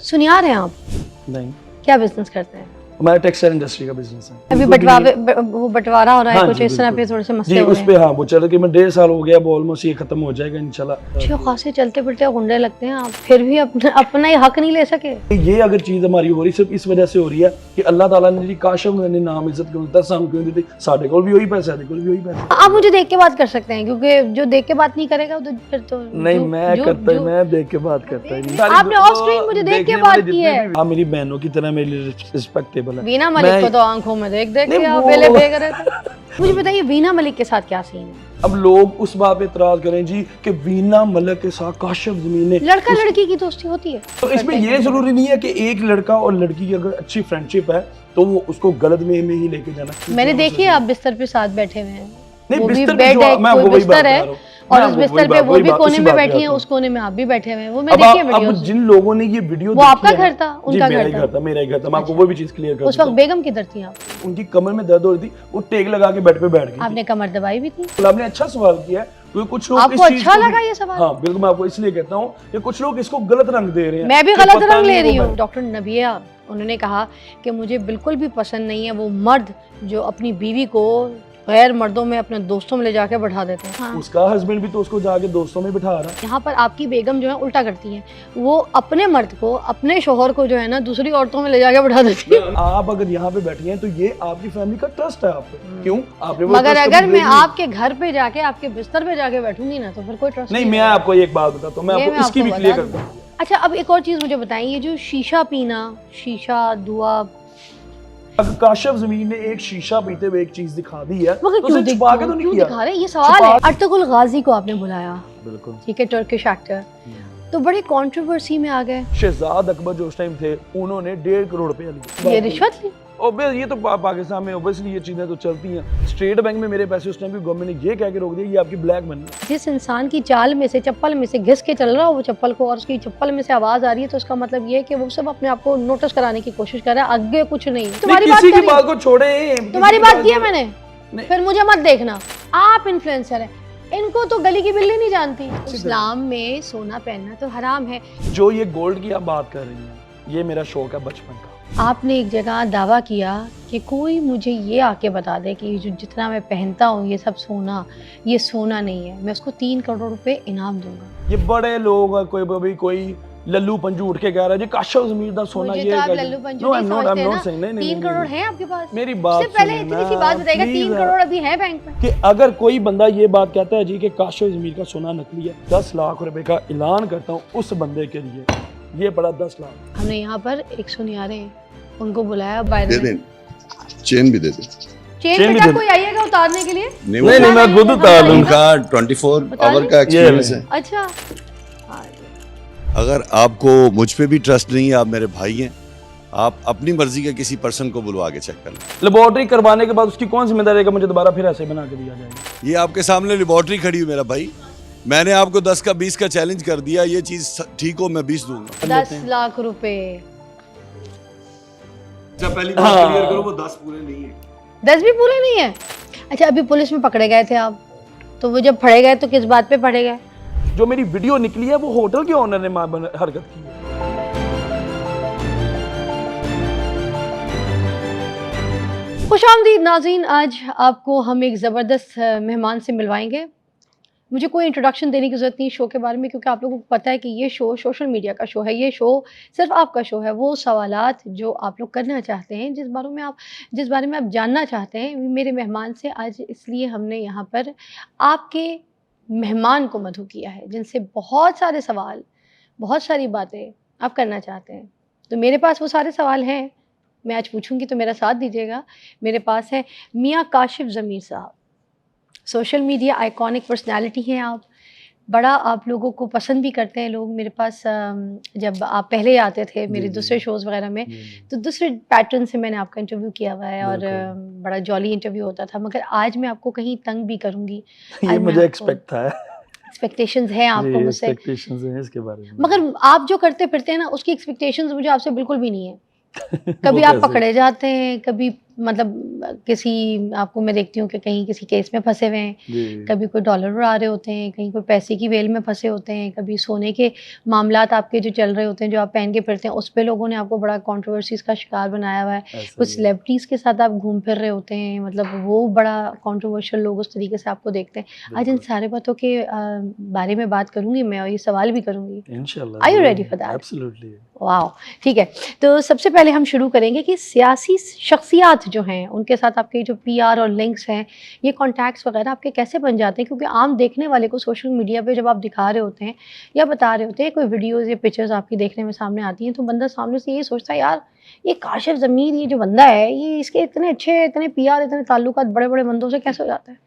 सुनियार हैं आप? नहीं, क्या बिजनेस करते हैं? हमारा टेक्सटाइल इंडस्ट्री का बिजनेस है। अभी वो बंटवारा हो रहा है, हाँ कुछ जी, इस तरह पे बिल्कुल। थोड़े से जी मसले हो उस रहे पे हैं। हाँ वो चल के मैं 1.5 साल हो गया, अब ऑलमोस्ट ये खत्म हो जाएगा इंशाल्लाह। अच्छे खासे चलते फिरते गुंडे लगते हैं आप, फिर भी अपना ही हक नहीं ले सके। ये अगर चीज हमारी हो रही सिर्फ इस वजह से हो रही है कि अल्लाह ताला ने जी काशम ने नाम इज्जत क्यों दिता, सानू क्यों दी, साडे कोल भी वही पैसा है, कोल भी वही पैसा। आप मुझे देख के बात कर सकते हैं, क्योंकि जो देख के बात नहीं करेगा तो फिर तो नहीं मैं देख के बात करता ही नहीं। आपने ऑफ स्क्रीन मुझे देख के बात की है। हाँ मेरी बहनों की तरह मेरे लिए रिस्पेक्टेबल है। वीना मलिक को तो आंखों में देख देख के आप पहले फेंक रहे थे। मुझे बताइए वीना मलिक के साथ क्या सीन है? अब लोग उस बात पे इतराज करें जी कि वीना मलिक के साथ काशिफ जमीन ने लड़का लड़की की दोस्ती होती है, तो इसमें ये जरूरी नहीं है कि एक लड़का और लड़की की अगर अच्छी फ्रेंडशिप है तो वो उसको गलत में ही लेके जाना। मैंने देखी है आप बिस्तर पे साथ बैठे हुए हैं, नहीं वो भी बिस्तर पे बेड है, मैं कोई आपको वही बात बिस्तर बता है रहा हूँ। और मैं उस आपको बिस्तर पे वही वो बात- भी वही कोने बात- में उसी बैठी बात हैं, पे उस कोने में आप भी बैठे हुए हैं। वो मैं अब देखी है अब वीडियोस जिन लोगों ने ये वीडियो वो आपका घर था, उनका मेरा घर ही था? घर था, मेरा ही घर था। मैं आपको वो भी चीज क्लियर कर उस दूं। वक्त बेगम किधर थी आप? उनकी कमर में दर्द हो रही थी, वो टेक लगा के बेड पे बैठ गई। आपने कमर दबाई भी थी? तो आपने अच्छा सवाल किया है, क्योंकि कुछ लोग आपको इस चीज अच्छा को भी- लगा ये सवाल? हाँ बिल्कुल, मैं आपको इसलिए कहता हूँ कि कुछ लोग इसको गलत रंग दे रहे हैं। मैं भी कि गलत पता रंग ले नहीं रही वो हूँ। डॉक्टर नबिया उन्होंने कहा कि मुझे बिल्कुल भी पसंद नहीं है वो मर्द जो अपनी बीवी को गैर मर्दों में अपने दोस्तों में ले जाके बैठा देते हैं। हाँ। उसका हस्बैंड भी तो उसको जाके दोस्तों में बिठा रहा है। यहाँ पर आपकी बेगम जो है उल्टा करती है, वो अपने मर्द को, अपने शोहर को जो है ना दूसरी औरतों में ले जाके बैठा देती है। आप अगर यहाँ पे बैठी हैं तो ये आपकी फैमिली का ट्रस्ट है आप पे। क्यों आपने वो मगर trust अगर कभी मैं break नहीं- आपके घर पे जाके आपके बिस्तर पे जाके बैठूंगी ना तो फिर कोई ट्रस्ट नहीं मैं आपको एक बात बताता हूँ, मैं ये आपको इसकी भी बता क्लियर दूं। करता हूँ। अच्छा अब एक और चीज मुझे बताएं, ये जो शीशा पीना, शीशा धुआ, अगर काशिफ जमीन ने एक शीशा पीते हुए एक चीज दिखा दी है मगर तो क्यों उसे छुपा के तो नहीं क्यों किया। दिखा रहे हैं? ये सवाल है। अर्तुगरुल गाजी को आपने बुलाया, बिल्कुल ठीक है, टर्किश एक्टर, तो बड़ी कंट्रोवर्सी में आ गए। शहजाद अकबर जो उस टाइम थे उन्होंने 1.5 करोड़ रुपया लिया। ये रिश्वत ली? ऑब्वियस ये तो पाकिस्तान में ऑब्वियसली ये चीजें तो चलती हैं। स्टेट बैंक में मेरे पैसे उस टाइम की गवर्नमेंट ने ये कह के रोक दिया ये आपकी ब्लैक मनी है। जिस इंसान की चाल में से, चप्पल में से घिस के चल रहा हो वो चप्पल को, और उसकी चप्पल में से आवाज आ रही है, तो उसका मतलब ये है कि वो सब अपने आप को नोटिस कराने की कोशिश कर रहा है, आगे कुछ नहीं। तुम्हारी बात किसी की करी, बात को छोड़े, तुम्हारी बात की है मैंने, नहीं। फिर मुझे मत देखना। आप इन्फ्लुएंसर हैं, इनको तो गली की बिल्ली नहीं जानती। इस्लाम में सोना पहनना तो हराम है। जो ये गोल्ड की आप बात कर रही हैं ये मेरा शौक है बचपन का। आपने एक जगह दावा किया कि कोई मुझे ये आके बता दे कि जो जितना मैं पहनता हूँ ये सब सोना, ये सोना नहीं है, मैं उसको 3 करोड़ रुपए इनाम दूंगा। ये बड़े लोग कोई लल्लू पंजू उठ के कह रहा है जी काशिफ जमीर दा सोना मुझे ये तो आप है। लल्लू पंजू No, नहीं I'm not समझते ना। saying, नहीं, 3 करोड़ है आपके पास? मेरी बात उससे पहले सुनिए इतनी सी ना, बात बताएगा, 3 please। करोड़ अभी है बैंक में। कि अगर कोई बंदा ये बात कहता है जी कि काशिफ जमीर का सोना नकली है, 10 लाख रुपए का ऐलान करता हूँ उस बंदे के लिए, ये बड़ा 10 लाख। हमने यहाँ पर एक सुनियारे हैं, उनको बुलाया दे बाहर। दें, चेन भी दे दें। चेन भी पे क्या दे- कोई आइएगा उतारने के लिए? नहीं नहीं मैं खुद उतार लूंगा। उनका 24 बता आवर दें। का एक्सपीरियंस है। अच्छा हाँ। अगर आपको मुझ पे भी ट्रस्ट नहीं है, आप मेरे भाई हैं, आप अपनी मर्जी के किसी पर्सन को बुलवा के चेक कर लें। लेबोरेटरी करवाने के बाद उसकी कौन जिम्मेदारी है कि मुझे दोबारा फिर ऐसे बना के दिया जाएगा? ये आपके सामने लेबोरेटरी खड़ी हुई मेरा भाई, मैंने आपको 10 का 20 का चैलेंज कर दिया, ये चीज ठीक हो मैं 20 दूंगा। 10 लाख रुपए। अच्छा पहली बात क्लियर करो, वो 10 पूरे नहीं है। 10 भी पूरे नहीं है? अच्छा अभी पुलिस में पकड़े गए थे आप, तो वो जब फड़े गए तो किस बात पे फड़े गए? जो मेरी वीडियो निकली है वो होटल के ओनर ने हरकत की है। खुशामदीद नाज़रीन, आज आपको हम एक ज़बरदस्त मेहमान से मिलवाएंगे। मुझे कोई इंट्रोडक्शन देने की ज़रूरत नहीं शो के बारे में, क्योंकि आप लोगों को पता है कि ये शो सोशल मीडिया का शो है, ये शो सिर्फ आपका शो है। वो सवालात जो आप लोग करना चाहते हैं, जिस बारे में आप जानना चाहते हैं, मेरे मेहमान से आज इसलिए हमने यहाँ पर आपके मेहमान को मधु किया है, जिनसे बहुत सारे सवाल, बहुत सारी बातें आप करना चाहते हैं। तो मेरे पास वो सारे सवाल हैं, मैं आज पूछूंगी तो मेरा साथ दीजिएगा। मेरे पास है मियाँ काशिफ ज़मीर साहब, सोशल मीडिया आइकॉनिक पर्सनालिटी हैं आप, बड़ा आप लोगों को पसंद भी करते हैं लोग। मेरे पास जब आप पहले आते थे मेरे दूसरे शोज़ वगैरह में, तो दूसरे पैटर्न से मैंने आपका इंटरव्यू किया हुआ है और बड़ा जॉली इंटरव्यू होता था। मगर आज मैं आपको कहीं तंग भी करूँगी। ये मुझे एक्सपेक्ट था, एक्सपेक्टेशंस हैं आपको मुझसे, एक्सपेक्टेशंस हैं इसके बारे में। मगर आप जो करते फिरते हैं ना उसकी एक्सपेक्टेशंस मुझे आपसे बिल्कुल भी नहीं है। कभी आप पकड़े जाते हैं, कभी मतलब किसी आपको मैं देखती हूँ कि कहीं किसी केस में फंसे हुए हैं, जी कभी कोई डॉलर उड़ा रहे होते हैं, कहीं कोई पैसे की वेल में फंसे होते हैं, कभी सोने के मामलात आपके जो चल रहे होते हैं, जो आप पहन के फिरते हैं, उस पे लोगों ने आपको बड़ा कंट्रोवर्सीज का शिकार बनाया हुआ है। ऐसा कुछ ही है। सेलिब्रिटीज़ के साथ आप घूम फिर रहे होते हैं, मतलब वो बड़ा कंट्रोवर्शियल लोग उस तरीके से आपको देखते हैं। आज इन बिल्कुल सारे बातों के बारे में बात करूँगी मैं और ये सवाल भी करूँगी। इंशाल्लाह Are you जरूर, ready for that? Absolutely wow! ठीक है, तो सबसे पहले हम शुरू करेंगे कि सियासी शख्सियात जो हैं, उनके साथ आपके जो पीआर और लिंक्स हैं, ये कॉन्टैक्ट्स वगैरह आपके कैसे बन जाते हैं? क्योंकि आम देखने वाले को सोशल मीडिया पे जब आप दिखा रहे होते हैं या बता रहे होते हैं, कोई वीडियोज़ या पिक्चर्स आपकी देखने में सामने आती हैं, तो बंदा सामने से यही सोचता है, यार, ये काशिफ़ ज़मीर ये जो बंदा है, ये इसके इतने अच्छे, इतने पीआर, इतने ताल्लुकात बड़े-बड़े बंदों से कैसे हो जाता है?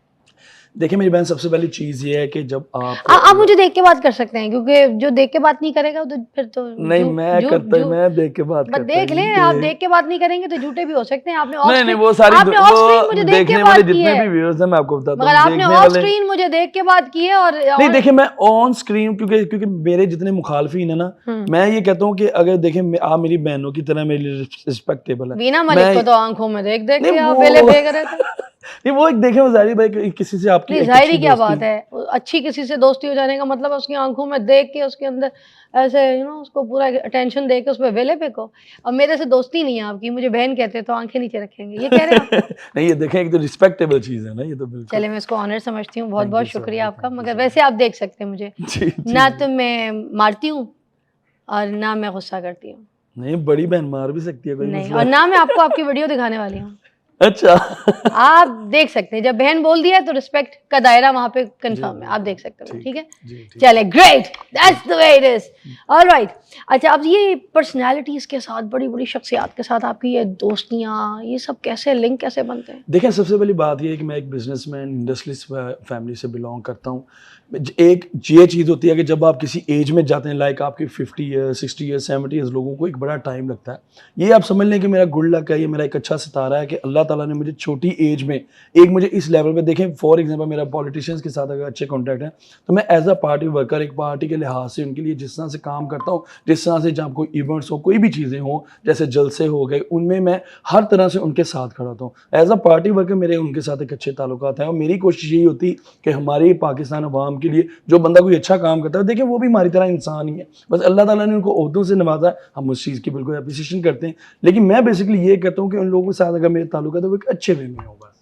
देखिए मेरी बहन, सबसे पहली चीज़ ये है कि जब आप मुझे देख के बात कर सकते हैं, क्योंकि जो देख के बात नहीं करेगा तो फिर तो नहीं, मैं देख के बात बस करता देख लें, नहीं आप कि- देख के बात नहीं करेंगे तो झूठे भी हो सकते हैं। आपने ऑफ नहीं स्क्रीन वो सारी आपने ऑफ स्क्रीन वो मुझे देख के देखने बात वाले की जितने है, भी व्यूअर्स हैं मैं आपको बताता मगर हूँ, आपने देखने ऑफ वाले स्क्रीन मुझे देख के बात की है और नहीं। देखिए मैं ऑन स्क्रीन क्योंकि मेरे जितने मुखालफिन है ना, मैं ये कहता हूँ कि अगर देखें आप मेरी बहनों की तरह मेरे लिए रिस्पेक्टेबल है। बीना मलिक मैं को तो आंखों में देख देख नहीं के आप वो वेले फेंक रहे थे। नहीं वो एक देखें वो जाहिर भाई कि किसी से आपकी नहीं, एक ज़ाहिर अच्छी ही क्या दोस्ती बात है, वो अच्छी किसी से दोस्ती हो जाने का मतलब है उसकी आंखों में देख के उसके अंदर ऐसे उसको पूरा अटेंशन दे के उस पे वेले फेंको। अब मेरे से दोस्ती नहीं है आपकी, मुझे बहन कहते हैं तो आंखें नीचे रखेंगे, ये कह रहे हैं आप? नहीं ये देखें एक तो रिस्पेक्टेबल चीज़ है ना, ये तो बिल्कुल। चले मैं इसको ऑनर समझती हूँ, थैंक बहुत-बहुत यू सो शुक्रिया मच, आपका। थैंक यू मगर सो वैसे आप देख सकते हैं मुझे, जी जी ना जी। तो मैं मारती हूँ और ना मैं गुस्सा करती हूँ। नहीं बड़ी बहन मार भी सकती है, कोई नहीं, मसला और ना मैं आपको आपकी वीडियो दिखाने वाली हूँ। अच्छा आप देख सकते हैं, जब बहन बोल दिया है तो रिस्पेक्ट का दायरा वहाँ पे जी कंफर्म है, आप देख सकते हो, ठीक ठीक है? जी ठीक चले, great, that's the way it is. Alright, अच्छा, अब ये पर्सनालिटीज के साथ, बड़ी-बड़ी शख्सियात के साथ आपकी ये दोस्तियाँ, ये सब कैसे लिंक कैसे बनते हैं? देखें सबसे पहली बात ये है कि मैं एक बिजनेसमैन इंडस्ट्रियलिस्ट फैमिली से बिलोंग करता हूँ। एक ये चीज़ होती है कि जब आप किसी एज में जाते हैं, लाइक आपके 50 ईयर्स 60 ईयर्स 70 ईयर्स, लोगों को एक बड़ा टाइम लगता है। ये आप समझ लें कि मेरा गुड लक है, ये मेरा एक अच्छा सितारा है कि अल्लाह ताला ने मुझे छोटी एज में एक मुझे इस लेवल पे, देखें फॉर एग्जांपल मेरा पॉलिटिशियंस के साथ अगर अच्छे कॉन्टैक्ट हैं तो मैं एज अ पार्टी वर्कर एक पार्टी के लिहाज से उनके लिए जिस तरह से काम करता हूँ, जिस तरह से जहाँ कोई इवेंट्स हो, कोई भी चीज़ें हों, जैसे जलसे हो गए, उनमें मैं हर तरह से उनके साथ खड़ा होता हूँ। एज अ पार्टी वर्कर मेरे उनके साथ एक अच्छे ताल्लुकात हैं और मेरी कोशिश यही होती कि हमारी पाकिस्तान अवाम के लिए जो बंदा कोई अच्छा काम करता है, देखिए वो भी हमारी तरह इंसान ही है, बस अल्लाह ताला ने उनको ओहदों से नवाजा है, हम उस चीज़ की बिल्कुल अप्रिसिएशन करते हैं। लेकिन मैं बेसिकली ये कहता हूँ कि उन लोगों के साथ अगर मेरे ताल्लुकात है वो एक अच्छे वे में हो बस।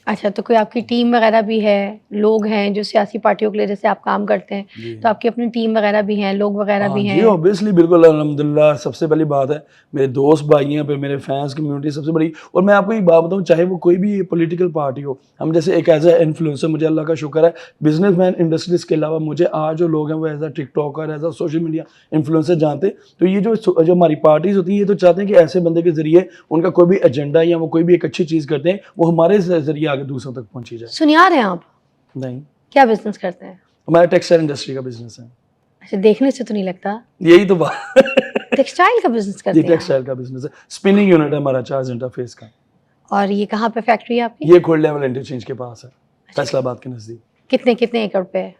अच्छा, तो कोई आपकी टीम वगैरह भी है, लोग हैं जो सियासी पार्टियों के लिए जैसे आप काम करते हैं, जी तो आपकी अपनी टीम वगैरह भी हैं, लोग वगैरह हाँ भी जी, हैं? ऑब्वियसली बिल्कुल अल्हम्दुलिल्लाह। सबसे पहली बात है मेरे दोस्त भाई हैं, फिर मेरे फैंस कम्युनिटी सबसे बड़ी। और मैं आपको एक बात बताऊं, चाहे वो कोई भी पॉलिटिकल पार्टी हो, हम जैसे एक एज ए इन्फ्लुएंसर, मुझे अल्लाह का शुक्र है, बिजनेसमैन इंडस्ट्रीज के अलावा मुझे आज जो लोग हैं वो as a TikToker, as a social media influencer जानते। तो ये जो हमारी पार्टीज होती हैं, ये तो चाहते हैं कि ऐसे बंदे के जरिए उनका कोई भी एजेंडा या वो कोई भी एक अच्छी चीज़ करते हैं, वो हमारे जरिए आगे दूसरों तक पहुँची जाए। सुनियार हैं आप? नहीं, क्या बिजनेस करते हैं? हमारा टेक्सटाइल इंडस्ट्री का बिजनेस है। अच्छा, देखने से तो नहीं लगता। यही तो बात टेक्सटाइल का बिजनेस जी, करते हैं आप? टेक्सटाइल का बिजनेस है। स्पिनिंग यूनिट है हमारा 4 इंटरफेस का। और ये कहाँ पे फैक्ट्री है आपकी? ये खोल्ड लेवल इंटरचेंज के पास है, फैसलाबाद के नजदीक। कितने कितने एकड़ पे है?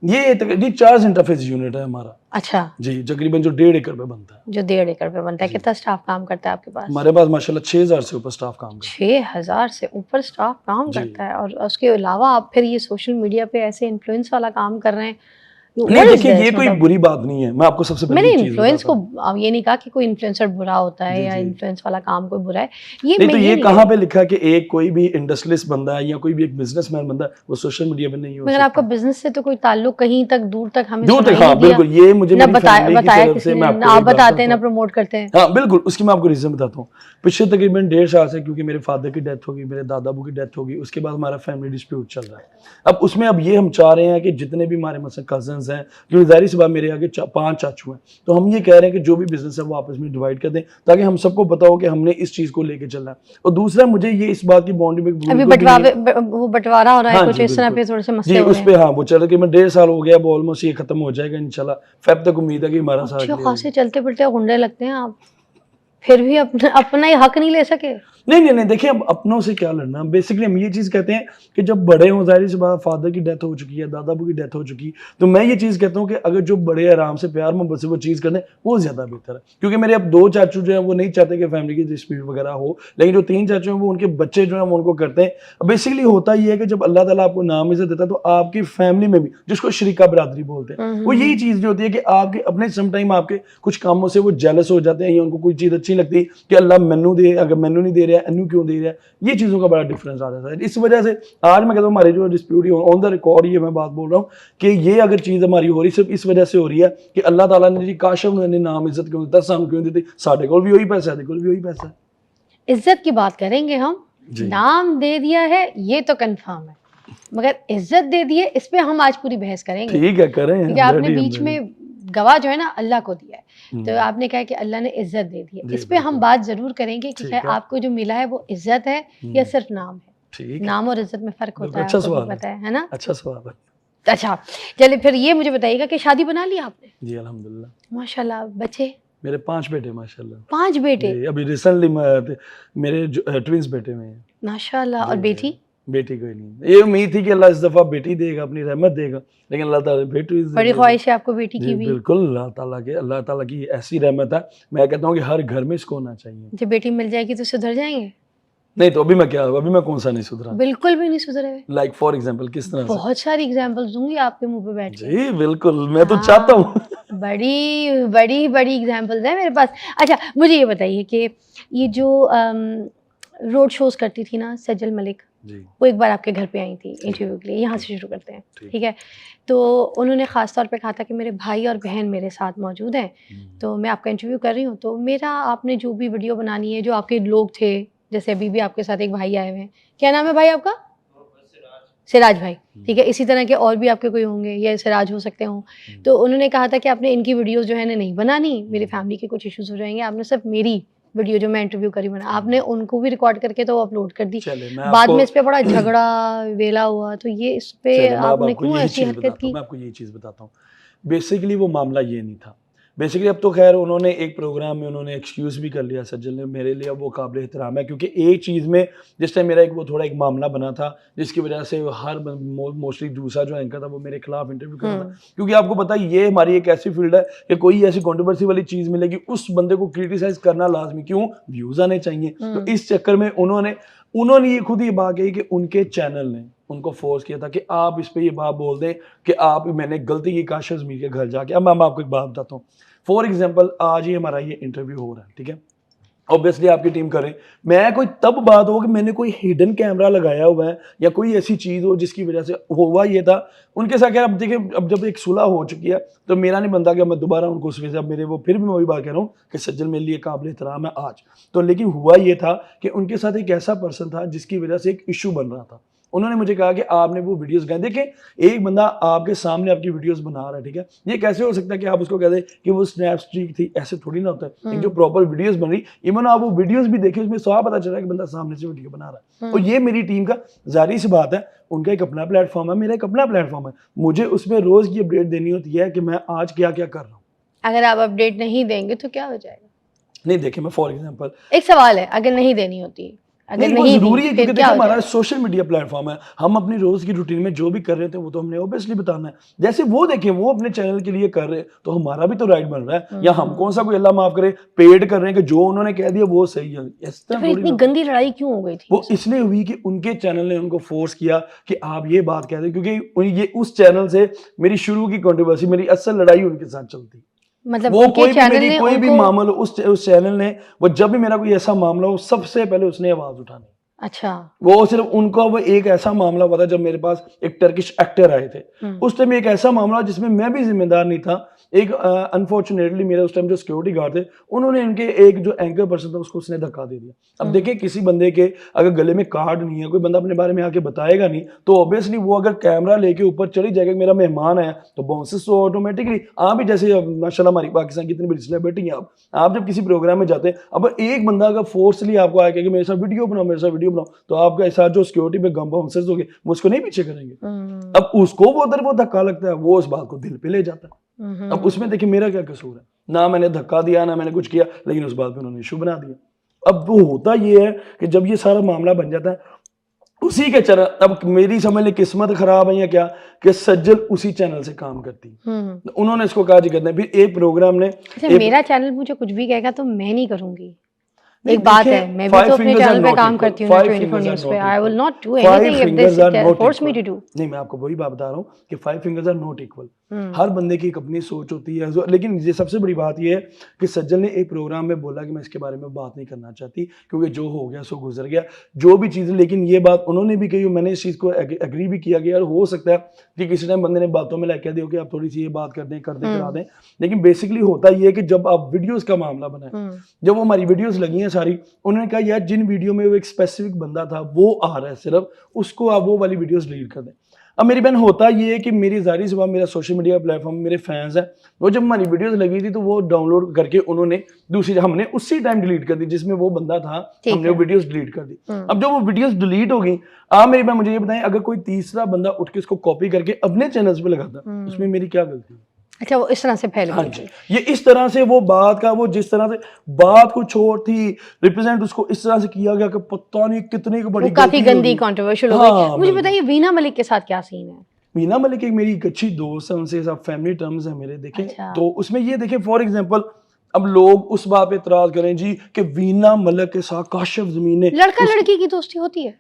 ये 4 इंटरफेस यूनिट है हमारा अच्छा, जी, तकरीबन जो 1.5 एकड़ पे बनता है। जो 1.5 एकड़ पे बनता है। कितना स्टाफ काम करता है आपके पास? हमारे पास माशाल्लाह 6000 से ऊपर स्टाफ काम करता 6000 से ऊपर स्टाफ काम जी। करता है, और उसके अलावा आप फिर ये सोशल मीडिया पे ऐसे इन्फ्लुएंस वाला काम कर रहे हैं। है। नहीं What is देखिए this? ये कोई मतलब बुरी बात नहीं है, मैं आपको सबसे पहले मैंने एक चीज़ इन्फ्लुएंस बताता को हूँ। अब ये नहीं कहा कि कोई इन्फ्लुएंसर बुरा होता है जी, या जी। इन्फ्लुएंस वाला काम कोई बुरा है। ये नहीं मैं तो ये नहीं कहाँ पे लिखा है कि एक कोई भी इंडस्ट्रियलिस्ट बंदा है या कोई भी एक बिजनेसमैन बंदा है वो सोशल मीडिया पे नहीं हो मगर सकता। आपका बिजनेस से तो कोई ताल्लुक कहीं तक दूर तक हमें दूर तक, सुनाई हाँ नहीं दिया। बिल्कुल, ये मुझे ना मेरी फैमिली की बताया तरफ किसी से ने, मैं ना आपको आप एक बात बताते हैं ना बताता हूँ। प्रमोट करते हैं। हाँ बिल्कुल, उसकी मैं आपको रीज़न बताता हूँ। पिछले तकरीबन 1.5 साल से, क्योंकि मेरे फादर की डेथ होगी, मेरे दादा अबू की डेथ होगी, उसके बाद हमारा फैमिली डिस्प्यूट चल रहा है। अब उसमें अब ये हम चाह रहे हैं कि जितने भी हमारे मतलब कजन्स हैं, क्योंकि ज़ाहिर सी बात मेरे आगे 5 चाचू हैं, तो हम ये कह रहे हैं कि जो भी बिजनेस है वो आपस में डिवाइड कर दें ताकि हम सबको पता हो कि हमने इस चीज़ को लेके चलना है। और दूसरा मुझे ये इस बात की बाउंड्री में अभी बिल्कुल भी नहीं है। वो बंटवारा हो रहा है हाँ कुछ जी, इस तरह बिल्कुल। पे थोड़े से जी, मसले हो उस रहे पे हैं। हाँ वो चल रहा कि मैं 1.5 साल हो गया, अब ऑलमोस्ट ये खत्म हो जाएगा इंशाल्लाह। फेब तक उम्मीद है कि हमारा साथ अच्छे clear हो खासे चलते फिरते गुंडे लगते हैं आप, फिर भी अपना अपना ही हक नहीं ले सके। नहीं देखिए, अब अपनों से क्या लड़ना। बेसिकली हम ये चीज़ कहते हैं कि जब बड़े हों, ज़ाहिर सी बात, फादर की डेथ हो चुकी है, दादा की डेथ हो चुकी, तो मैं ये चीज़ कहता हूँ कि अगर जो बड़े आराम से प्यार मोहब्बत से वो चीज़ कर दें, वो ज़्यादा बेहतर है। क्योंकि मेरे अब 2 चाचू जो हैं वो नहीं चाहते कि फैमिली की डिस्प्यूट वगैरह हो, लेकिन जो 3 चाचू हैं वो उनके बच्चे जो हैं वो उनको करते हैं। बेसिकली होता ये है कि जब अल्लाह ताला आपको नाम इज़्ज़त देता है तो आपकी फैमिली में भी, जिसको शरीका बरादरी बोलते हैं, वो यही चीज़ जो होती है कि आपके अपने समटाइम आपके कुछ कामों से वो जेलस हो जाते हैं या उनको कोई चीज़ अच्छी लगती है कि अल्लाह मैनू दे, अगर मैनू नहीं दे रहा है, अन्नू क्यों दे रहा है, ये चीज़ों का बड़ा डिफरेंस आ जाता है। इस वजह से आज मैं कहता हूँ हमारे जो डिस्प्यूट ऑन द रिकॉर्ड, ये मैं बात बोल रहा हूँ कि ये अगर चीज़ हमारी हो रही सिर्फ इस वजह से हो रही है कि अल्लाह ताला ने जी काश उन्होंने नाम इज्जत क्यों दिता, सानू क्यों दी, साढ़े कोल भी वही पैसा है, कोल भी वही पैसा है। इज्जत की बात करेंगे हम, जी। नाम दे दिया है ये तो कंफर्म है, मगर इज्जत दे दी है, इस पे हम आज पूरी बहस करेंगे। ठीक है, करें। क्योंकि आपने बीच में गवाह जो है ना अल्लाह को दिया है, तो हम्म, आपने कहा कि अल्लाह ने इज्जत दे दी है, जी, इस पे हम बिल्कुल। बात जरूर करेंगे कि ठीक क्या है। आपको जो मिला है वो इज्जत है या हम्म, सिर्फ नाम है। ठीक है। नाम और इज्जत में फर्क होता बिल्कुल, है, अच्छा आपको भी सवाल पता है ना? अच्छा सवाल है। अच्छा, चलिए फिर ये मुझे बताइएगा कि शादी बना ली आपने? जी अल्हम्दुलिल्लाह। माशाल्लाह। बच्चे? मेरे 5 बेटे माशाल्लाह। 5 बेटे? जी, अभी रिसेंटली मेरे ट्विंस बेटे में हैं। माशाल्लाह। और जी, बेटी? बेटी कोई नहीं। ये उम्मीद थी कि अल्लाह इस दफ़ा बेटी देगा, अपनी रहमत देगा, लेकिन अल्लाह ताला ने बेटी बड़ी ख्वाहिश है आपको बेटी जी की भी? बिल्कुल, अल्लाह ताला की ऐसी रहमत है, मैं कहता हूँ कि हर घर में इसको होना चाहिए। जब बेटी मिल जाएगी तो सुधर जाएंगे? नहीं तो अभी मैं कौन सा नहीं सुधरा। बिल्कुल भी नहीं सुधरे हुए? लाइक फॉर एग्जांपल किस तरह से? बहुत सारी एग्जांपल्स दूंगी आपके मुंह पे बैठ के। जी बिल्कुल, मैं तो चाहता हूँ। बड़ी बड़ी बड़ी एग्जांपल्स हैं मेरे पास। अच्छा, मुझे ये बताइए कि ये जो रोड शोज करती थी ना सज्जल मलिक, जी वो एक बार आपके घर पे आई थी इंटरव्यू के लिए। यहाँ से शुरू करते हैं, ठीक। ठीक है? तो उन्होंने ख़ास तौर पे कहा था कि मेरे भाई और बहन मेरे साथ मौजूद हैं, तो मैं आपका इंटरव्यू कर रही हूँ, तो मेरा आपने जो भी वीडियो बनानी है, जो आपके लोग थे, जैसे अभी भी आपके साथ एक भाई आए हुए हैं, क्या नाम है भाई आपका? सिराज भाई, ठीक है। इसी तरह के और भी आपके कोई होंगे या सिराज हो सकते हों। तो उन्होंने कहा था कि आपने इनकी वीडियोस जो है ना नहीं बनानी, मेरी फैमिली के कुछ इश्यूज हो जाएंगे, आपने सिर्फ मेरी वीडियो जो मैं इंटरव्यू करी बना, आपने उनको भी रिकॉर्ड करके तो अपलोड कर दी। चले मैं बाद आपको में इस पे बड़ा झगड़ा वेला हुआ, तो ये इस पे चलिए, मैं अब आपने आपको क्यों यही ऐसी चीज़ हरकत बताता हूँ, की? मैं आपको यही चीज़ बताता हूँ। बेसिकली वो मामला ये नहीं था। बेसिकली अब तो खैर उन्होंने एक प्रोग्राम में उन्होंने एक्सक्यूज़ भी कर लिया सज्जल ने, मेरे लिए अब वो काबिल एहतराम है, क्योंकि एक चीज़ में जिस टाइम मेरा वो थोड़ा एक मामला बना था, जिसकी वजह से हर मोस्टली दूसरा जो एंकर था वो मेरे खिलाफ इंटरव्यू कर रहा था। क्योंकि आपको पता है ये हमारी एक ऐसी फील्ड है कि कोई ऐसी कंट्रोवर्सी वाली चीज़ मिलेगी, उस बंदे को क्रिटिसाइज करना लाजमी, क्यों? व्यूज़ आने चाहिए। तो इस चक्कर में उन्होंने ये खुद ही बात कही कि उनके चैनल ने उनको फोर्स किया था कि आप इस पे ये बात बोल दें कि मैंने गलती की काश अजमीर के घर जाके। अब मैं आपको एक बात बताता हूँ। फॉर एग्जांपल आज ही हमारा ये इंटरव्यू हो रहा है, ठीक है? ऑब्वियसली आपकी टीम करे, मैं कोई तब बात हो कि मैंने कोई हिडन कैमरा लगाया हुआ है या कोई ऐसी चीज़ हो जिसकी वजह से हुआ ये था उनके साथ। अब देखिए, अब जब एक सुलह हो चुकी है तो मेरा नहीं बनता कि मैं दोबारा उनको उस वजह से, अब मेरे वो फिर भी मैं वही बात कह रहा हूँ कि सज्जल मेरे लिए काबिल एहतराम है आज तो, लेकिन हुआ ये था कि उनके साथ एक ऐसा पर्सन था जिसकी वजह से एक इशू बन रहा था। उन्होंने मुझे कहा कि आपने वो वीडियोस गए, देखिए एक बंदा आपके सामने आपकी वीडियोस बना रहा है, ठीक है? ये कैसे हो सकता है कि आप उसको कह दें कि वो स्नैप स्ट्रीक थी? ऐसे थोड़ी ना होता है। एक जो प्रॉपर वीडियोस बन रही, इवन आप वो वीडियोस भी देखिए, उसमें साफ पता चल रहा है कि बंदा सामने से वीडियो बना रहा है। और ये मेरी टीम का जाहिर सी बात है, उनका एक अपना प्लेटफॉर्म है, मेरा एक अपना प्लेटफॉर्म है, मुझे उसमें रोज की अपडेट देनी होती है कि मैं आज क्या क्या कर रहा हूँ। अगर आप अपडेट नहीं देंगे तो क्या हो जाएगा? नहीं देखिए, मैं फॉर एग्जाम्पल एक सवाल है, अगर नहीं देनी होती, अगर नहीं, वो नहीं जरूरी दी, है फिर क्योंकि क्या देखिए हो हमारा जाएगा? सोशल मीडिया प्लेटफॉर्म है, हम अपनी रोज की रूटीन में जो भी कर रहे थे वो तो हमने ऑब्वियसली बताना है। जैसे वो देखिए वो अपने चैनल के लिए कर रहे हैं तो हमारा भी तो राइट बन रहा है, या हम कौन सा कोई अल्लाह माफ करे पेड कर रहे हैं कि जो उन्होंने कह दिया वो सही है? इस तो तरह फिर थोड़ी इतनी ना। गंदी लड़ाई क्यों हो गई थी? वो इसलिए हुई कि उनके चैनल ने उनको फोर्स किया कि आप ये बात कह दें, क्योंकि ये उस चैनल से मेरी शुरू की कंट्रोवर्सी, मेरी असल लड़ाई उनके साथ चलती। मतलब वो उनके चैनल ने कोई भी उनको... मामला उस चैनल ने, वो जब भी मेरा कोई ऐसा मामला हो सबसे पहले उसने आवाज उठानी। अच्छा। वो सिर्फ उनका वो एक ऐसा मामला हुआ था जब मेरे पास एक टर्किश एक्टर आए थे, उस टाइम एक ऐसा मामला जिसमें मैं भी जिम्मेदार नहीं था। एक अनफॉर्चुनेटली मेरे उस टाइम जो सिक्योरिटी गार्ड थे उन्होंने इनके एक जो एंकर पर्सन था उसको उसने धक्का दे दिया। अब देखिए किसी बंदे के अगर गले में कार्ड नहीं है, कोई बंदा अपने बारे में आके बताएगा नहीं, तो ऑब्वियसली वो अगर कैमरा लेके ऊपर चली जाएगा, मेरा मेहमान है तो बाउंसेस तो ऑटोमेटिकली। आप भी जैसे माशाल्लाह हमारी पाकिस्तान की इतनी बड़ी सेलिब्रिटी हैं, आप जब किसी प्रोग्राम में जाते हैं, अब एक बंदा अगर फोर्सली आपको आके कि मेरे साथ वीडियो बनाओ मेरे साथ वीडियो बनाओ, तो आपके साथ जो सिक्योरिटी पे गम बाउंसर्स होंगे वो उसको नहीं पीछे करेंगे। अब उसको वो उधर वो धक्का लगता है, वो उस बात को दिल पे ले जाता है। अब उसमें देखिए मेरा क्या कसूर है? ना मैंने धक्का दिया ना मैंने कुछ किया, लेकिन उस बात पे उन्होंने इशू बना दिया। अब वो होता ये है कि जब ये सारा मामला बन जाता है उसी के चैनल, अब मेरी समझ ले किस्मत खराब है या क्या कि सज्जल उसी चैनल से काम करती है। उन्होंने इसको कहा जी करते हैं, फिर एक प्रोग्राम ने मेरा चैनल मुझे कुछ भी कहेगा तो मैं नहीं करूंगी। एक बात है, मैं भी तो अपने चैनल पे काम करती हूँ ना 24 न्यूज़ पे। I will not do anything if they force me to do. नहीं, मैं आपको वही बात बता रहा हूँ कि 5 फिंगर्स आर नॉट इक्वल। हर बंदे की एक अपनी सोच होती है, लेकिन ये सबसे बड़ी बात ये है कि सज्जल ने एक प्रोग्राम में बोला कि मैं इसके बारे में बात नहीं करना चाहती क्योंकि जो हो गया सो गुजर गया, जो भी चीज़। लेकिन ये बात उन्होंने भी कही, मैंने इस चीज़ को एग्री भी किया गया। और हो सकता है कि किसी टाइम बंदे ने बातों में कह दिया कि आप थोड़ी सी ये बात कर दें करा दें, लेकिन बेसिकली होता ये है कि जब आप वीडियोस का मामला बना, जब वो हमारी वीडियोस लगी हैं सारी, उन्होंने कहा यार जिन वीडियो में वो एक स्पेसिफिक बंदा था वो आ रहा है सिर्फ, उसको आप वो वाली वीडियोस डिलीट कर दें। अब मेरी बहन होता ये है कि मेरी जाहिर सी बात, मेरा सोशल मीडिया प्लेटफॉर्म, मेरे फैंस हैं, वो जब हमारी वीडियोस लगी थी तो वो डाउनलोड करके उन्होंने दूसरी, हमने उसी टाइम डिलीट कर दी जिसमें वो बंदा था, हमने वो वीडियोस डिलीट कर दी। अब जब वो वीडियोस डिलीट हो गई, आप मेरी बहन मुझे ये बताएं, अगर कोई तीसरा बंदा उठ के इसको कॉपी करके अपने चैनल्स पे लगाता, उसमें मेरी क्या गलती? अच्छा, वो इस तरह से फैल गई। हाँ जी, ये इस तरह से वो बात का, वो जिस तरह से बात को छोड़ थी रिप्रेजेंट उसको इस तरह से किया गया कि पता नहीं कितनी बड़ी, काफी गंदी कंट्रोवर्शियल हो गई। मुझे बताइए वीना मलिक के साथ क्या सीन है? वीना मलिक एक मेरी अच्छी दोस्त है, उनसे सब फैमिली टर्म्स है मेरे, देखें तो उसमें ये देखें फॉर एग्जांपल, अब लोग उस बात पे इतराज करें जी कि वीना मलिक के साथ काशिफ जमीन ने, लड़का लड़की की दोस्ती होती है।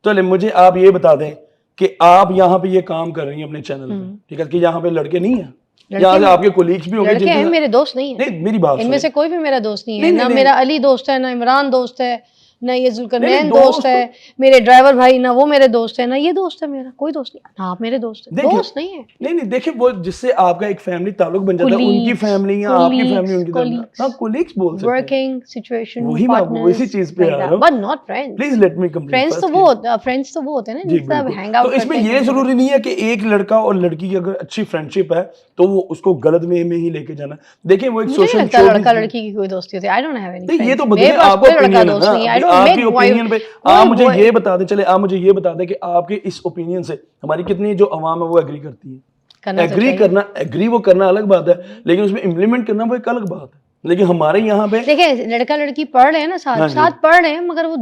तो मुझे आप ये बता दें कि आप यहाँ पे ये काम कर रही हैं अपने चैनल पे, ठीक है, कि यहाँ पे लड़के नहीं है, यहाँ से आपके कोलीग्स भी होंगे, लड़के हैं, मेरे दोस्त नहीं है। नहीं, मेरी बात इनमें से कोई भी मेरा दोस्त नहीं है। ना मेरा अली दोस्त है, ना इमरान दोस्त है, ना ये जुल्करनैन दोस्त है, मेरे ड्राइवर भाई ना वो मेरे दोस्त है, ना ये दोस्त है, मेरा कोई दोस्त नहीं। हाँ, आप मेरे दोस्त हैं, दोस्त नहीं है। नहीं, देखिए वो जिससे आपका एक फैमिली ताल्लुक बन जाता है, उनकी फैमिली या आपकी फैमिली, उनकी फैमिली, कोलीग्स बोल सकते हैं, वर्किंग सिचुएशन, वही मैं आपको इसी चीज पे आ रहा हूं, but not friends. Please let me complete. Friends तो वो होते हैं ना जिनसे आप हैंग आउट करते हैं। तो इसमें ये जरूरी नहीं है कि एक लड़का और लड़की की अगर अच्छी फ्रेंडशिप है तो वो उसको गलत वे में ही लेके जाना। देखिए वो एक सोशल, लड़का लड़की की कोई दोस्ती होती है, I don't have any friends. ये तो बदले आपको ओपिनियन है ना, आपकी ओपिनियन पे आप मुझे ये बता दें, चले आप मुझे ये बता दें कि आपके इस ओपिनियन से हमारी कितनी जो अवाम है वो एग्री करती है? एग्री करना, एग्री वो करना अलग बात है, लेकिन उसमें इम्प्लीमेंट करना वो एक अलग बात है। लेकिन हमारे यहाँ पे देखिए लड़का लड़की पढ़ रहे हैं ना, साथ पढ़ रहे हैं, मगर वो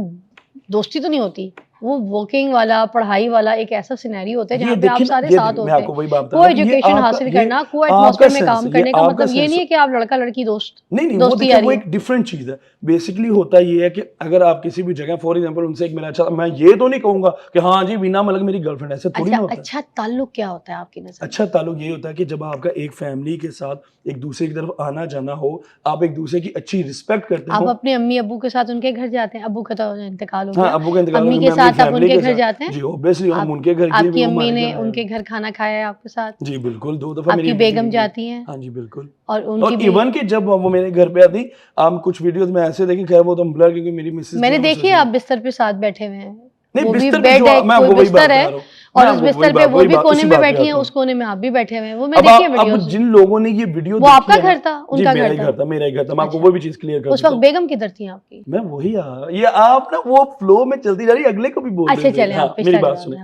दोस्ती तो नहीं होती। वो वर्किंग वाला, पढ़ाई वाला एक ऐसा सिनेरियो होता है जहाँ पे आप सारे साथ होते हैं। को एजुकेशन हासिल करना, को एटमॉस्फेयर में काम करने का मतलब ये नहीं है कि आप लड़का लड़की दोस्त नहीं, वो एक डिफरेंट चीज है। बेसिकली होता ये है कि अगर आप किसी भी जगह फॉर एग्जांपल उनसे एक मेरा अच्छा, मैं ये तो नहीं कहूंगा कि हाँ जी वीना मलिक मेरी गर्लफ्रेंड है, ऐसा थोड़ी ना होता है। अच्छा ताल्लुक क्या होता है आपकी नजर? अच्छा ताल्लुक ये होता है कि जब आपका एक फैमिली के साथ एक दूसरे की तरफ आना जाना हो, आप एक दूसरे की अच्छी रिस्पेक्ट करते हो। आप अपने अम्मी अब्बू के साथ उनके घर जाते हैं? अब्बू का तो इंतकाल हो गया, अब्बू का इंतकाल, अम्मी के साथ आप उनके घर जाते हैं? जी ऑब्वियसली हम उनके घर गए। आपकी अम्मी ने उनके घर खाना खाया है आपके साथ? जी बिल्कुल, 2 दफा आपकी बेगम जाती हैं? हाँ जी बिल्कुल। और इवन कि जब वो मेरे घर पे आती, आप कुछ वीडियोस में ऐसे देखें, खैर वो तो ब्लर क्योंकि मेरी मिसेस मैंने देखी है, आप बिस्तर पे साथ बैठे हुए हैं। नहीं, वो भी बिस्तर बेड है, मैं कोई बिस्तर है और उस बिस्तर पे वो भी कोने में बैठी है, उस कोने में आप भी बैठे हुए हैं। वो मैं देखी है वीडियो। अब जिन लोगों ने ये वीडियो, वो आपका घर था, उनका घर था? मेरा ही घर था। मैं आपको वो भी चीज क्लियर कर दूं। उस वक्त बेगम किधर थी आपकी? मैं वही ये आप ना वो फ्लो में चलती जा रही, अगले को भी बोल रहे हैं। अच्छा चले, मेरी बात सुने।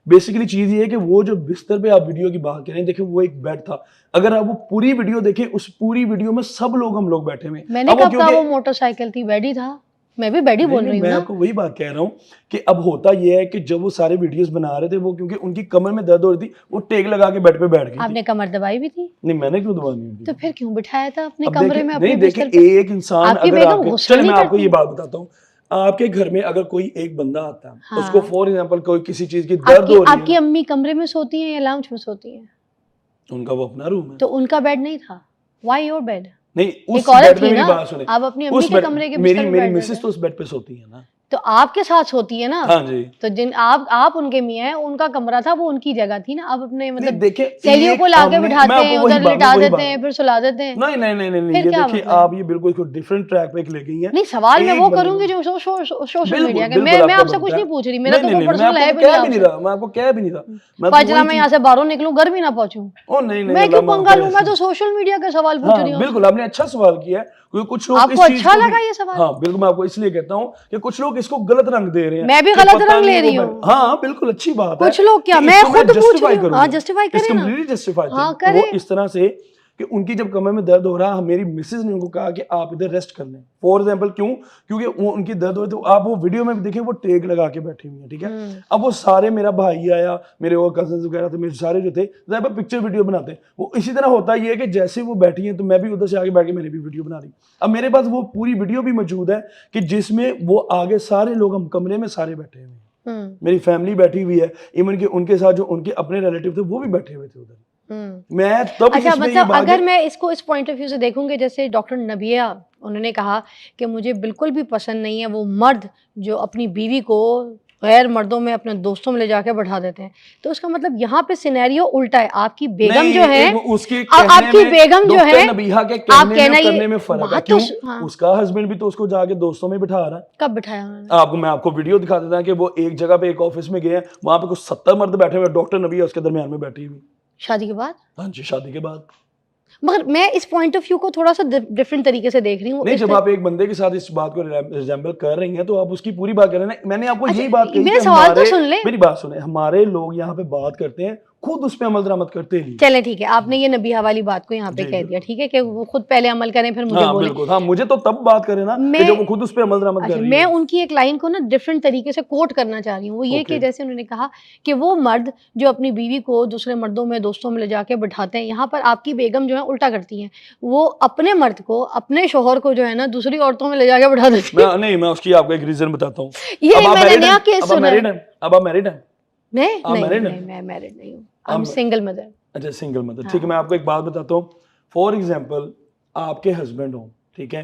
बेसिकली चीज ये है कि वो जो बिस्तर पे आप वीडियो की बात करें, देखिए वो एक बेड था। अगर आप वो पूरी वीडियो देखें, उस पूरी वीडियो में सब लोग हम लोग बैठे हुए। मैंने कब कहा वो मोटरसाइकिल थी? बेड ही था, मैं भी बेड ही बोल रही हूँ। मैं आपको वही बात कह रहा हूँ कि अब होता ये है कि जब वो सारे वीडियोस बना रहे थे, वो क्योंकि उनकी कमर में दर्द हो रही थी, वो टेक लगा के बेड पे बैठ गई। आपने कमर दबाई भी थी? नहीं, मैंने क्यों दबानी थी? तो फिर क्यों बिठाया था अपने कमरे में? नहीं देखिए, एक इंसान अगर चलिए मैं आपको ये बात बताता हूँ, आपके घर में अगर कोई एक बंदा आता है, हाँ। उसको फॉर एग्जांपल कोई किसी चीज की दर्द हो रही है। आपकी अम्मी कमरे में सोती हैं या लाउंज में सोती हैं? उनका वो अपना रूम है। तो उनका बेड नहीं था? Why your bed? नहीं, उस बेड पे मेरी बात सुने, आप अपनी अम्मी के कमरे के मेरी मिसेस तो उस बेड पे सोती है ना, तो आपके साथ सोती है ना? हाँ जी। तो जिन आप उनके मियां हैं, उनका कमरा था, वो उनकी जगह थी ना। आप अपने मतलब देखिए सहेलियों को लाके बिठाते हैं, उधर लिटा देते हैं, फिर सुला देते हैं। नहीं, ये देखिए आप ये बिल्कुल डिफरेंट ट्रैक पे ले गई हैं। नहीं, सवाल मैं वो करूंगी जो सोशल मीडिया के। मैं आपसे कुछ नहीं पूछ रही, मेरा तो वो पर्सनल है भी नहीं। मैं आपको कह भी नहीं रहा। पचरा में यहाँ से बाहरों निकलूं, घर भी ना पहुंचूं। ओ नहीं, मैं क्यों पंगा लूं? मैं तो सोशल मीडिया का सवाल पूछ रही हूँ। बिल्कुल, आपने अच्छा सवाल किया है, क्योंकि कुछ लोग आपको अच्छा लगा ये सवाल? हाँ बिल्कुल, मैं आपको इसलिए कहता हूँ कि कुछ लोग इसको गलत रंग दे रहे हैं। मैं भी गलत रंग ले रही हूँ। हाँ बिल्कुल, अच्छी बात है। कुछ लोग क्या, मैं खुद पूछ रही हूँ। हाँ, जस्टिफाई करें ना। Completely justify. वो इस तरह से कि उनकी जब कमर में दर्द हो रहा है, मेरी मिसेज ने उनको कहा कि आप इधर रेस्ट कर लें। फॉर एग्जाम्पल क्यों? क्योंकि वो उनकी दर्द हो रही, तो आप वो वीडियो में भी देखें, वो टेक लगा के बैठी हुई है, ठीक है। अब वो सारे, मेरा भाई आया, मेरे और कजन वगैरह थे, मेरे सारे जो थे पिक्चर वीडियो बनाते हैं, वो इसी तरह होता ही है कि जैसे वो बैठी है तो मैं भी उधर से आगे बैठ के मैंने भी वीडियो बना दी। अब मेरे पास वो पूरी वीडियो भी मौजूद है कि जिसमें वो आगे सारे लोग, हम कमरे में सारे बैठे हुए हैं, मेरी फैमिली बैठी हुई है, इवन कि उनके साथ जो उनके अपने रिलेटिव थे वो भी बैठे हुए थे उधर। मैं तब अच्छा, मतलब अगर मैं इसको इस पॉइंट ऑफ व्यू से देखूंगी, जैसे डॉक्टर नबिया उन्होंने कहा कि मुझे बिल्कुल भी पसंद नहीं है वो मर्द जो अपनी बीवी को गैर मर्दों में, अपने दोस्तों में ले जाके बैठा देते हैं, तो उसका मतलब यहाँ पे सिनेरियो उल्टा है। आपकी बेगम जो है, आपकी बेगम जो है, नबिहा के आप कहने कहना में ये करने में फर्क है। बात क्यों? तो हाँ। उसका हस्बैंड भी तो उसको जाके दोस्तों में बिठा रहा है। कब बिठाया उन्होंने? आपको मैं आपको वीडियो दिखा देता हूं कि वो एक जगह पे एक ऑफिस में गए हैं, वहां पे कुछ 70 मर्द बैठे हुए, डॉक्टर नबिया उसके दरमियान में बैठी हुई। शादी के बाद? हाँ जी, शादी के बाद। मगर मैं इस पॉइंट ऑफ व्यू को थोड़ा सा डिफरेंट तरीके से देख रही हूँ। नहीं, जब आप एक बंदे के साथ इस बात को रिजेंबल कर रही हैं तो आप उसकी पूरी बात कर रहे हैं। मैंने आपको यही बात कही, मेरे सवाल तो सुन ले, मेरी बात सुने। हमारे लोग यहाँ पे बात करते हैं, खुद उस पे अमल दरामद करते नहीं। चले ठीक है, आपने ये नबिहा वाली बात को यहाँ पे कह दिया, ठीक है, कि वो खुद पहले अमल करें फिर मुझे बोले। बिल्कुल, हाँ, मुझे तो तब बात करें ना कि जब वो खुद उस पे अमल दरामद कर रही है। मैं उनकी एक लाइन को ना डिफरेंट तरीके से कोट करना चाह रही हूँ। वो ये कि जैसे उन्होंने कहा कि वो मर्द जो अपनी बीवी को दूसरे मर्दों में, दोस्तों में ले जाके बिठाते हैं, यहाँ पर आपकी बेगम जो है उल्टा करती हैं, वो अपने मर्द को, अपने शोहर को जो है ना दूसरी औरतों में ले जाके बिठा देती है। नहीं, मैं उसकी आपको एक रीजन बताता हूँ। ये मैंने नया केस सुना है। अब आप मैरिड हैं? नहीं, मैं मैरिड नहीं हूँ, आई एम सिंगल मदर। अच्छा, सिंगल मदर, ठीक है। मैं आपको एक बात बताता हूँ। फॉर एग्जाम्पल, आपके हस्बैंड हो, ठीक है,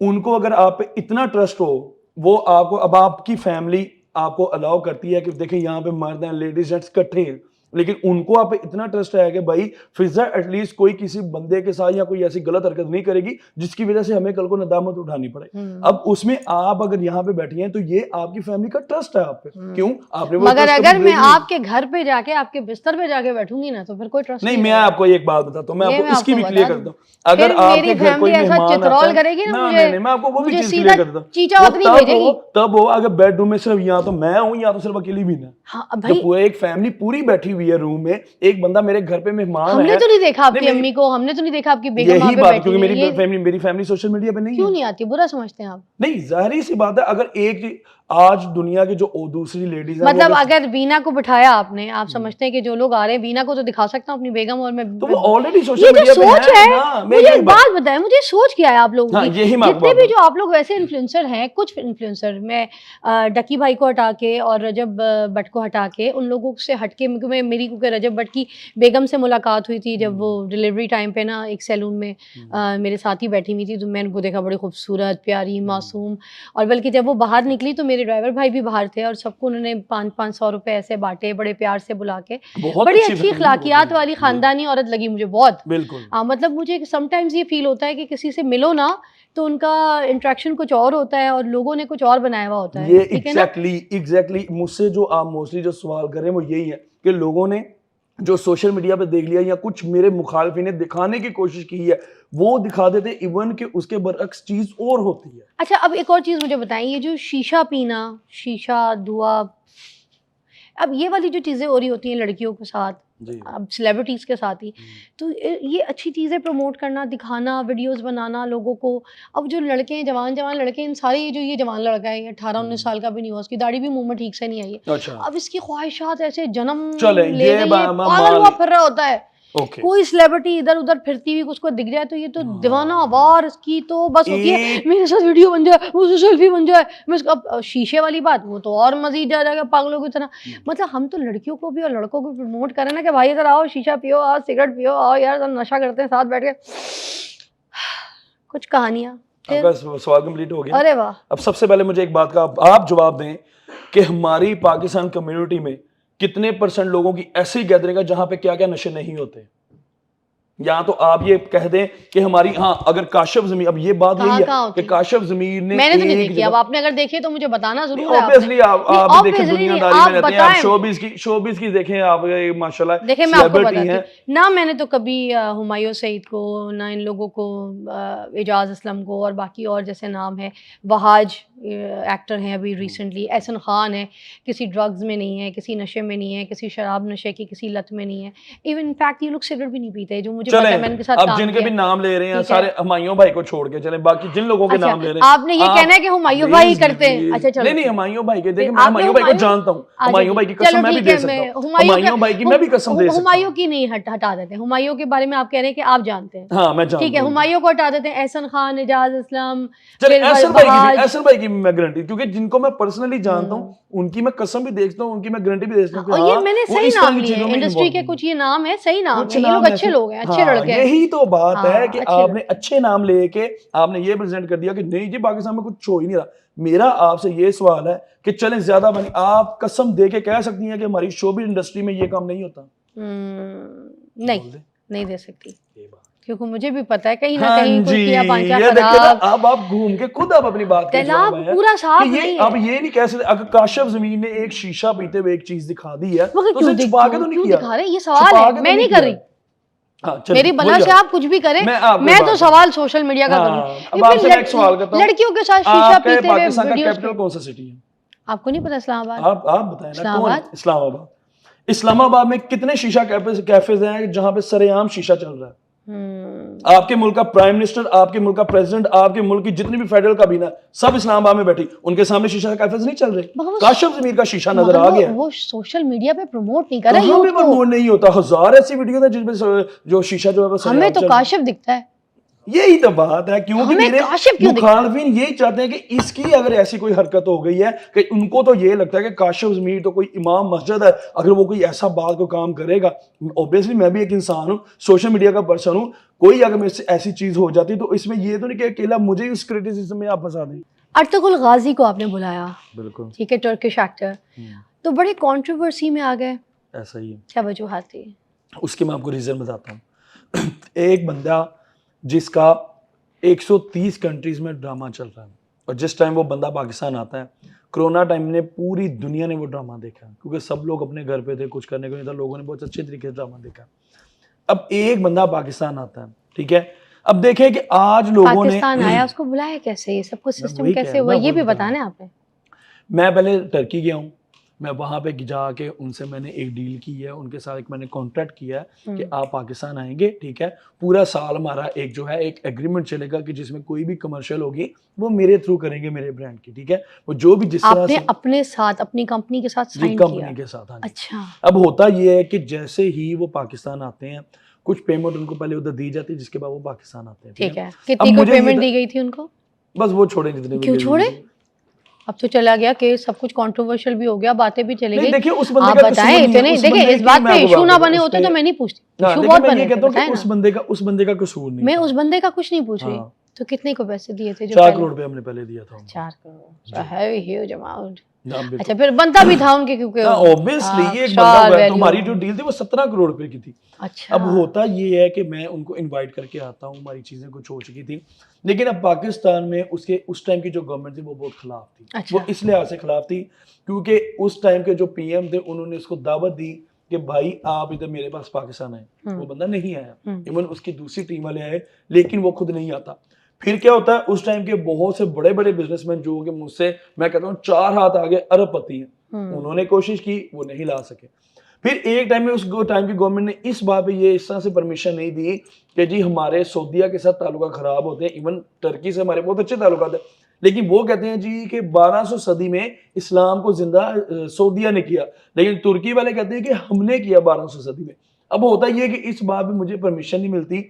उनको अगर आप पे इतना ट्रस्ट हो, वो आपको, अब आपकी फैमिली आपको अलाउ करती है कि देखिए यहाँ पे मर्द हैं, लेडीज जेंट्स इकट्ठे हैं, लेकिन उनको आप पे इतना ट्रस्ट है कि भाई फिजा एटलीस्ट कोई किसी बंदे के साथ या कोई ऐसी गलत हरकत नहीं करेगी जिसकी वजह से हमें कल को नदामत उठानी पड़े। अब उसमें आप अगर यहाँ पे बैठी हैं तो ये आपकी फैमिली का ट्रस्ट है आप पे। क्यों? आपने वो मगर अगर मैं आपके घर पे जाके, आपके बिस्तर पे जाके बैठूंगी ना, तो फिर कोई ट्रस्ट नहीं। मैं आपको एक बात बताता हूँ, मैं आपको इसकी भी क्लियर करता हूँ। अगर आपके घर कोई मेहमान चित्रौल करेगी ना, नहीं, मैं आपको वो भी चीज क्लियर करता हूँ। चीचावत नहीं भेजेगी। तब वो अगर बेडरूम में सिर्फ या तो मैं हूँ या तो सिर्फ अकेली भी ना, जब पूरे एक फैमिली पूरी बैठी हुई है रूम में, एक बंदा मेरे घर पे मेहमान है। हमने तो नहीं देखा आपकी अम्मी को, हमने तो नहीं देखा आपकी बेगम वहां पे बैठी। क्योंकि मेरी फैमिली सोशल मीडिया पे नहीं है। क्यों नहीं आती? बुरा समझते हैं आप? नहीं, जाहिर सी बात है। अगर एक आज दुनिया की जो दूसरी लेडीज है, मतलब अगर बीना को बिठाया आपने, आप समझते हैं कि जो लोग आ रहे हैं बीना को तो दिखा सकता हूँ अपनी बेगम, और मैं तो वो ऑलरेडी सोशल मीडिया पे सोच है। हाँ, मुझे एक बात बताएं, मुझे सोच क्या है आप लोगों की? जितने भी जो आप लोग वैसे इन्फ्लुएंसर हैं, कुछ इन्फ्लुएंसर, मैं डकी भाई को हटा के और रजब भट्ट को हटा के, उन लोगों से हटके, मेरी क्योंकि रजब भट्ट की बेगम से मुलाकात हुई थी जब वो डिलीवरी टाइम पे ना एक सैलून में मेरे साथ ही बैठी हुई थी, तो मैंने उनको देखा, बड़ी खूबसूरत, प्यारी, मासूम। और बल्कि जब वो बाहर निकली तो मेरे ड्राइवर भाई भी बाहर थे और सबको उन्होंने 500-500 रुपए ऐसे बांटे, बड़े प्यार से बुला के। बड़ी अच्छी अखलाकियात वाली खानदानी औरत लगी मुझे बहुत। बिल्कुल। मतलब मुझे समटाइम्स ये फील होता है कि किसी से मिलो ना तो उनका इंटरेक्शन कुछ और होता है और लोगों ने कुछ और बनाया हुआ होता है। ये एग्जैक्टली मुझसे जो आप मोस्टली जो सवाल कर रहे हैं वो यही है कि लोगों ने जो सोशल मीडिया पे देख लिया या कुछ मेरे मुखालफी ने दिखाने की कोशिश की है वो दिखा देते, इवन कि उसके बरअक्स चीज और होती है। अच्छा, अब एक और चीज मुझे बताएं, ये जो शीशा पीना, शीशा, धुआं, अब ये वाली जो चीजें हो रही होती हैं लड़कियों के साथ, अब सेलिब्रिटीज के साथ ही, तो ये अच्छी चीजें प्रमोट करना, दिखाना, वीडियोस बनाना लोगों को। अब जो लड़के हैं, जवान लड़के, इन सारे जो ये जवान लड़का है, 18-19 साल का भी नहीं हुआ, उसकी दाढ़ी भी मुंह में ठीक से नहीं आई है। अच्छा। अब इसकी ख्वाहिशात ऐसे जन्म ले पागल हुआ फिर रहा होता है। कोई सेलिब्रिटी इधर उधर फिरती हुई उसको दिख जाए तो ये तो दीवाना आवार की तो बस होती है, मेरे साथ वीडियो बन जाए, मुझसे सेल्फी बन जाए। मैं अब शीशे वाली बात, वो तो और मजीद जा जाएगा पागलों की तरह। मतलब हम तो लड़कियों को भी और लड़कों को प्रमोट करें ना कि भाई इधर आओ, शीशा पियो, आओ सिगरेट पियो, आओ यार सब नशा करते हैं साथ बैठ के, कुछ कहानियां। सवाल कंप्लीट हो गया। अरे वाह। अब सबसे पहले मुझे एक बात का आप जवाब दें कि हमारी पाकिस्तान कम्युनिटी में कितने % लोगों की ऐसी गैदरिंग है जहां पे क्या क्या नशे नहीं होते? या तो आप ये कह दें कि हमारी, हाँ, अगर काशिफ ज़मीर, अब ये बात यही है कि काशिफ ज़मीर ने, मैंने तो नहीं देखी, अब आपने अगर देखे तो मुझे बताना जरूर है। ऑब्वियसली आप देखें, दुनियादारी में रहते हैं आप, शोबिज़ की देखें आप, माशाल्लाह देखिए मैं आपको बताती हूँ ना, मैंने तो कभी हुमायूं सईद को ना, इन लोगों को, एजाज असलम को और बाकी और जैसे नाम है, वहाज एक्टर हैं अभी रिसेंटली, एहसन खान है, किसी ड्रग्स में नहीं है, किसी नशे में नहीं है, किसी शराब नशे की किसी लत में नहीं है, इवन इनफैक्ट ये लोग सिगरेट भी नहीं पीते, जो मुझे पता है, चलें, मैंने उनके साथ अब काम जिनके किया भी है। नाम ले रहे हैं ठीक है। सारे हुमायूं भाई को छोड़ के चलें, बाकी जिन लोगों के अच्छा, नाम ले रहे हैं आपने ये कहना है कि हुमायूं भाई ही करते हैं। अच्छा चलो, नहीं हुमायूं भाई के, देखिए फिर मैं आपने हुमायूं भाई को हुमायूं- जानता हूँ, अच्छा, हुमायूं भाई की चलो कसम मैं भी ठीक दे है, सकता मैं हूँ, हुमायूं भाई की मैं भी कसम दे सकता हुमायूं हूँ। की नहीं हटा देते, हुमायूं के बारे में आप कह रहे हैं कि आप जानते हैं, हाँ मैं ठीक है, जानता हूँ। हुमायूं को हटा देते हैं, एहसन खान, एजाज असलम, चले फिर एहसन भाई की भी, बहाज। एहसन भाई की भी मैं गारंटी, क्योंकि जिनको मैं पर्सनली जानता हूँ उनकी मैं कसम भी देखता हूँ, उनकी मैं गारंटी भी देखता हूँ कि और ये हाँ, मैंने वो सही इस तरह नाम की लिए चीजों में इंडस्ट्री के, involved कुछ नहीं ये नाम है, सही नाम कुछ है, ये लोग नाम अच्छे ऐसे, लोग हैं, अच्छे हाँ लड़के हैं। यही तो बात है कि अच्छे आपने अच्छे नाम लेके आपने ये प्रेजेंट कर दिया कि नहीं जी पाकिस्तान में कुछ हो ही नहीं रहा। मेरा आपसे ये सवाल है कि चलें ज्यादा बनी, आप कसम दे के कह सकती हैं कि हमारी शोबिज़ इंडस्ट्री में ये काम नहीं होता? नहीं, बोल दे। नहीं दे सकती, ये बात। क्योंकि मुझे भी पता है कहीं ना हाँ कहीं कोई जी, किया पांचा ये देखिए ना, खराब, अब आप घूम के खुद आप अपनी बात के जवाब तालाब आए पूरा साफ कि ये नहीं अब है। ये नहीं कह सकते, अगर काशिफ जमीन ने एक शीशा पीते हुए एक चीज दिखा दी है मगर तो उसे छुपा के तो नहीं क्यों किया, दिखा रहे हैं? ये सवाल छुपा है, के तो मैं नहीं किया। कर रही। हाँ, चलिए, मेरी बला वही से आप कुछ भी करें, आपको मैं तो बात सवाल सोशल मीडिया का हाँ, करूं। अब आपसे मैं एक सवाल करता हूं, लड़कियों के साथ शीशा आपके पीते हुए पाकिस्तान का वीडियोस कैपिटल कौन सा सिटी है? आपको नहीं पता? इस्लामाबाद। आप बताएं ना, कौन है? इस्लामाबाद। इस्लामाबाद। इस्लामाबाद में कितने शीशा कैफेज हैं जहां पे सरेआम शीशा चल रहा है? आपके मुल्क का प्राइम मिनिस्टर, आपके मुल्क का प्रेसिडेंट, आपके मुल्क की जितनी भी फेडरल काबीना सब इस्लामाबाद में बैठी, उनके सामने शीशा कैफेज नहीं चल रहे? काशिफ ज़मीर का शीशा नजर आ गया। वो सोशल मीडिया पे प्रमोट नहीं कर रहा कहाँ यूथ पे को। प्रमोट नहीं होता? हजार ऐसी वीडियो है जिसमें जो शीशा जो है वो हमें सरेआम तो चल रहा है। काशिफ दिखता है। यही तो बात है, क्योंकि हमें मेरे काशिफ क्यों दिखता है? मुखालफिन यही चाहते हैं कि इसकी अगर ऐसी कोई हरकत हो गई है कि उनको तो ये लगता है कि काशिफ ज़मीर तो कोई इमाम मस्जिद है, अगर वो कोई ऐसा बात को काम करेगा, ऑब्वियसली मैं भी एक इंसान हूँ, सोशल मीडिया का पर्सन हूँ, कोई अगर मेरे से ऐसी चीज हो जाती तो इसमें ये तो नहीं कि अकेला मुझे उस क्रिटिसिज्म में आप फंसा दें। अर्तुगरुल गाजी को आपने बुलाया, बिल्कुल ठीक है, टर्किश एक्टर, तो बड़े कंट्रोवर्सी में आ गए, ऐसा ही है। क्या वजूहात थी? उसके मैं आपको रीजन बताता हूँ। एक बंदा जिसका 130 कंट्रीज में ड्रामा चल रहा है, और जिस टाइम वो बंदा पाकिस्तान आता है, कोरोना टाइम ने पूरी दुनिया ने वो ड्रामा देखा, क्योंकि सब लोग अपने घर पे थे, कुछ करने को नहीं था, लोगों ने बहुत अच्छे तरीके से ड्रामा देखा। अब एक बंदा पाकिस्तान आता है, ठीक है, अब देखें कि आज लोगों ने पाकिस्तान आया, उसको बुलाया कैसे, ये सब कुछ सिस्टम कैसे हुआ, ये भी बताना है आपने। मैं पहले टर्की गया हूँ, मैं वहाँ पे जाके उनसे मैंने एक डील की है, उनके साथ एक मैंने कॉन्ट्रैक्ट किया है कि आप पाकिस्तान आएंगे, ठीक है, पूरा साल हमारा एक जो है एक एग्रीमेंट चलेगा कि जिसमें कोई भी कमर्शियल होगी वो मेरे थ्रू करेंगे, मेरे ब्रांड की, ठीक है, वो जो भी जिस तरह आपने से अपने साथ अपनी कंपनी के साथ साइन कंपनी किया? के साथ। हाँ जी। अच्छा। अब होता ये है कि जैसे ही वो पाकिस्तान आते हैं, कुछ पेमेंट उनको पहले उधर दी जाती है, जिसके बाद वो पाकिस्तान आते हैं, ठीक है, कितनी कोई पेमेंट दी गई थी उनको? बस वो छोड़े जितने भी क्यों छोड़े? अब तो चला गया कि सब कुछ कंट्रोवर्शियल भी हो गया, बातें भी चली गई। देखिए उस बंदे आप का बताएं, कसूर नहीं है, देखिए इस बात पे इशू ना बने होते तो मैं नहीं पूछती, इशू बहुत बने थे, बताएं ना। उस बंदे का कसूर नहीं, मैं उस बंदे का कुछ नहीं पूछ रही। हाँ। तो कितने को पैसे दिए थे? जो 4 करोड़ रुपए हमने पहले दिया था। 4 करोड़ है ह्यूज अमाउंट। अच्छा, अच्छा, फिर बनता भी था उनके, क्योंकि ऑब्वियसली ये एक बंदा हुआ, तुम्हारी जो डील थी वो 17 करोड़ रुपए की थी। अच्छा। अब होता ये है कि मैं उनको इनवाइट करके आता हूँ, हमारी चीजें कुछ हो चुकी थी, लेकिन अब पाकिस्तान में उसके उस टाइम की जो गवर्नमेंट थी वो बहुत खिलाफ थी। अच्छा। वो इस लिहाज से खिलाफ थी क्योंकि उस टाइम के जो पीएम थे उन्होंने उसको दावत दी कि भाई आप इधर मेरे पास पाकिस्तान आए, वो बंदा नहीं आया, इवन उसकी दूसरी टीम वाले आए, लेकिन वो खुद नहीं आता। फिर क्या होता है, उस टाइम के बहुत से बड़े बड़े बिजनेसमैन जो कि मुझसे मैं कहता हूँ 4 हाथ आगे अरबपति हैं, उन्होंने कोशिश की, वो नहीं ला सके। फिर एक टाइम में उस टाइम की गवर्नमेंट ने इस बात पे ये इस तरह से परमिशन नहीं दी कि जी हमारे सऊदीया के साथ ताल्लुका खराब होते हैं, इवन टर्की से हमारे बहुत अच्छे ताल्लुकात है, लेकिन वो कहते हैं जी कि 1200 सदी में इस्लाम को जिंदा सऊदीया ने किया, लेकिन तुर्की वाले कहते हैं कि हमने किया 1200 सदी में। अब होता ये है कि इस बात में मुझे परमिशन नहीं मिलती।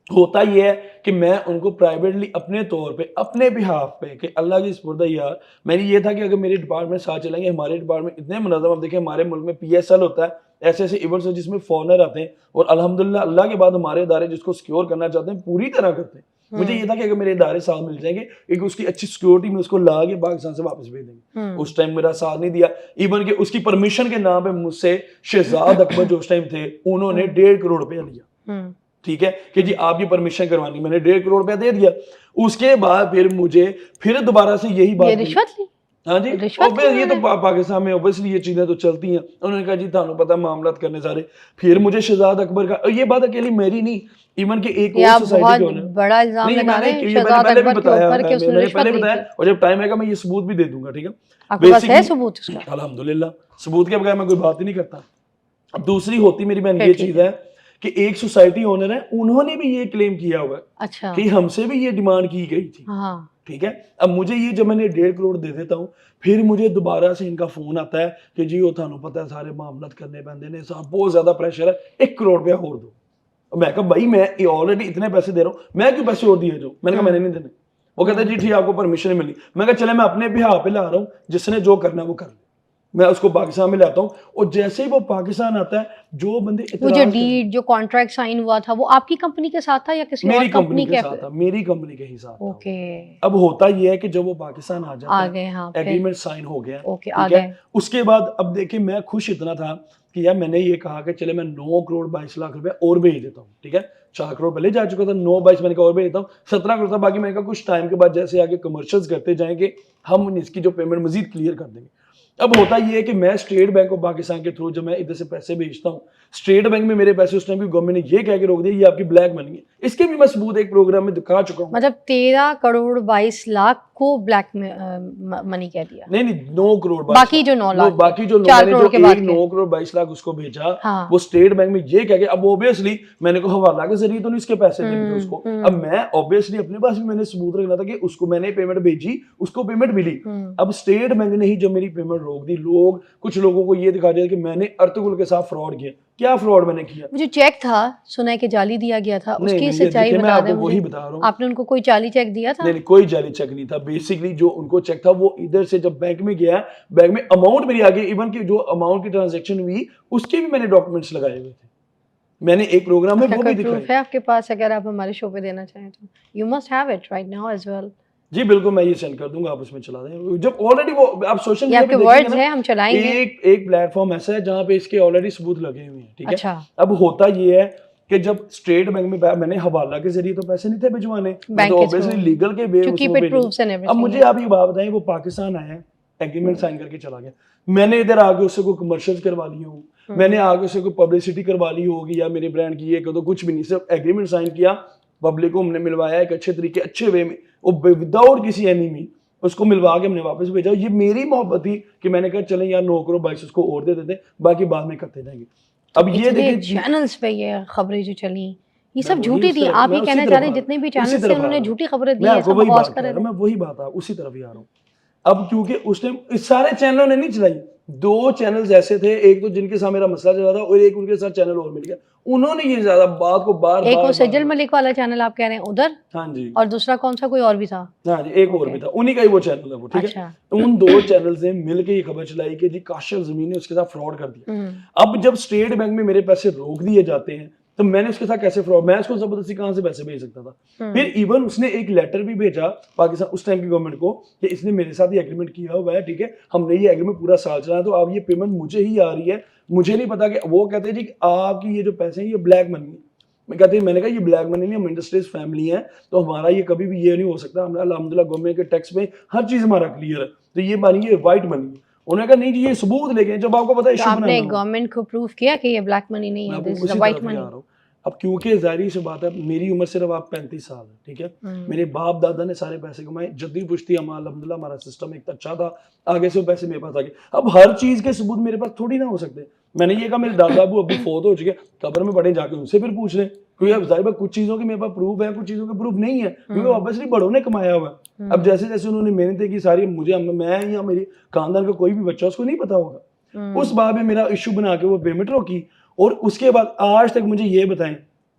होता यह है कि मैं उनको प्राइवेटली अपने तौर पे, अपने बिहाफ पे, कि अल्लाह की स्पुर्दा यार, मैंने ये था कि अगर मेरे डिपार्टमेंट साथ चलेंगे, हमारे डिपार्टमेंट इतने मुनज़्ज़म, अब देखिए हमारे मुल्क में PSL होता है, ऐसे ऐसे इवेंट्स हैं जिसमें फॉरनर आते हैं, और अल्हम्दुलिल्लाह अल्लाह के बाद हमारे इदारे जिसको सिक्योर करना चाहते हैं पूरी तरह करते हैं। मुझे ये था कि अगर मेरे इदारे साथ मिल जाएंगे, एक उसकी अच्छी सिक्योरिटी में उसको ला के पाकिस्तान से वापस भेज देंगे। उस टाइम मेरा साथ नहीं दिया, इवन के उसकी परमिशन के नाम पे मुझसे शहजाद अकबर जो उस टाइम थे, उन्होंने 1.5 करोड़ रुपया लिया, ठीक है, कि जी आपकी परमिशन करवानी, मैंने 1.5 करोड़ रुपया दे दिया। उसके बाद फिर मुझे फिर दोबारा से यही बात, रिश्वत ली? हाँ जी, ये तो पाकिस्तान में ऑब्वियसली ये चीजें तो चलती हैं। उन्होंने कहा जी थानू पता मामलात करने सारे। फिर मुझे शहजाद अकबर का, और ये बात अकेली मेरी नहीं, इवन के एक और सोसाइटी के ओनर, बड़ा इल्जाम लगा रहे हैं शहजाद अकबर के ऊपर कि उसने रिश्वत ली थी। और जब टाइम आएगा मैं ये सबूत भी दे दूंगा, ठीक है, आपके पास है सबूत उसका? अल्हम्दुलिल्लाह, सबूत के बगैर मैं कोई बात ही नहीं करता। अब दूसरी होती मेरी बहन ये चीज है कि एक सोसाइटी ओनर है, उन्होंने भी ये क्लेम किया हुआ है अच्छा कि हमसे भी ये डिमांड की गई थी। हाँ ठीक है, अब मुझे ये जब मैंने 1.5 करोड़ दे देता हूँ, फिर मुझे दोबारा से इनका फोन आता है कि जी वो थानू पता है सारे मामलात करने पैंदे ने, साहब बहुत ज्यादा प्रेशर है, 1 करोड़ रुपया और दो। मैं कहा भाई मैं ऑलरेडी इतने पैसे दे रहा हूँ, मैं क्यों पैसे और दिए जाऊँ? मैंने कहा मैंने नहीं देने। वो कहता है जी ठीक, आपको परमिशन मिली। मैं कहा चले मैं अपने बिहार पे ला रहा हूँ, जिसने जो करना है वो कर ले, मैं उसको पाकिस्तान में लाता हूँ। और जैसे ही वो पाकिस्तान आता है, जो बंदे वो जो इतराज डीड जो कॉन्ट्रैक्ट साइन हुआ था वो आपकी कंपनी के साथ था या किसी और मेरी कंपनी कंपनी के साथ था, मेरी कंपनी के ही साथ था। ओके अब होता ये है कि जब वो पाकिस्तान आ जाता आ है, गए हाँ फिर एग्रीमेंट साइन हो गया, ओके आ ठीक है। गए उसके बाद अब देखिए मैं खुश इतना था कि यार मैंने ये कहा कि चले मैं 9 करोड़ 22 लाख रुपए और भेज देता हूँ, ठीक है। 4 करोड़ पहले जा चुका था, 9 22 मैंने कहा और भेज देता हूँ, 17 करोड़ था बाकी। मैंने कहा कुछ टाइम के बाद जैसे आगे कमर्शियल्स करते जाएंगे हम इसकी जो पेमेंट मजीद क्लियर कर देंगे। अब होता ये है कि मैं स्टेट बैंक ऑफ पाकिस्तान के थ्रू जब मैं इधर से पैसे भेजता हूँ, स्टेट बैंक में मेरे पैसे उस टाइम की गवर्नमेंट ने ये कह के रोक दिया ये आपकी ब्लैक मनी है। इसके भी मैं सबूत एक प्रोग्राम में दिखा चुका हूँ। मतलब 13 करोड़ 22 लाख को ब्लैक मनी कह दिया। नहीं 9 करोड़ बाकी जो 9 लाख बाकी जो 4 मैंने करोड़ जो के बाद 9 करोड़ 22 लाख उसको भेजा, हाँ। वो स्टेट बैंक में ये कह के, अब ऑब्वियसली मैंने को हवाला के जरिए तो नहीं इसके पैसे देने थे उसको। अब मैं ऑब्वियसली अपने पास भी मैंने सबूत रखना था कि उसको मैंने पेमेंट भेजी, उसको पेमेंट मिली। अब स्टेट बैंक ने ही जब मेरी पेमेंट रोक दी, कुछ लोगों को ये दिखा दिया कि मैंने अर्तुगरुल के साथ फ्रॉड किया। क्या फ्रॉड मैंने किया? जो चेक था सुना है कि जाली दिया गया था, उसकी सच्चाई बता दें मुझे। वही बता रहा हूँ। आपने उनको कोई जाली चेक दिया था? नहीं कोई जाली चेक नहीं था। बेसिकली जो उनको चेक था वो इधर से जब बैंक में गया, बैंक में अमाउंट मेरी आ गई, इवन की जो अमाउंट की ट्रांजैक्शन हुई उसके भी मैंने डॉक्यूमेंट्स लगाए हुए थे। मैंने एक प्रोग्राम में वो भी दिखाया। प्रूफ है आपके पास? अगर आप हमारे शो पे देना चाहें तो you must have it right now as well. जी बिल्कुल, मैं ये सेंड कर दूंगा, आप उसमें चला दें। जब ऑलरेडी वो आप सोशल मीडिया पे वर्ड्स हैं, हम चलाएंगे। एक प्लेटफॉर्म ऐसा है जहां पे इसके ऑलरेडी सबूत लगे हुए हैं, ठीक है। अच्छा। अब होता ये है कि जब स्टेट बैंक में मैंने हवाला के जरिए तो पैसे नहीं थे भिजवाने, तो ऑब्वियसली लीगल के वे अब मुझे आप ये बात बताएं, वो पाकिस्तान आया, एग्रीमेंट साइन करके चला गया, मैंने इधर आके उससे कोई कमर्शियल करवा ली हो, मैंने आगे उससे कोई पब्लिसिटी करवा ली होगी या मेरे ब्रांड की ये तो कुछ भी नहीं, सिर्फ एग्रीमेंट साइन किया, पब्लिक को हमने मिलवाया एक अच्छे तरीके अच्छे वे में, विदाउट किसी एनिमी उसको मिलवा के हमने वापस भेजा। ये मेरी मोहब्बत थी कि मैंने कहा चले यार 9 करोड़ 22 उसको और दे देते, बाकी बाद में करते जाएंगे। अब ये देखिए चैनल्स पे ये खबरें जो चली ये सब झूठी थी। आप ये कहना चाह रहे हैं जितने भी चैनल्स थे उन्होंने झूठी खबरें दी है, सब बकवास कर रहे थे। मैं वही बात है, उसी तरफ ही आ रहा हूँ। अब क्योंकि उस टाइम इस सारे चैनलों ने नहीं चलाई, 2 चैनल्स ऐसे थे, एक तो जिनके साथ मेरा मसला चला था और एक उनके साथ चैनल और मिल गया, उन्होंने ये ज्यादा बात को बार एक वो सज्जल मलिक वाला चैनल आप कह रहे हैं उधर, हाँ जी, और दूसरा कौन सा कोई और भी था? हाँ जी एक और भी था, उन्हीं का ही वो चैनल है वो, ठीक है। उन 2 चैनल्स ने मिलकर ये खबर चलाई कि जी काशिफ ज़मीन ने उसके साथ फ्रॉड कर दिया। अब जब स्टेट बैंक में मेरे पैसे रोक दिए जाते हैं तो मैंने उसके साथ कैसे फ्रॉड, मैं उसको जबरदस्ती कहां से पैसे भेज सकता था? फिर इवन उसने एक लेटर भी भेजा पाकिस्तान उस टाइम की गवर्नमेंट को कि इसने मेरे साथ ये एग्रीमेंट किया हुआ है, ठीक है, हमने ये एग्रीमेंट पूरा साल चलाया, तो अब ये पेमेंट मुझे ही आ रही है, मुझे नहीं पता कि वो कहते हैं जी आपकी ये जो पैसे हैं ये ब्लैक मनी है। मैं कहते हैं, मैंने कहा ये ब्लैक मनी नहीं, हम इंडस्ट्रीज फैमिली है तो हमारा ये कभी भी ये नहीं हो सकता, हमारा अल्हम्दुलिल्लाह गवर्नमेंट के टैक्स में हर चीज हमारा क्लियर है, तो ये मानी ये व्हाइट मनी है। उन्होंने कहा नहीं जी ये सबूत लेके, जब आपको पता है तो आपने गवर्नमेंट को प्रूफ किया कि ये ब्लैक मनी नहीं है, दिस इज व्हाइट मनी। अब क्योंकि जाहिर सी बात है मेरी उम्र सिर्फ आप 35 साल है, ठीक है, मेरे बाप दादा ने सारे पैसे कमाए, जद्दी पुश्ती अल्हम्दुलिल्लाह हमारा सिस्टम एक अच्छा था, आगे से वो पैसे मेरे पास आ गए। अब हर चीज के सबूत मेरे पास थोड़ी ना हो सकते। मैंने ये कहा मेरे दादा अबू अभी फोत हो चुके, कब्र में पड़े, जाके उनसे फिर पूछ लें, क्योंकि अब जाहिर कुछ चीजों के मेरे पास प्रूफ है, कुछ चीजों के प्रूफ नहीं है, क्योंकि ऑब्वियसली बड़ों ने कमाया हुआ है। अब जैसे जैसे उन्होंने मेहनत की सारी, मुझे मैं या मेरी खानदान का कोई भी बच्चा उसको नहीं पता होगा। उस बात में मेरा इशू बना के वो पेमेंट रोकी, और उसके बाद आज तक मुझे ये बताएं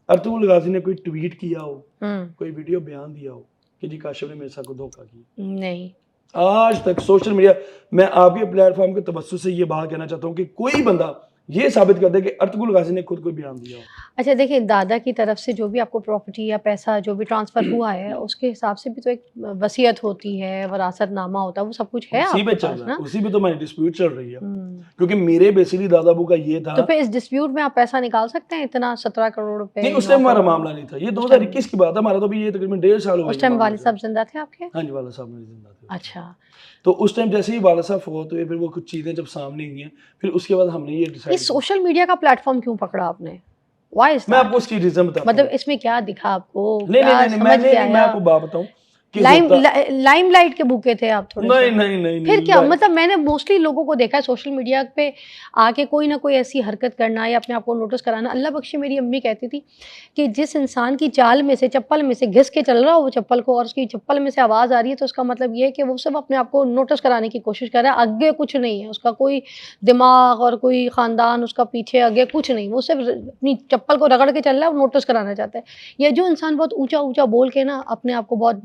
अर्तुगरुल गाजी ने कोई ट्वीट किया हो, कोई वीडियो बयान दिया हो कि जी काशिफ ने मेरे साथ को धोखा किया? नहीं, आज तक सोशल मीडिया, मैं आपके प्लेटफॉर्म के तवज्जुह से ये बात कहना चाहता हूँ कि कोई बंदा ये साबित कर दे कि अर्तुगरुल गाजी ने खुद को बयान दिया हो। अच्छा देखिए, दादा की तरफ से जो भी आपको प्रॉपर्टी या पैसा जो भी ट्रांसफर हुआ है उसके हिसाब से भी तो एक वसीयत होती है, वरासतनामा होता है, वो सब कुछ है उसी पे चल रहा है, उसी पे तो हमारी डिस्प्यूट चल रही है, क्योंकि मेरे बेसिकली दादा अबू का ये था। तो फिर इस डिस्प्यूट में आप पैसा निकाल सकते हैं इतना 17 करोड़ रुपए? नहीं उस टाइम हमारा मामला नहीं था, ये 2021 की बात है, हमारा तो अभी ये तकरीबन 1.5 साल हो गए। उस टाइम वालिद साहब जिंदा थे आपके? हाँ जी, वालिद साहब मेरे जिंदा थे। अच्छा, तो उस टाइम जैसे ही वालिद साहब फोत हुए, फिर वो कुछ चीजें जब सामने आई हैं, फिर उसके बाद हमने ये डिसाइड, सोशल मीडिया का प्लेटफॉर्म क्यों पकड़ा आपने? Why is that? मैं आपको उसकी रीजन बताता हूं। मतलब इसमें क्या दिखा आपको? नहीं, मैं आपको बात बताऊं लाइमलाइट के भूखे थे आप थोड़े नहीं से? नहीं नहीं फिर नहीं, क्या मैं- मतलब मैंने मोस्टली लोगों को देखा है सोशल मीडिया पे आके कोई ना कोई ऐसी हरकत करना या अपने आप को नोटिस कराना। अल्लाह बख्शे मेरी अम्मी कहती थी कि जिस इंसान की चाल में से चप्पल में से घिस के चल रहा हो वो चप्पल को और उसकी चप्पल में से आवाज़ आ रही है तो उसका मतलब ये है कि वो सब अपने आप को नोटिस कराने की कोशिश कर रहा है, आगे कुछ नहीं है उसका, कोई दिमाग और कोई ख़ानदान उसका पीछे आगे कुछ नहीं, वो सिर्फ अपनी चप्पल को रगड़ के चल रहा है और नोटिस कराना चाहता है। या जो इंसान बहुत ऊंचा ऊंचा बोल के ना अपने आप को बहुत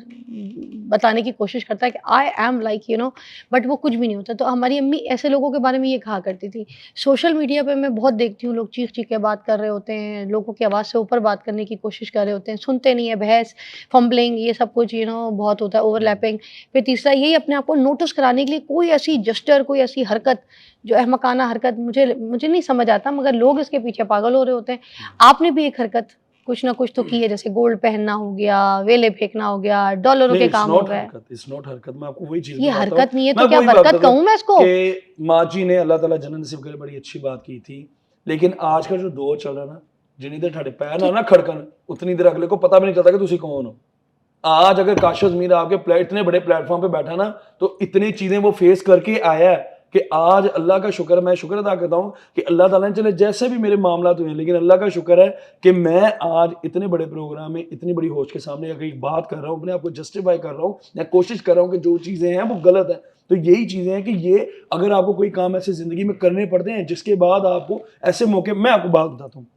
बताने की कोशिश करता है कि I am like you know, but वो कुछ भी नहीं होता। तो हमारी अम्मी ऐसे लोगों के बारे में ये कहा करती थी। सोशल मीडिया पे मैं बहुत देखती हूँ लोग चीख चीख के बात कर रहे होते हैं, लोगों की आवाज़ से ऊपर बात करने की कोशिश कर रहे होते हैं, सुनते नहीं है, बहस, फम्बलिंग, ये सब कुछ बहुत होता है, ओवरलैपिंग। फिर तीसरा यही अपने आप को नोटिस कराने के लिए कोई ऐसी जस्टर, कोई ऐसी हरकत जो अहमकाना हरकत, मुझे नहीं समझ आता, मगर लोग इसके पीछे पागल हो रहे होते हैं। आपने भी एक हरकत कुछ ना कुछ तो की है, जैसे गोल्ड पहनना हो गया, वेले फेंकना हो गया, डॉलरों के काम हो गए। इट्स नॉट हरकत, मैं आपको वही चीज ये बताता हरकत हूँ। नहीं है मैं तो क्या वही बात बरकत बताता हूँ कहूँ मैं इसको? कि माँ जी ने अल्लाह ताला जन्नत नसीब करे बड़ी अच्छी बात की थी, लेकिन आज का जो दौर चल रहा है ना, जितनी देर ठाड़े पैर ना खड़कन उतनी देर अगले को पता भी नहीं चलता कि तुसी कौन हो। आज अगर काशिफ मीर आपके इतने बड़े प्लेटफॉर्म पे बैठा ना तो इतनी चीजें वो फेस करके आया है कि आज अल्लाह का शुक्र, मैं शुक्र अदा करता हूँ कि अल्लाह ताला ने, चले जैसे भी मेरे मामला हुए हैं, लेकिन अल्लाह का शुक्र है कि मैं आज इतने बड़े प्रोग्राम में इतनी बड़ी होस्ट के सामने अगर एक बात कर रहा हूँ, अपने आप को जस्टिफाई कर रहा हूँ या कोशिश कर रहा हूँ कि जो चीज़ें हैं वो गलत है। तो यही चीज़ें हैं कि ये अगर आपको कोई काम ऐसे ज़िंदगी में करने पड़ते हैं जिसके बाद आपको ऐसे मौके, मैं आपको बात बताता हूँ,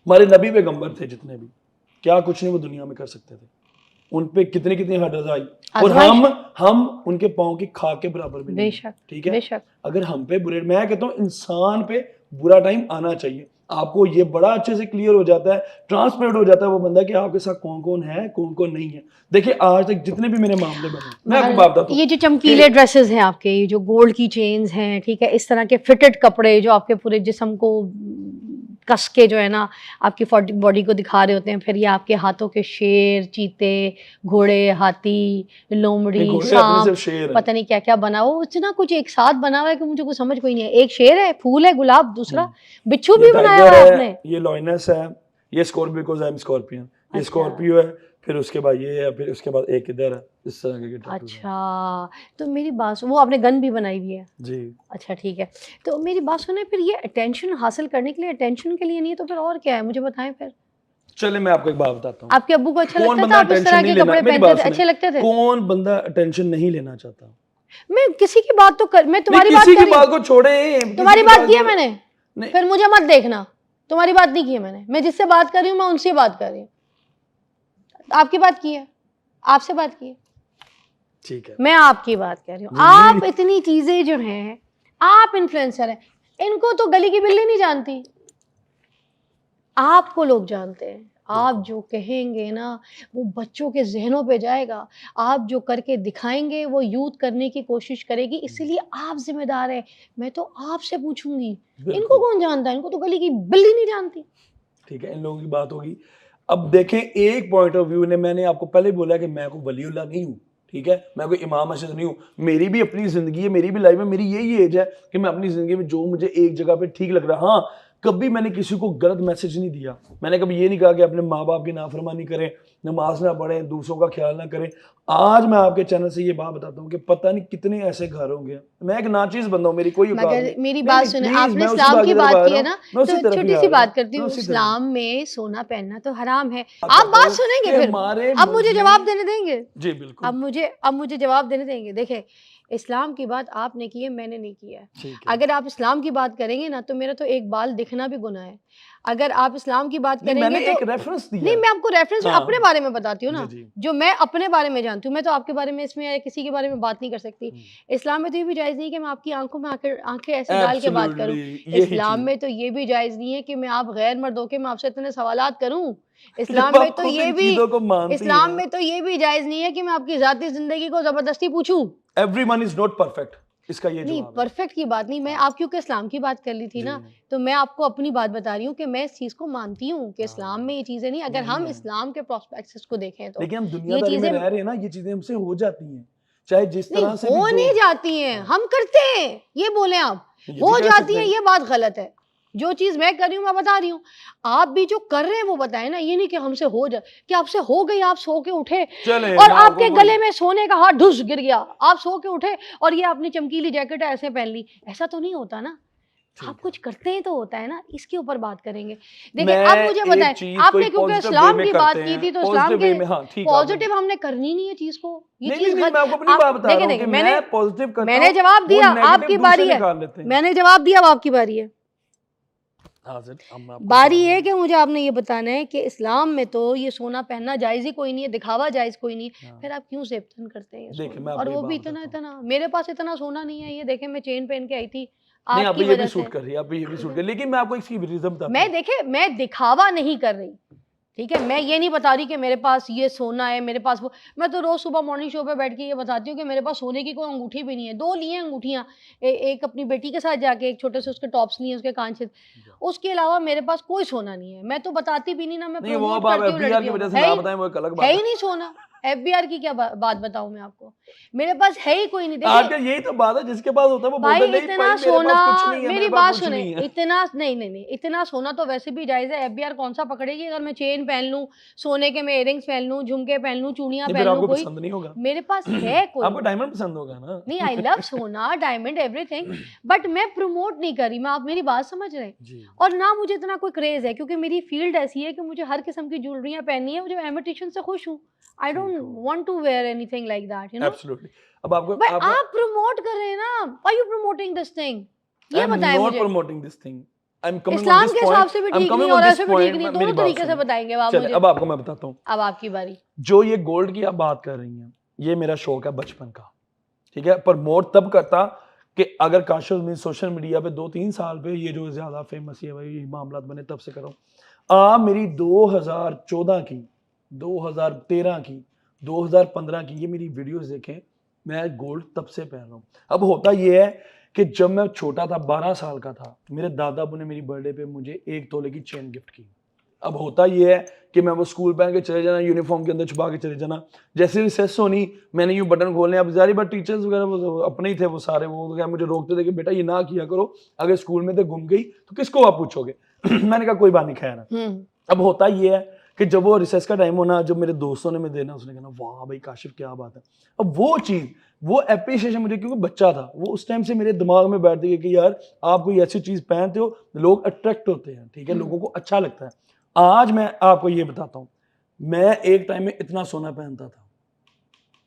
हमारे नबी पैगंबर थे जितने भी, क्या कुछ नहीं वो दुनिया में कर सकते थे, उन पे कितनी कितनी हर्डल्स आई और हम उनके पाँव की खा के बराबर भी नहीं। बेशक, ठीक है, बेशक। अगर हम पे बुरे, मैं कहता हूँ इंसान पे बुरा टाइम आना चाहिए, आपको ये बड़ा अच्छे से क्लियर हो जाता है, ट्रांसपेरेंट हो जाता है वो बंदा कि आपके साथ कौन कौन है, कौन कौन नहीं है। देखिए आज तक जितने भी मेरे मामले बने, मैं आपको बात बताता हूँ, ये जो चमकीले ड्रेसेस हैं आपके, ये जो गोल्ड की चेन्स हैं, ठीक है, इस तरह के फिटेड कपड़े जो आपके पूरे जिस्म को कस के जो है ना आपकी बॉडी को दिखा रहे होते हैं, फिर ये आपके हाथों के शेर, चीते, घोड़े, हाथी, लोमड़ी, सांप, पता नहीं क्या क्या बना हो, इतना कुछ एक साथ बना हुआ है कि मुझे कुछ समझ कोई नहीं है। एक शेर है, फूल है, गुलाब, दूसरा बिच्छू भी बनाया हुआ है आपने। ये लॉयनस है, ये Scorpio, because I am scorpion, ये अच्छा। स्कॉर्पियो है, फिर उसके बाद ये है, फिर उसके बाद एक इधर है, इस तरह के टैटू। अच्छा, तो मेरी बात, वो आपने गन भी बनाई हुई है? जी। अच्छा ठीक है, तो मेरी बात सुने, फिर ये अटेंशन हासिल करने के लिए, अटेंशन के लिए नहीं तो फिर और क्या है, मुझे बताएं फिर। चले मैं आपको एक बात बताता हूँ, आपके अब्बू को अच्छा कौन लगता बंदा था आप इस तरह attention के नहीं कपड़े लेना, मेरी पहनते बात थे, अच्छे सुने, लगते थे? कौन बंदा अटेंशन नहीं लेना चाहता? मैं किसी की बात तो कर, मैं तुम्हारी बात किसी कर की रही बात हूँ। को छोड़े, तुम्हारी बात की है मैंने, नहीं। फिर मुझे मत देखना, तुम्हारी बात नहीं की है मैंने, मैं जिससे बात कर रही हूँ मैं उनसे बात कर रही हूँ। आपकी बात की है, आपसे बात की है, ठीक है, मैं आपकी बात कर रही हूँ। आप इतनी चीजें जो हैं, आप इन्फ्लुएंसर हैं, इनको तो गली की बिल्ली नहीं जानती, आपको लोग जानते हैं। आप जो कहेंगे ना वो बच्चों के जहनों पे जाएगा, आप जो करके दिखाएंगे वो यूथ करने की कोशिश करेगी, इसीलिए आप जिम्मेदार हैं। मैं तो आपसे पूछूंगी, इनको कौन जानता है, इनको तो गली की बिल्ली नहीं जानती। ठीक है, इन लोगों की बात होगी। अब देखें एक पॉइंट ऑफ व्यू ने, मैंने आपको पहले बोला कि मैं कोई वलीउल्लाह नहीं हूँ, ठीक है, मैं कोई इमाम मस्जिद नहीं हूँ, मेरी भी अपनी जिंदगी है, मेरी भी लाइफ है, मेरी यही एज है कि मैं अपनी जिंदगी में जो मुझे एक जगह पे ठीक लग रहा, हाँ कभी मैंने किसी को गलत मैसेज नहीं दिया, मैंने कभी ये नहीं कहा कि अपने माँ बाप की नाफरमानी करें, नमाज ना पढ़ें, दूसरों का ख्याल ना करें। आज मैं आपके चैनल से ये बात बताता हूँ कि पता नहीं कितने ऐसे घर होंगे, मैं एक नाचीज बंदा हूँ, मेरी कोई औकात नहीं। मेरी बात सुने, आपने इस्लाम की बात की है ना, तो छोटी सी बात करती हूँ, उसी तरफ। इस्लाम में सोना पहनना तो हराम है। आप बात सुनेंगे फिर, अब मुझे जवाब देने देंगे? जी बिल्कुल, अब मुझे जवाब देने देंगे। देखे, इस्लाम की बात आपने की है, मैंने नहीं किया है। अगर आप इस्लाम की बात करेंगे ना तो मेरा तो एक बाल दिखना भी गुनाह है। अगर आप इस्लाम की बात करेंगे मैंने तो एक रेफरेंस दिया। नहीं, मैं आपको रेफरेंस हाँ। अपने बारे में बताती हूँ ना, जी, जी। जो मैं अपने बारे में जानती हूँ। मैं तो आपके बारे में इसमें किसी के बारे में बात नहीं कर सकती। इस्लाम में तो ये भी जायज़ नहीं है कि मैं आपकी आंखों में आंखें ऐसे डाल के बात करूँ। इस्लाम में तो ये भी जायज़ नहीं है कि मैं आप गैर मर्द होके मैं आपसे इतने सवालात करूँ। इस्लाम में तो ये भी जायज़ नहीं है कि मैं आपकी ज़ाती ज़िंदगी को ज़बरदस्ती पूछूं। एवरीवन इज नॉट परफेक्ट, इसका ये नहीं, जवाब है। परफेक्ट की बात नहीं, मैं आप क्योंकि इस्लाम की बात कर ली थी ना, तो मैं आपको अपनी बात बता रही हूँ कि मैं इस चीज़ को मानती हूँ कि इस्लाम में ये चीज़ें नहीं, अगर हम इस्लाम के प्रोस्पेक्ट्स को देखें तो लेकिन हम दुनियादारी में रह रहे हैं ना, ये चीजें हमसे हो जाती हैं, चाहे जिस नहीं तरह से हो भी नहीं जाती हैं, हम करते हैं, ये बोले आप, हो जाती है, ये बात गलत है। जो चीज मैं कर रही हूँ मैं बता रही हूँ, आप भी जो कर रहे हैं वो बताएं ना। ये नहीं कि हमसे हो जाए, कि आपसे हो गई, आप सो के उठे चले और मैं आपके आपको गले में सोने का हाथ ढुस गिर गया, आप सो के उठे और ये आपने चमकीली जैकेट ऐसे पहन ली, ऐसा तो नहीं होता ना। ठीक आप है। कुछ करते हैं तो होता है ना। इसके ऊपर बात करेंगे। देखिए मैं अब मुझे एक बताएं, चीज कोई आपने क्योंकि पॉजिटिव वे इस्लाम में की बात करते की हैं, थी तो इस्लाम पॉजिटिव के वे में, हाँ ठीक है आपने, पॉजिटिव हमने करनी नहीं है चीज को, ये नहीं चीज नहीं मैं आपको अपनी बात बता देखे रहा हूँ देखे कि मैंने मैं पॉजिटिव करता मैंने हूँ, जवाब वो दिया, नेगेटिव आपकी दूसरे बारी है। निकाल लेते हैं। मैंने जवाब दिया, अब आपकी बारी है। हाँ सर, अब मैं आपको बारी सवाल है कि मुझे आपने ये बताना है कि इस्लाम में तो ये सोना पहनना जायज ही कोई नहीं है, दिखावा जायज कोई नहीं है, हाँ। फिर आप क्यों सेप्टन करते हैं ये देखिए सोना? मैं और आपको वो एक भी बात इतना बताता हूँ, इतना, मेरे पास इतना सोना नहीं है, ये देखे मैं चेन पहन के आई थी नहीं आप आपकी ये भी वजह सूट से। कर रही है, आप ये भी ठीक सूट है? कर, लेकिन मैं आपको इसकी रीजन बताता मैं हूँ। देखे मैं दिखावा नहीं कर रही, ठीक है, मैं ये नहीं बता रही कि मेरे पास ये सोना है, मेरे पास वो। मैं तो रोज सुबह मॉर्निंग शो पे बैठ के ये बताती हूँ कि मेरे पास सोने की कोई अंगूठी भी नहीं है। 2 ली हैं अंगूठियाँ, एक अपनी बेटी के साथ जाके, एक छोटे से उसके टॉप्स लिए, उसके कान से। उसके अलावा मेरे पास कोई सोना नहीं है। मैं तो बताती भी नहीं ना, मैं नहीं वो प्रमोट अब आप करती हूँ एफबीआर की लड़कियों वजह को। से ना बताएं, वो एक अलग है बात ही नहीं सोना। एफबीआर की क्या बात बताऊँ मैं आपको? मेरे पास है ही कोई नहीं। है। आजकल देखिए यही तो बात है, जिसके पास होता है वो भाई, बोलता है नहीं इतना भाई मेरे सोना, पास कुछ नहीं है, मेरी मेरे पास बात कुछ सुने, नहीं है। इतना नहीं नहीं नहीं, इतना सोना तो वैसे भी जायज है। एफबीआर कौन सा पकड़ेगी अगर मैं चेन पहन लूं, सोने के मैं इयररिंग्स पहन लूं, झुमके पहन लूं, चूड़ियां नहीं पहन फिर लूं, आपको कोई पसंद नहीं होगा। मेरे पास है कोई आपको नहीं। डायमंड पसंद होगा ना। नहीं, आई लव सोना, डायमंड, एवरीथिंग, बट मैं प्रमोट नहीं कर रही। मैं, आप मेरी बात समझ रहे हैं? जी और ना मुझे इतना कोई क्रेज है, क्योंकि मेरी फील्ड ऐसी है कि मुझे हर किस्म की ज्वेलरियां पहननी है। मुझे इमिटेशन से खुश हूँ। आई ठीक डोंट हो, want to wear anything like that, you know. Absolutely. अब आपको बट आपका आप प्रमोट कर रहे हैं ना, why you promoting this thing? I ये एम बताएं नॉट मुझे। Promoting this thing, I am coming on Islam this के हिसाब पॉइंट, से भी आई एम ठीक नहीं कमिंग और ऑन दिस ऐसे भी ठीक पॉइंट। नहीं, मेरी दोनों बात तरीके से सुनिए, बताएंगे आप चलिए मुझे। अब आपको मैं बताता हूँ। अब आपकी बारी। जो ये गोल्ड की आप बात कर रही हैं, ये मेरा शौक है बचपन का, ठीक है। प्रमोट तब करता कि अगर काशिफ में सोशल मीडिया पे 2-3 साल पे ये जो ज्यादा फेमस है भाई मामला बने, तब से करो। मेरी 2014 की, 2013 की, 2015 की ये मेरी वीडियोस देखें, मैं गोल्ड तब से पहन रहा हूँ। अब होता ये है कि जब मैं छोटा था, 12 साल का था, मेरे दादा अबू ने मेरी बर्थडे पे मुझे 1 तोले की चेन गिफ्ट की। अब होता ये है कि मैं वो स्कूल पहन के चले जाना, यूनिफॉर्म के अंदर छुपा के चले जाना। जैसे रिसेस होनी, मैंने यूं बटन खोलने, अब जारी बात टीचर्स वगैरह वो अपने ही थे, वो सारे वो क्या मुझे रोकते थे कि बेटा ये ना किया करो, अगर स्कूल में तो गुम गई तो किसको आप पूछोगे। मैंने कहा कोई बात नहीं, खैर है। अब होता ये है कि जब वो रिसेस का टाइम होना, जब मेरे दोस्तों ने मैं देना, उसने कहना वाह भाई काशिफ क्या बात है। अब वो चीज़, वो एप्रिसिएशन मुझे, क्योंकि बच्चा था, वो उस टाइम से मेरे दिमाग में बैठ गई कि यार आप कोई ऐसी चीज़ पहनते हो, लोग अट्रैक्ट होते हैं, ठीक है, लोगों को अच्छा लगता है। आज मैं आपको ये बताता हूँ, मैं एक टाइम में इतना सोना पहनता था,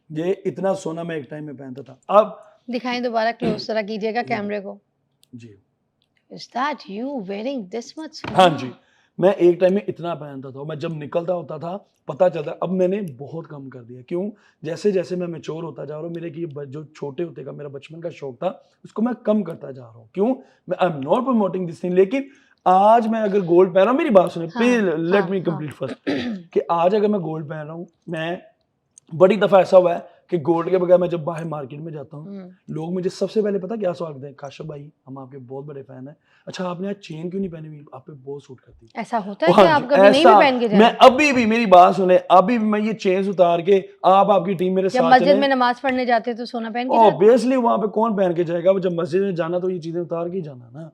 ये इतना सोना मैं एक टाइम में पहनता था। अब दिखाएं दोबारा, क्लोज जरा कीजिएगा ये कैमरे को। जी is that you wearing this much? हाँ जी, मैं एक टाइम में इतना पहनता था, मैं जब निकलता होता था पता चलता। अब मैंने बहुत कम कर दिया, क्यों? जैसे जैसे मैं मैच्योर होता जा रहा हूँ, मेरे की जो छोटे होते का मेरा बचपन का शौक था, उसको मैं कम करता जा रहा हूँ। क्यों? मैं I am not promoting this thing, लेकिन आज मैं अगर गोल्ड पहन रहा हूँ, मेरी बात सुनिए हाँ, प्लीज, लेट हाँ, मी हाँ। कंप्लीट फर्स्ट, कि आज अगर मैं गोल्ड पहन रहा हूँ, मैं बड़ी दफा ऐसा हुआ है कि गोल्ड के बगैर मैं जब बाहर मार्केट में जाता हूँ, लोग मुझे सबसे पहले पता क्या सवाल करते हैं, काशिफ भाई हम आपके बहुत बड़े फैन हैं, अच्छा आपने आज चेन क्यों नहीं पहनी हुई, आप पे बहुत सूट करती है। ऐसा होता है कि हाँ आप जी, कभी नहीं भी ऐसा पहन के मैं जाए? अभी भी, मेरी बात सुने, अभी भी मैं ये चेन उतार के, आप आपकी टीम मेरे जब साथ मस्जिद में चले, नमाज पढ़ने जाते तो सोना पहन के जाते? ऑब्वियसली वहां पे कौन पहन के जाएगा, वो जब मस्जिद में जाना तो ये चीजें उतार के ही जाना ना।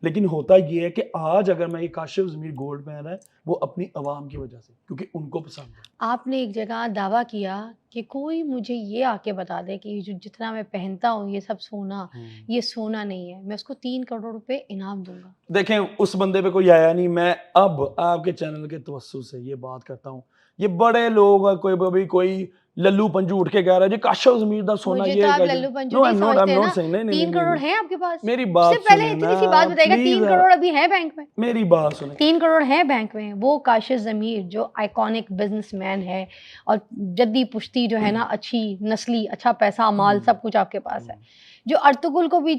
लेकिन होता ये है कि आज अगर मैं ये काशिफ ज़मीर गोल्ड पहन रहा है, वो अपनी आवाम की वजह से, क्योंकि उनको पसंद है। आपने एक जगह दावा किया कि कोई मुझे ये आके बता दे कि ये जो जितना मैं पहनता हूँ ये सब सोना, ये सोना नहीं है, मैं उसको 3 करोड़ रुपए इनाम दूंगा। देखें उस बंदे पे कोई आया नहीं, मैं अब आपके चैनल के तवज्जुह से ये बात करता हूँ। ये बड़े लोग, कोई लल्लू पंजू उठ के कह रहा है जी काशिफ ज़मीर दा सोना मुझे ये तो आप है। लल्लू पंजू नो आई नहीं एम नॉट समझते हैं ना। सेइंग, नहीं 3 करोड़ हैं आपके पास? मेरी उससे बात पहले सुने इतनी सी ना बात बताइएगा, 3 प्लीज, करोड़ अभी हैं बैंक में? मेरी बात सुने। 3 करोड़ हैं बैंक में। वो काशिफ ज़मीर जो आइकॉनिक बिजनेसमैन है और जद्दी पुश्ती जो है ना, अच्छी नस्ली, अच्छा पैसा माल सब कुछ आपके पास है, जो अर्तुगरुल को भी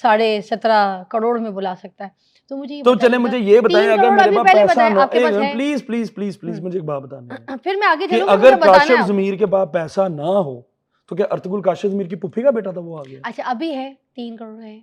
17.5 करोड़ में बुला सकता है। तो मुझे ये तो चले मुझे ये बताएं, अगर मेरे पास पैसा ना, प्लीज प्लीज प्लीज प्लीज मुझे एक बात बतानी है फिर मैं आगे कि चलूंगी, अगर मुझे बताना काशिफ है। ज़मीर के पास पैसा ना हो तो क्या अर्तुगरुल काशिफ ज़मीर की पुफी का बेटा था, वो आ गया? अच्छा अभी है 3 करोड़ है,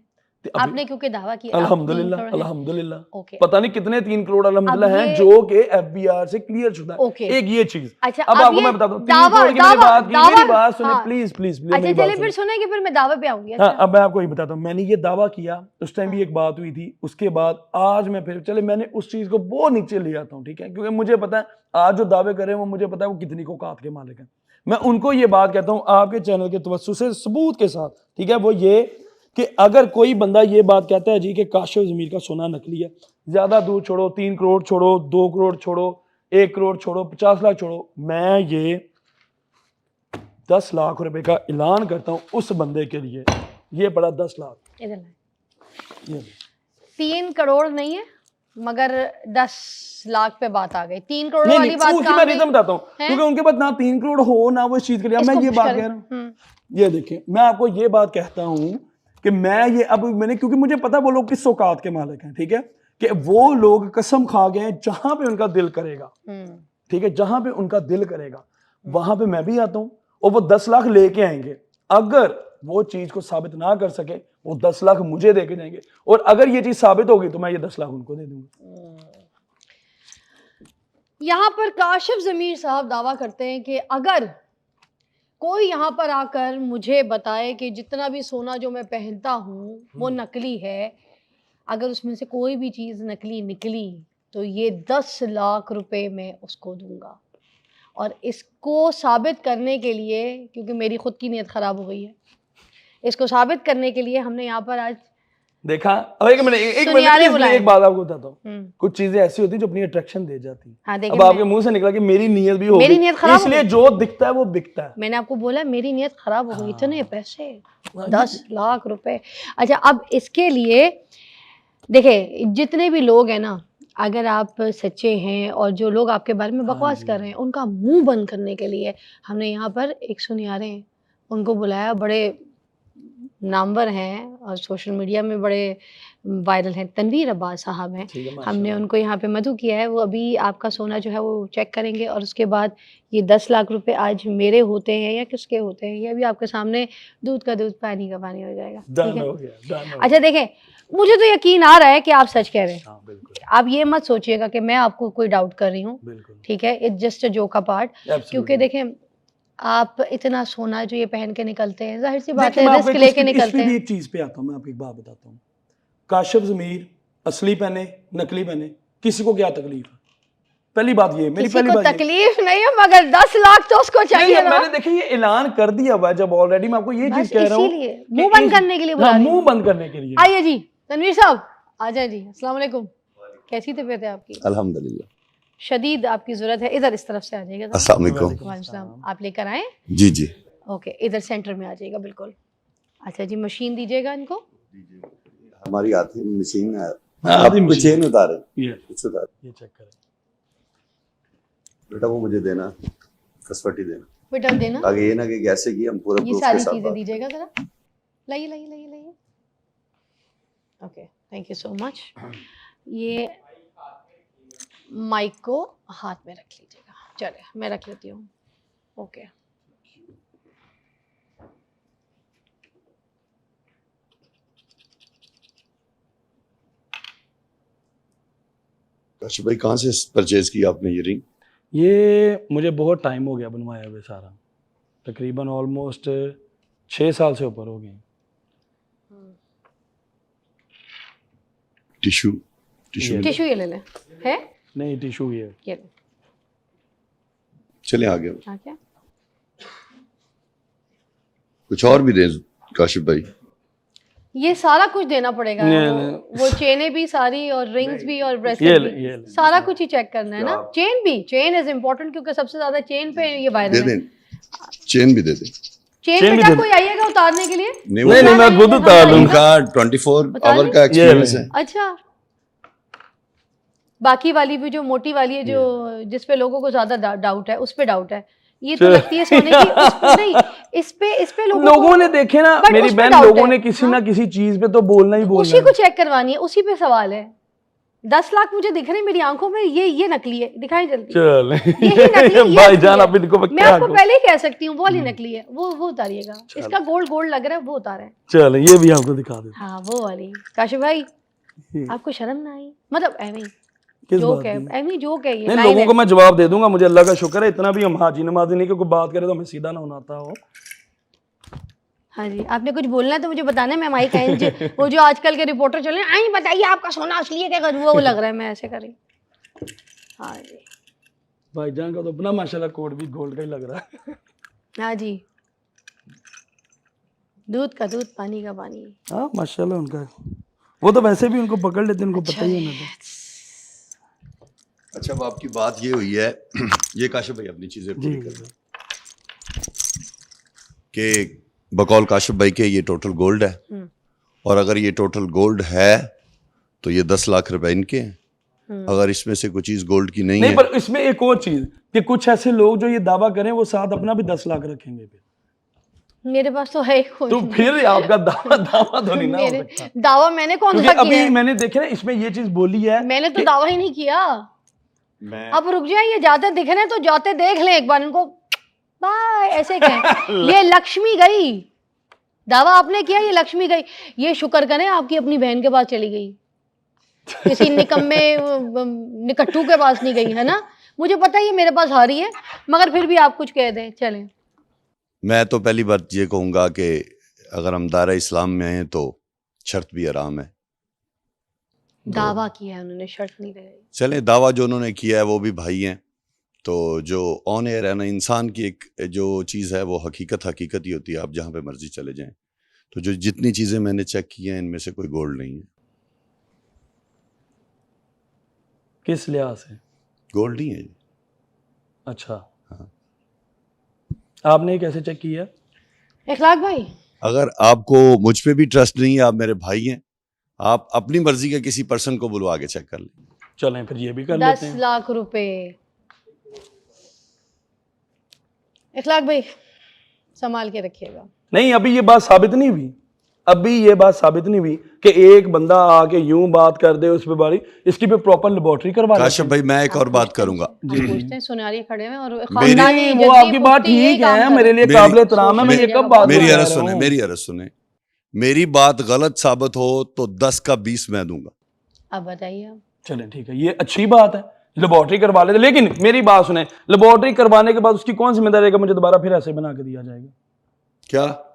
आपने क्योंकि दावा किया अल्हम्दुलिल्लाह, आप 3 करोड़ हैं। अल्हम्दुलिल्लाह ओके पता नहीं कितने 3 करोड़ अल्हम्दुलिल्लाह अब हैं ये- जो कि एफबीआर से क्लियर शुदा है। ओके एक ये चीज। अच्छा अब आपको ये मैं बता दूं 3 दावा करोड़ की मैंने बात की, दावा मेरी बात सुने हाँ। प्लीज प्लीज प्लीज अच्छा मेरी चलिए बात फिर सुने। सुनेंगे, फिर मैं दावे पे आऊंगी। हाँ अच्छा अब मैं आपको ये बताता हूँ, मैंने ये दावा किया उस टाइम भी एक बात हुई थी, उसके बाद आज मैं फिर चले मैंने उस चीज को बहुत नीचे ले आता हूँ, ठीक है, क्योंकि मुझे पता है आज जो दावे कर रहे हैं वो मुझे पता है वो कितनी को औकात के मालिक हैं। मैं उनको ये बात कहता हूँ आपके चैनल के तवज्जो से सबूत के साथ, ठीक है, वो ये कि अगर कोई बंदा ये बात कहता है जी कि काशिफ ज़मीर का सोना नकली है, ज्यादा दूर छोड़ो, 3 करोड़ छोड़ो, 2 करोड़ छोड़ो, 1 करोड़ छोड़ो, 50 लाख छोड़ो, मैं ये 10 लाख रुपए का ऐलान करता हूँ उस बंदे के लिए। ये पड़ा 10 लाख, इधर लाए। ये 3 करोड़ नहीं है मगर 10 लाख पे बात आ गई। 3 करोड़ नहीं वाली नहीं बात उसकी कहाँ मैं गई? रीजन बताता हूँ, हैं? क्योंकि उनके पास ना 3 करोड़ हो ना वो इस चीज के लिए। मैं इसको ये पुश बात करें। कह रहा हूँ, ये देखें मैं आपको ये बात कहता हूँ कि मैं ये अब मैंने, क्योंकि मुझे पता है वो लोग किस औकात के मालिक हैं, ठीक है, कि वो लोग कसम खा गए हैं जहां पे उनका दिल करेगा, ठीक है, जहां पे उनका दिल करेगा वहां पे मैं भी आता हूं और वो 10 लाख लेके आएंगे। अगर वो चीज को साबित ना कर सके वो 10 लाख मुझे देके जाएंगे, और अगर ये चीज साबित होगी तो मैं ये 10 लाख उनको दे दूंगा। यहाँ पर काशिफ ज़मीर साहब दावा करते हैं कि अगर कोई यहाँ पर आकर मुझे बताए कि जितना भी सोना जो मैं पहनता हूँ वो नकली है, अगर उसमें से कोई भी चीज़ नकली निकली तो ये 10 लाख रुपए मैं उसको दूंगा। और इसको साबित करने के लिए, क्योंकि मेरी खुद की नीयत ख़राब हो गई है, इसको साबित करने के लिए हमने यहाँ पर आज देखा। अब एक मिनट सुनियारे बुलाए। एक बात आपको बताता हूँ, कुछ चीजें ऐसी होती हैं जो अपनी अट्रैक्शन दे जाती हैं। हाँ अब आपके मुंह से निकला कि मेरी नीयत भी हो मेरी गई, नीयत खराब हो इसलिए गई। जो दिखता है वो बिकता है। मैंने आपको बोला मेरी नीयत ख़राब हो गई। इतने पैसे 10 लाख रुपए। अच्छा अब इसके लिए देखिए जितने भी लोग हैं ना, अगर आप सच्चे हैं और जो लोग आपके बारे में बकवास कर रहे हैं उनका मुंह बंद करने के लिए हमने यहाँ पर एक सुनियारे हैं उनको बुलाया, बड़े नामवर हैं और सोशल मीडिया में बड़े वायरल हैं, तनवीर अब्बास साहब हैं। हमने उनको यहाँ पे मदऊ किया है, वो अभी आपका सोना जो है वो चेक करेंगे और उसके बाद ये 10 लाख रुपए आज मेरे होते हैं या किसके होते हैं ये अभी आपके सामने दूध का दूध पानी का पानी हो जाएगा। ठीक है? अच्छा देखें, मुझे तो यकीन आ रहा है कि आप सच कह रहे हैं। आप ये मत सोचिएगा कि मैं आपको कोई डाउट कर रही हूँ, ठीक है, it's just a joke part. क्योंकि देखें आप इतना सोना जो ये पहन के निकलते हैं, जाहिर सी बात है रिस्क लेके निकलते हैं। एक चीज पे आता हूँ, मैं आपको एक बात बताता हूँ, काशिफ ज़मीर असली पहने नकली पहने किसी को क्या तकलीफ है? पहली बात ये, मेरी पहली बात तकलीफ नहीं है मगर 10 लाख तो उसको चाहिए ना। मैंने देखिए ये ऐलान कर दिया हुआ है, जब ऑलरेडी मैं आपको ये चीज कह रहा हूँ, मुंह बंद करने के लिए बुला रही हूं। मुंह बंद करने के लिए। आइए जी तनवीर साहब, आ जाए जी। अस्सलाम वालेकुम, कैसी तबीयत है आपकी? अल्हम्दुलिल्लाह। शदीद आपकी जरूरत है, इधर इस तरफ से आ जाइएगा। अस्सलाम वालेकुम। वालेकुम सलाम। आप लेकर आए? जी जी। ओके, इधर सेंटर में आ जाइएगा बिल्कुल। अच्छा जी, मशीन दीजिएगा इनको। हमारी आती मशीन है, आप चेन उतारे, ये उतारे, ये चेक करें बेटा, वो मुझे देना, कसवटी देना बेटा देना, आगे ये ना कि कैसे की हम पूरा ये सारी चीजें दीजिएगा जरा। लाइए लाइए लाइए लाइए। Okay, thank you so much. ये माइक को हाथ में रख लीजिएगा। चलिए मैं रख लेती हूँ। ओके काशिफ भाई कहाँ से परचेज किया आपने ये रिंग? ये मुझे बहुत टाइम हो गया बनवाया हुए, सारा तकरीबन ऑलमोस्ट 6 साल से ऊपर हो गए। टिश्यू टिश्यू ये ले लें। है नहीं टिश्यू ये ले। चले आगे, हाँ क्या कुछ और भी दे काशिफ भाई। ये सारा कुछ देना पड़ेगा। वो चेनें भी सारी और रिंग्स भी और ब्रेसलेट भी, सारा कुछ ही चेक करना है ना। चेन भी, चेन इज इम्पोर्टेंट क्योंकि सबसे ज्यादा चेन पे ये वायरल है। चेन भी दे दे। चेन बेटा कोई आइएगा उतारने के लिए? नहीं मैं खुद उतार लूंगा। उनका 24 आवर का एक्सपीरियंस है। अच्छा, बाकी वाली भी जो मोटी वाली है, जो जिस पे लोगों को ज्यादा डाउट है, उस पे डाउट है। ये तो लगती है सोने की, नहीं इस पे लोगों ने देखे ना मेरी बहन, लोगों ने किसी ना किसी चीज पे तो बोलना ही बोलना उसी को चेक करवानी है, उसी पे सवाल है। 10 लाख मुझे दिख रहे हैं मेरी आंखों में, ये नकली है, दिखाई जल्दी। चल यही नकली है, भाईजान ये आप इनको मैं आपको पहले ही कह सकती हूँ, वो वाली नकली है, वो उतारिएगा, इसका गोल्ड लग रहा है, वो उतारे। चल ये भी आपको दिखा देते हाँ वो वाली। काशिफ भाई हैं। आपको शर्म ना आई? मतलब एमी किस जोक बात है, की? एमी जोक है, ये नहीं, लाइन लोगों है। को मैं जवाब दे दूंगा, मुझे अल्लाह का शुक्र है इतना भी हम हाजी नमाजी नहीं कि कोई बात करे तो हमें सीधा ना होना हो। हाँ जी, आपने कुछ बोलना है तो मुझे बताना है, मैं माइक एंज वो जो आजकल के रिपोर्टर चल रहे हैं, आई बताइए आपका सोना असली है क्या, वो लग रहा है मैं ऐसे करी। हाँ जी भाईजान का तो अपना माशाल्लाह कोट भी गोल्ड का ही लग रहा है। हाँ जी, दूध का दूध, पानी का पानी। हाँ माशाल्लाह उनका, वो तो वैसे भी उनको पकड़ लेते हैं, उनको पता ही है ना। अच्छा अब आपकी बात ये हुई है ये काशिफ भाई अपनी चीजें पूरी कर रहे हैं कि बकौल काशिफ भाई के ये टोटल गोल्ड है, और अगर ये टोटल गोल्ड है तो ये 10 लाख रुपए इनके हैं। अगर इसमें से कोई चीज गोल्ड की नहीं नहीं है, पर इसमें एक और चीज कि कुछ ऐसे लोग जो ये दावा करें वो साथ अपना भी 10 लाख रखेंगे फिर, मेरे पास तो है ही कोई तो नहीं। फिर आपका दावा तो नहीं ना हो मेरे सकता। दावा मैंने कौन क्योंकि सा किया अभी है? मैंने देखे ना इसमें ये चीज बोली है, मैंने तो दावा ही नहीं किया। अब रुक जाए, ये जाते दिख रहे हैं तो जाते देख लें एक बार इनको, बाय ऐसे कहें। ये लक्ष्मी गई, दावा आपने किया, ये लक्ष्मी गई, ये शुक्र करें आपकी अपनी बहन के पास चली गई, किसी निकम्मे निकट्टू के पास नहीं गई, है ना। मुझे पता है ये मेरे पास हारी है, मगर फिर भी आप कुछ कह दें, चलें। मैं तो पहली बात ये कहूंगा कि अगर हम दायरा इस्लाम में हैं तो शर्त भी हराम है। दावा किया है उन्होंने, शर्त नहीं लगाई। चलें, दावा जो उन्होंने किया है वो भी भाई हैं, तो जो ऑन एयर है ना, इंसान की एक जो चीज़ है वो हकीकत हकीकत ही होती है, आप जहाँ पे मर्जी चले जाएं। तो जो जितनी चीज़ें मैंने चेक की हैं इनमें से कोई गोल्ड नहीं है। किस लिहाज से गोल्ड नहीं है। अच्छा हाँ। आपने कैसे चेक किया? इखलाक भाई अगर आपको मुझ पे भी ट्रस्ट नहीं है, आप मेरे भाई हैं, आप अपनी मर्जी के किसी पर्सन को बुलवा के चेक कर लें। चलें फिर ये भी कर 10 लेते हैं। लाख रुपए। इखलाक भाई संभाल के रखिएगा। नहीं अभी ये बात साबित नहीं हुई, अभी ये बात साबित नहीं हुई कि एक बंदा आके यूं बात कर दे उस पे बारी, इसकी पे प्रॉपर लेबोरेटरी करवा लेते काशिफ हैं। भाई मैं एक और बात करूंगा। पूछते हैं, सुनारी खड़े हैं और मेरी- खानदानी वो इज्जत आपकी नहीं बात पूछती, यही ठीक काम है, कर मेरे रहे लिए मेरी- काबिल एहतराम है, मैं ये कब बात मेरी बता अर्ज रहा सुने, हूं। मेरी अर्ज सुने, मेरी बात गलत साबित हो तो 10 का 20 मैं दूंगा। हैं। अब बताइए आप। चलें ठीक है, ये अच्छी बात है, लेबोरेटरी करवा लेते, लेकिन मेरी बात सुने, लेबोरेटरी करवाने के बाद उसकी कौन जिम्मेदारी है कि मुझे दोबारा फिर ऐसे बना के दिया जाएगा? क्या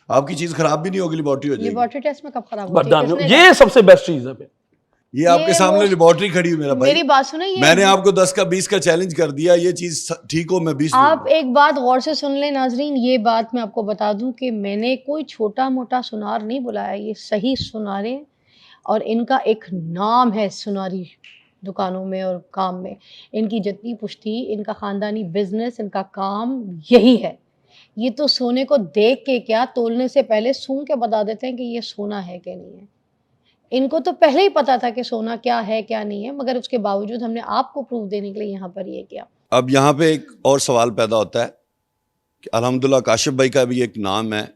आपकी चीज खराब भी नहीं होगी, लेबोरेटरी हो जाएगी। लेबोरेटरी टेस्ट में कब खराब होती है? बरदानियों, किसने ये सबसे बेस्ट चीज है। ये आपके सामने लेबोरेटरी खड़ी हुई मेरा भाई। मेरी बात सुनो, ये मैंने आपको 10 का 20 का चैलेंज कर दिया, ये चीज ठीक हो मैं 20 आप दूंगा। एक बात गौर से सुन लें नाजरीन, ये बात मैं आपको बता दूं कि मैंने कोई छोटा मोटा सुनार नहीं बुलाया, ये सही सुनारे, और इनका एक नाम है सुनारी दुकानों में और काम में। इनकी जितनी पुश्ती, इनका ख़ानदानी बिजनेस, इनका काम यही है। ये तो सोने को देख के क्या, तोलने से पहले सूंघ के बता देते हैं कि ये सोना है कि नहीं है। इनको तो पहले ही पता था कि सोना क्या है क्या नहीं है, मगर उसके बावजूद हमने आपको प्रूफ देने के लिए यहाँ पर ये किया। अब यहाँ पे एक और सवाल पैदा होता है कि अल्हम्दुलिल्लाह काशिफ भाई का भी एक नाम है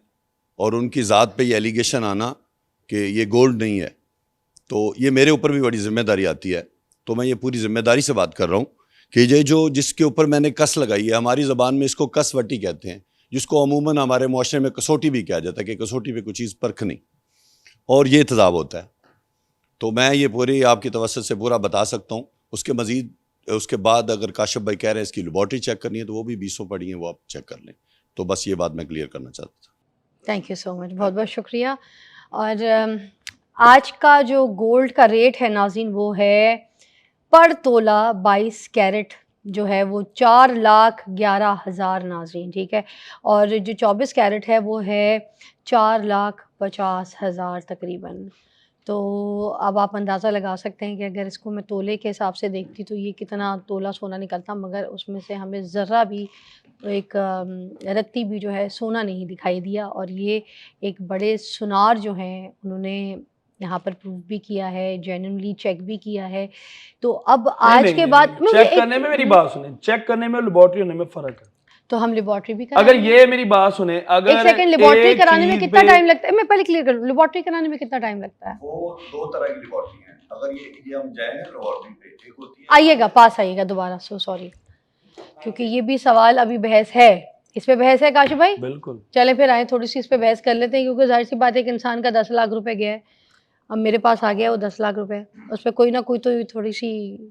और उनकी ज़ात पे ये एलिगेशन आना कि ये गोल्ड नहीं है, तो ये मेरे ऊपर भी बड़ी जिम्मेदारी आती है। तो मैं ये पूरी जिम्मेदारी से बात कर रहा हूँ कि ये जो जिसके ऊपर मैंने कस लगाई है, हमारी ज़बान में इसको कसवटी कहते हैं, जिसको अमूमन हमारे मुआशरे में कसौटी भी कहा जाता है कि कसौटी पे कुछ चीज़ परख नहीं, और ये तजाब होता है। तो मैं ये पूरी आपकी तवज्जो से पूरा बता सकता हूँ। उसके मज़ीद उसके बाद अगर काशिफ भाई कह रहे हैं इसकी लेबोरेटरी चेक करनी है तो वो भी 20 पड़ी हैं, वो आप चेक कर लें। तो बस ये बात मैं क्लियर करना चाहता था। थैंक यू सो मच, बहुत बहुत शुक्रिया। और आज का जो गोल्ड का रेट है नाज़रीन, वो है पर तोला 22 कैरेट जो है वो 4,11,000 नाज़रीन, ठीक है। और जो 24 कैरेट है वो है 4,50,000 तकरीबन। तो अब आप अंदाज़ा लगा सकते हैं कि अगर इसको मैं तोले के हिसाब से देखती तो ये कितना तोला सोना निकलता, मगर उसमें से हमें ज़रा भी एक रत्ती भी जो है सोना नहीं दिखाई दिया। और ये एक बड़े सुनार जो हैं उन्होंने यहाँ पर प्रूव भी किया है, जेन्युइनली चेक भी किया है। तो अब आज के बाद चेक करने में, मेरी बात सुने, चेक करने में और लेबोरेटरी होने में फ़र्क है। तो हम लेबोरेटरी भी अगर ये मेरी बात सुने, अगर एक सेकंड, लेबोरेटरी कराने में चीज़ कितना पे- टाइम लगता है? मैं पहले क्लियर करूँ, लेबोरेटरी कराने में कितना टाइम लगता है? वो 2 तरह की लेबोरेटरी है। अगर ये हम जाए ना लॉटरी पे, एक होती है आइएगा, पास आइएगा दोबारा, सो सॉरी, क्योंकि ये भी सवाल अभी बहस है, इस पे बहस है काशिफ भाई। बिल्कुल। चले फिर आए थोड़ी सी इस पे बहस कर लेते हैं, क्योंकि जाहिर सी बात है एक इंसान का 10 लाख रुपए गया है, अब मेरे पास आ गया वो 10 लाख रुपए, उस पर कोई ना कोई तो थोड़ी सी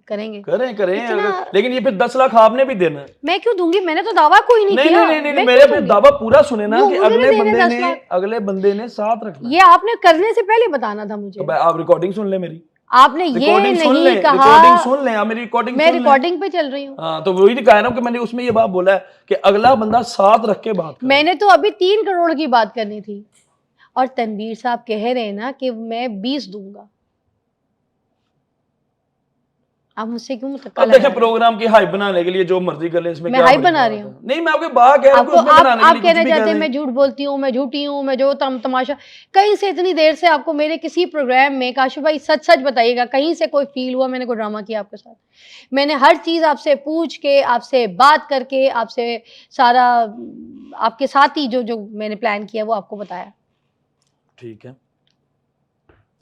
करेंगे। करें इतना- लेकिन ये फिर 10 लाख आपने भी देना है। मैं क्यों दूंगी, मैंने तो दावा कोई नहीं नहीं किया। नहीं नहीं, मैं मेरे क्यों पे दूंगी? दावा पूरा सुने ना वो कि मुझे भी देने 10 लाख। अगले बंदे ने साथ रखना है। ये आपने करने से पहले बताना था मुझे। तो आप रिकॉर्डिंग सुन ले मेरी, आपने ये रिकॉर्डिंग सुन ले, नहीं कहा। रिकॉर्डिंग सुन ले, आप मेरी रिकॉर्डिंग मैं सुन ले। रिकॉर्डिंग पे चल रही हूँ। हाँ, तो वही कह रहा हूँ कि मैंने उसमें ये बात बोला है कि अगला बंदा साथ रख के बात करे। मैंने तो अभी 3 करोड़ की बात करनी थी, और तनवीर साहब कह रहे हैं ना कि मैं 20 दूंगा। आप मुझसे क्यों मुतक्का अब लगा देखें, रहे हैं? प्रोग्राम की हाइप बनाने के लिए जो मर्जी कर ले, इसमें मैं क्या हाइप बड़ी बना बात रही है? हूँ। नहीं, मैं आपको बात कह रहा हूँ कि आपको उसमें बनाने के आप लिए कहना कुछ भी चाहते कह हैं मैं दें। झूठ बोलती हूँ, मैं झूठी हूँ, मैं जो तमाशा। कहीं से इतनी देर से आपको मेरे किसी प्रोग्राम में, काशिफ भाई सच सच बताइएगा, कहीं से कोई फील हुआ मैंने कोई ड्रामा किया आपके साथ? मैंने हर चीज़ आपसे पूछ के, आपसे बात करके, आपसे सारा आपके साथ ही जो जो मैंने प्लान किया वो आपको बताया। ठीक है,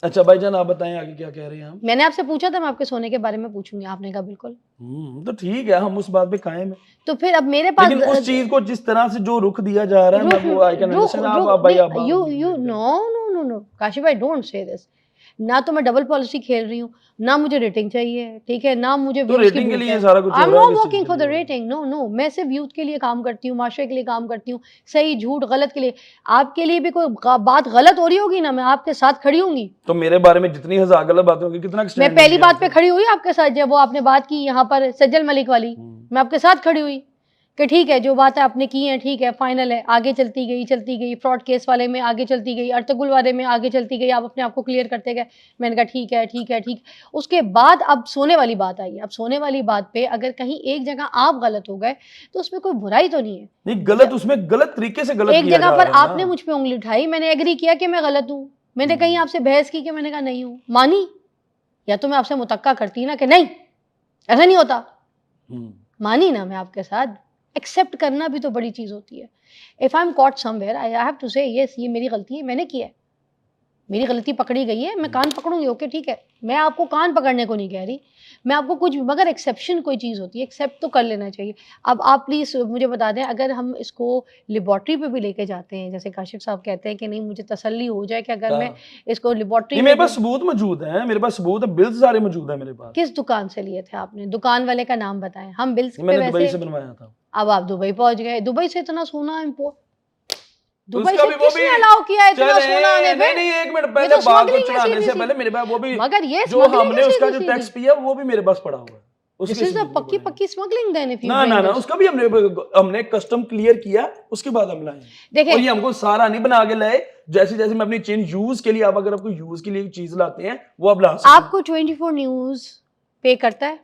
अच्छा भाईजान आप बताएं आगे क्या कह रहे हैं हम। मैंने आपसे पूछा था मैं आपके सोने के बारे में पूछूंगी, आपने कहा बिल्कुल। तो ठीक है, हम उस बात पे कायम है, तो फिर अब मेरे पास लेकिन उस चीज को जिस तरह से जो रुख दिया जा रहा है, मैं वो आई कैन अंडरस्टैंड। आप भाई आप you you know no no no Kashif भाई, डोंट से दिस। ना तो मैं डबल पॉलिसी खेल रही हूँ, ना मुझे रेटिंग चाहिए, ठीक है, ना मुझे तो रेटिंग के लिए सारा कुछ हो आई एम रहा है, नॉट किस वर्किंग चीज़ फॉर के द लिए? रेटिंग, नो नो, मैं सिर्फ यूथ के लिए काम करती हूँ, माशरे के लिए काम करती हूँ, सही झूठ गलत के लिए। आपके लिए भी कोई बात गलत हो रही होगी ना, मैं आपके साथ खड़ी होंगी। तो मेरे बारे में जितनी हजार गलत बातें होंगी, कितना मैं stand पहली लिया बात पे आपने? खड़ी हुई आपके साथ, जब वो आपने बात की यहाँ पर सज्जल मलिक वाली, मैं आपके साथ खड़ी हुई कि ठीक है जो बात है आपने की है, ठीक है, फाइनल है, आगे चलती गई, फ्रॉड केस वाले में आगे चलती गई, अर्तुगरुल वाले में आगे चलती गई, आप अपने आप को क्लियर करते गए। मैंने कहा ठीक है ठीक है ठीक। उसके बाद अब सोने वाली बात आई। अब सोने वाली बात पे अगर कहीं एक जगह आप गलत हो गए तो उसमें कोई बुराई तो नहीं है। नहीं, गलत उसमें गलत तरीके से गलत एक किया जगह जा पर रहा है आपने ना। मुझ पे उंगली उठाई, मैंने एग्री किया कि मैं गलत हूँ, मैंने कहीं आपसे बहस की कि मैंने कहा नहीं हूँ, मानी, या तो मैं आपसे मुतक्का करती ना कि नहीं ऐसा नहीं होता, मानी ना मैं आपके साथ। एक्सेप्ट करना भी तो बड़ी चीज़ होती है। If I am caught somewhere I have to say yes, ये मेरी गलती है, मैंने किया है, मेरी गलती पकड़ी गई है, मैं कान पकड़ूंगी, ओके ठीक है। मैं आपको कान पकड़ने को नहीं कह रही, मैं आपको कुछ, मगर एक्सेप्शन कोई चीज़ होती है, एक्सेप्ट तो कर लेना चाहिए। अब आप प्लीज़ मुझे बता दें, अगर हम इसको लेबॉर्ट्री पे भी लेके जाते हैं, जैसे काशिफ साहब कहते हैं कि नहीं मुझे तसल्ली हो जाए कि अगर मैं इसको लेबॉर्ट्री नहीं, में मेरे पास सबूत मौजूद है, मेरे पास सबूत है, बिल्स सारे मौजूद है मेरे पास। किस दुकान से लिए थे आपने? दुकान वाले का नाम बताएं, हम बिल्स पे मैंने दुबई वैसे। से बनवाया था। अब आप दुबई पहुंच गए, दुबई से इतना सोना इम्पोर्ट, दुबई उसका से भी वो किसने भी अलाउ किया इतना चले, सोना आने पे? नहीं एक मिनट ये पहले तो बात को स्मगलिंग है चढ़ाने सीधी से सी। पहले मेरे पास वो भी मगर ये जो स्मगलिंग हमने है उसका सीधी जो टैक्स सीधी। पिया वो भी मेरे पास पड़ा हुआ है। This उसके is a सबूत भी पक्की पड़े हैं। पक्की स्मगलिंग then if you ना bring ना ना, this। उसका भी हमने कस्टम क्लियर किया, उसके बाद हम लाए। देखें, और ये हमको सारा नहीं बना के लाए, जैसे जैसे मैं अपनी चेन यूज के लिए, आप अगर आपको यूज के लिए चीज लाते हैं वो आप ला सकते हैं। आपको 24 न्यूज पे करता है?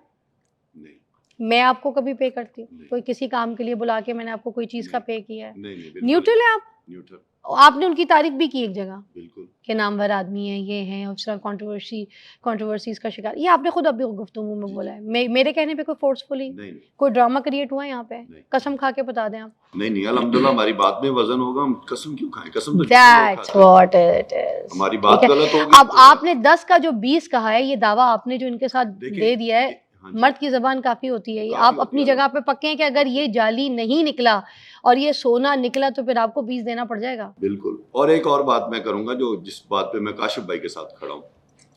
नहीं मैं आपको कभी पे करती हूँ? कोई किसी काम के लिए बुला के मैंने आपको कोई चीज का पे किया है? नहीं नहीं, बिल्कुल न्यूट्रल है आप। न्यूट्रल, आपने उनकी तारीफ भी की एक जगह बिल्कुल। कि नामवर आदमी है, ये है, उसका कंट्रोवर्सीज का शिकार, ये आपने खुद अभी गुफ्तगू में बोला है। मेरे कहने पे कोई फोर्सफुली नहीं नहीं कोई ड्रामा क्रिएट हुआ है यहाँ पे? नहीं। कसम खा के बता दें आप। नहीं नहीं, अल्हम्दुलिल्लाह हमारी बात में वजन होगा, हम कसम क्यों खाएं? कसम तो That's what it is। हमारी बात ठीक है। गलत होगी अब आपने 10 का जो 20 कहा है, ये दावा आपने जो इनके साथ देखिए, दे दिया है, हाँ जी। मर्द की जबान काफी होती है। काफी आप होती अपनी है। जगह पे पक्के हैं कि अगर ये जाली नहीं निकला और ये सोना निकला तो फिर आपको 20 देना पड़ जाएगा। बिल्कुल। और एक और बात मैं करूंगा, जो जिस बात पे मैं काशिफ भाई के साथ खड़ा हूँ,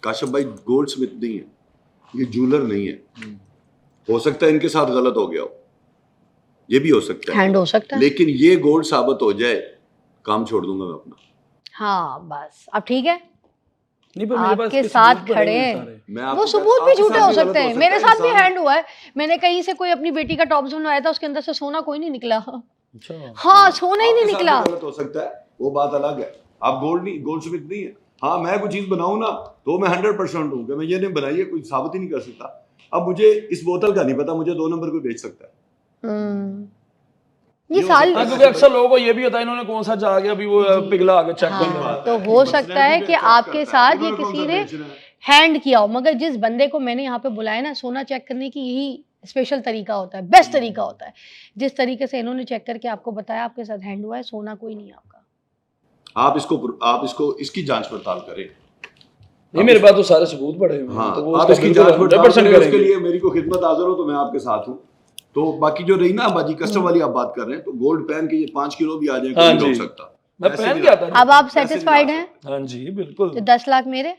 काशिफ भाई गोल्ड स्मिथ नहीं है, ये जूलर नहीं है। हो सकता है इनके साथ गलत हो गया हो, ये भी हो सकता है, हैंड हो सकता है। लेकिन ये गोल्ड साबित हो जाए, काम छोड़ दूंगा मैं अपना। हाँ बस अब ठीक है, नहीं, पर मेरे पास आपके इसके साथ सबूत पड़े खड़े हुए हैं। सारे। मैं वो आपको सबूत भी आपके झूठे साथ हो भी गलत सकते हैं। सकता मेरे है साथ भी इंसान। हैंड हुआ है, मैंने कहीं से कोई अपनी बेटी का टॉप बनवाया था, उसके अंदर से सोना कोई नहीं निकला। अच्छा, हाँ, सोना ही नहीं आपके साथ निकला। भी गलत हो सकता है, वो बात अलग है। आप गोल्ड स्मिथ नहीं है। हाँ, मैं कोई चीज बनाऊं ना तो मैं 100% हूँ कि मैं ये नहीं बनाई है, कोई साबित ही नहीं कर सकता। अब मुझे इस बोतल का नहीं पता, मुझे 2 नंबर को बेच सकता है। ये ये हो साल सकता है। क्योंकि अक्सर लोगों को ये भी होता है इन्होंने कौन सा जाके अभी वो पिघला आगे चेक कर रहा हाँ, है। तो हो सकता है कि आपके साथ ये किसी ने हैंड किया हो, मगर जिस बंदे को मैंने यहाँ पे बुलाया ना, सोना चेक करने की यही स्पेशल तरीका होता है, बेस्ट तरीका होता है। जिस तरीके से इन्होंने चेक करके आपको बताया आपके साथ हैंड हुआ है, सोना कोई नहीं है आपका। आप इसको इसकी जांच पड़ताल करें। नहीं मेरे पास तो सारे सबूत पड़े हुए हैं, हाँ, तो वो आप उसका इसकी बिल्कुल जांच पड़ताल 100% करें, उसके करेंगे। लिए मेरी को खिदमत हाजिर हो तो मैं आपके साथ हूँ। तो बाकी जो रही ना बाजी कस्टम वाली आप बात कर रहे हैं, तो गोल्ड पहन के ये 5 किलो भी आ जाए कोई हाँ नहीं रोक जी। सकता। मैं ऐसे पहन नहीं के आता आ- अब आप ऐसे नहीं सेटिस्फाइड आ हैं? सकते। हाँ जी बिल्कुल। तो 10 लाख मेरे?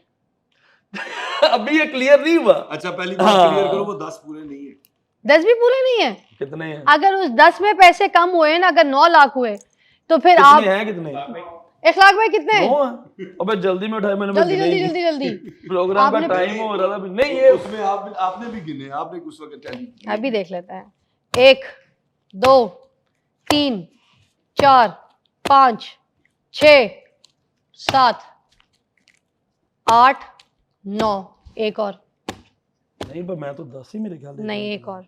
अभी ये क्लियर नहीं हुआ। अच्छा पहली बात हाँ। क्लियर करो, वो 10 पूरे नहीं है। 10 भी पूरे नहीं है? कितने हैं? अगर उस 10 में पैसे कम हुए ना, अगर 9 लाख हुए तो फिर कितने आप हैं कितने? 1 लाख में कितने हैं? 9 है। अबे जल्दी में उठाए, मैंने जल्दी गिने ही जल्दी नहीं। जल्दी जल्दी प्रोग्राम का आपने टाइम हो रहा था अभी। नहीं ये उसमें आपने भी गिने, आपने उस वक्त टैली किए। अभी देख लेते हैं। 1 2 3 4 5 6 7 8 9 एक और नहीं पर मैं तो 10 ही मेरे ख्याल से। नहीं, एक और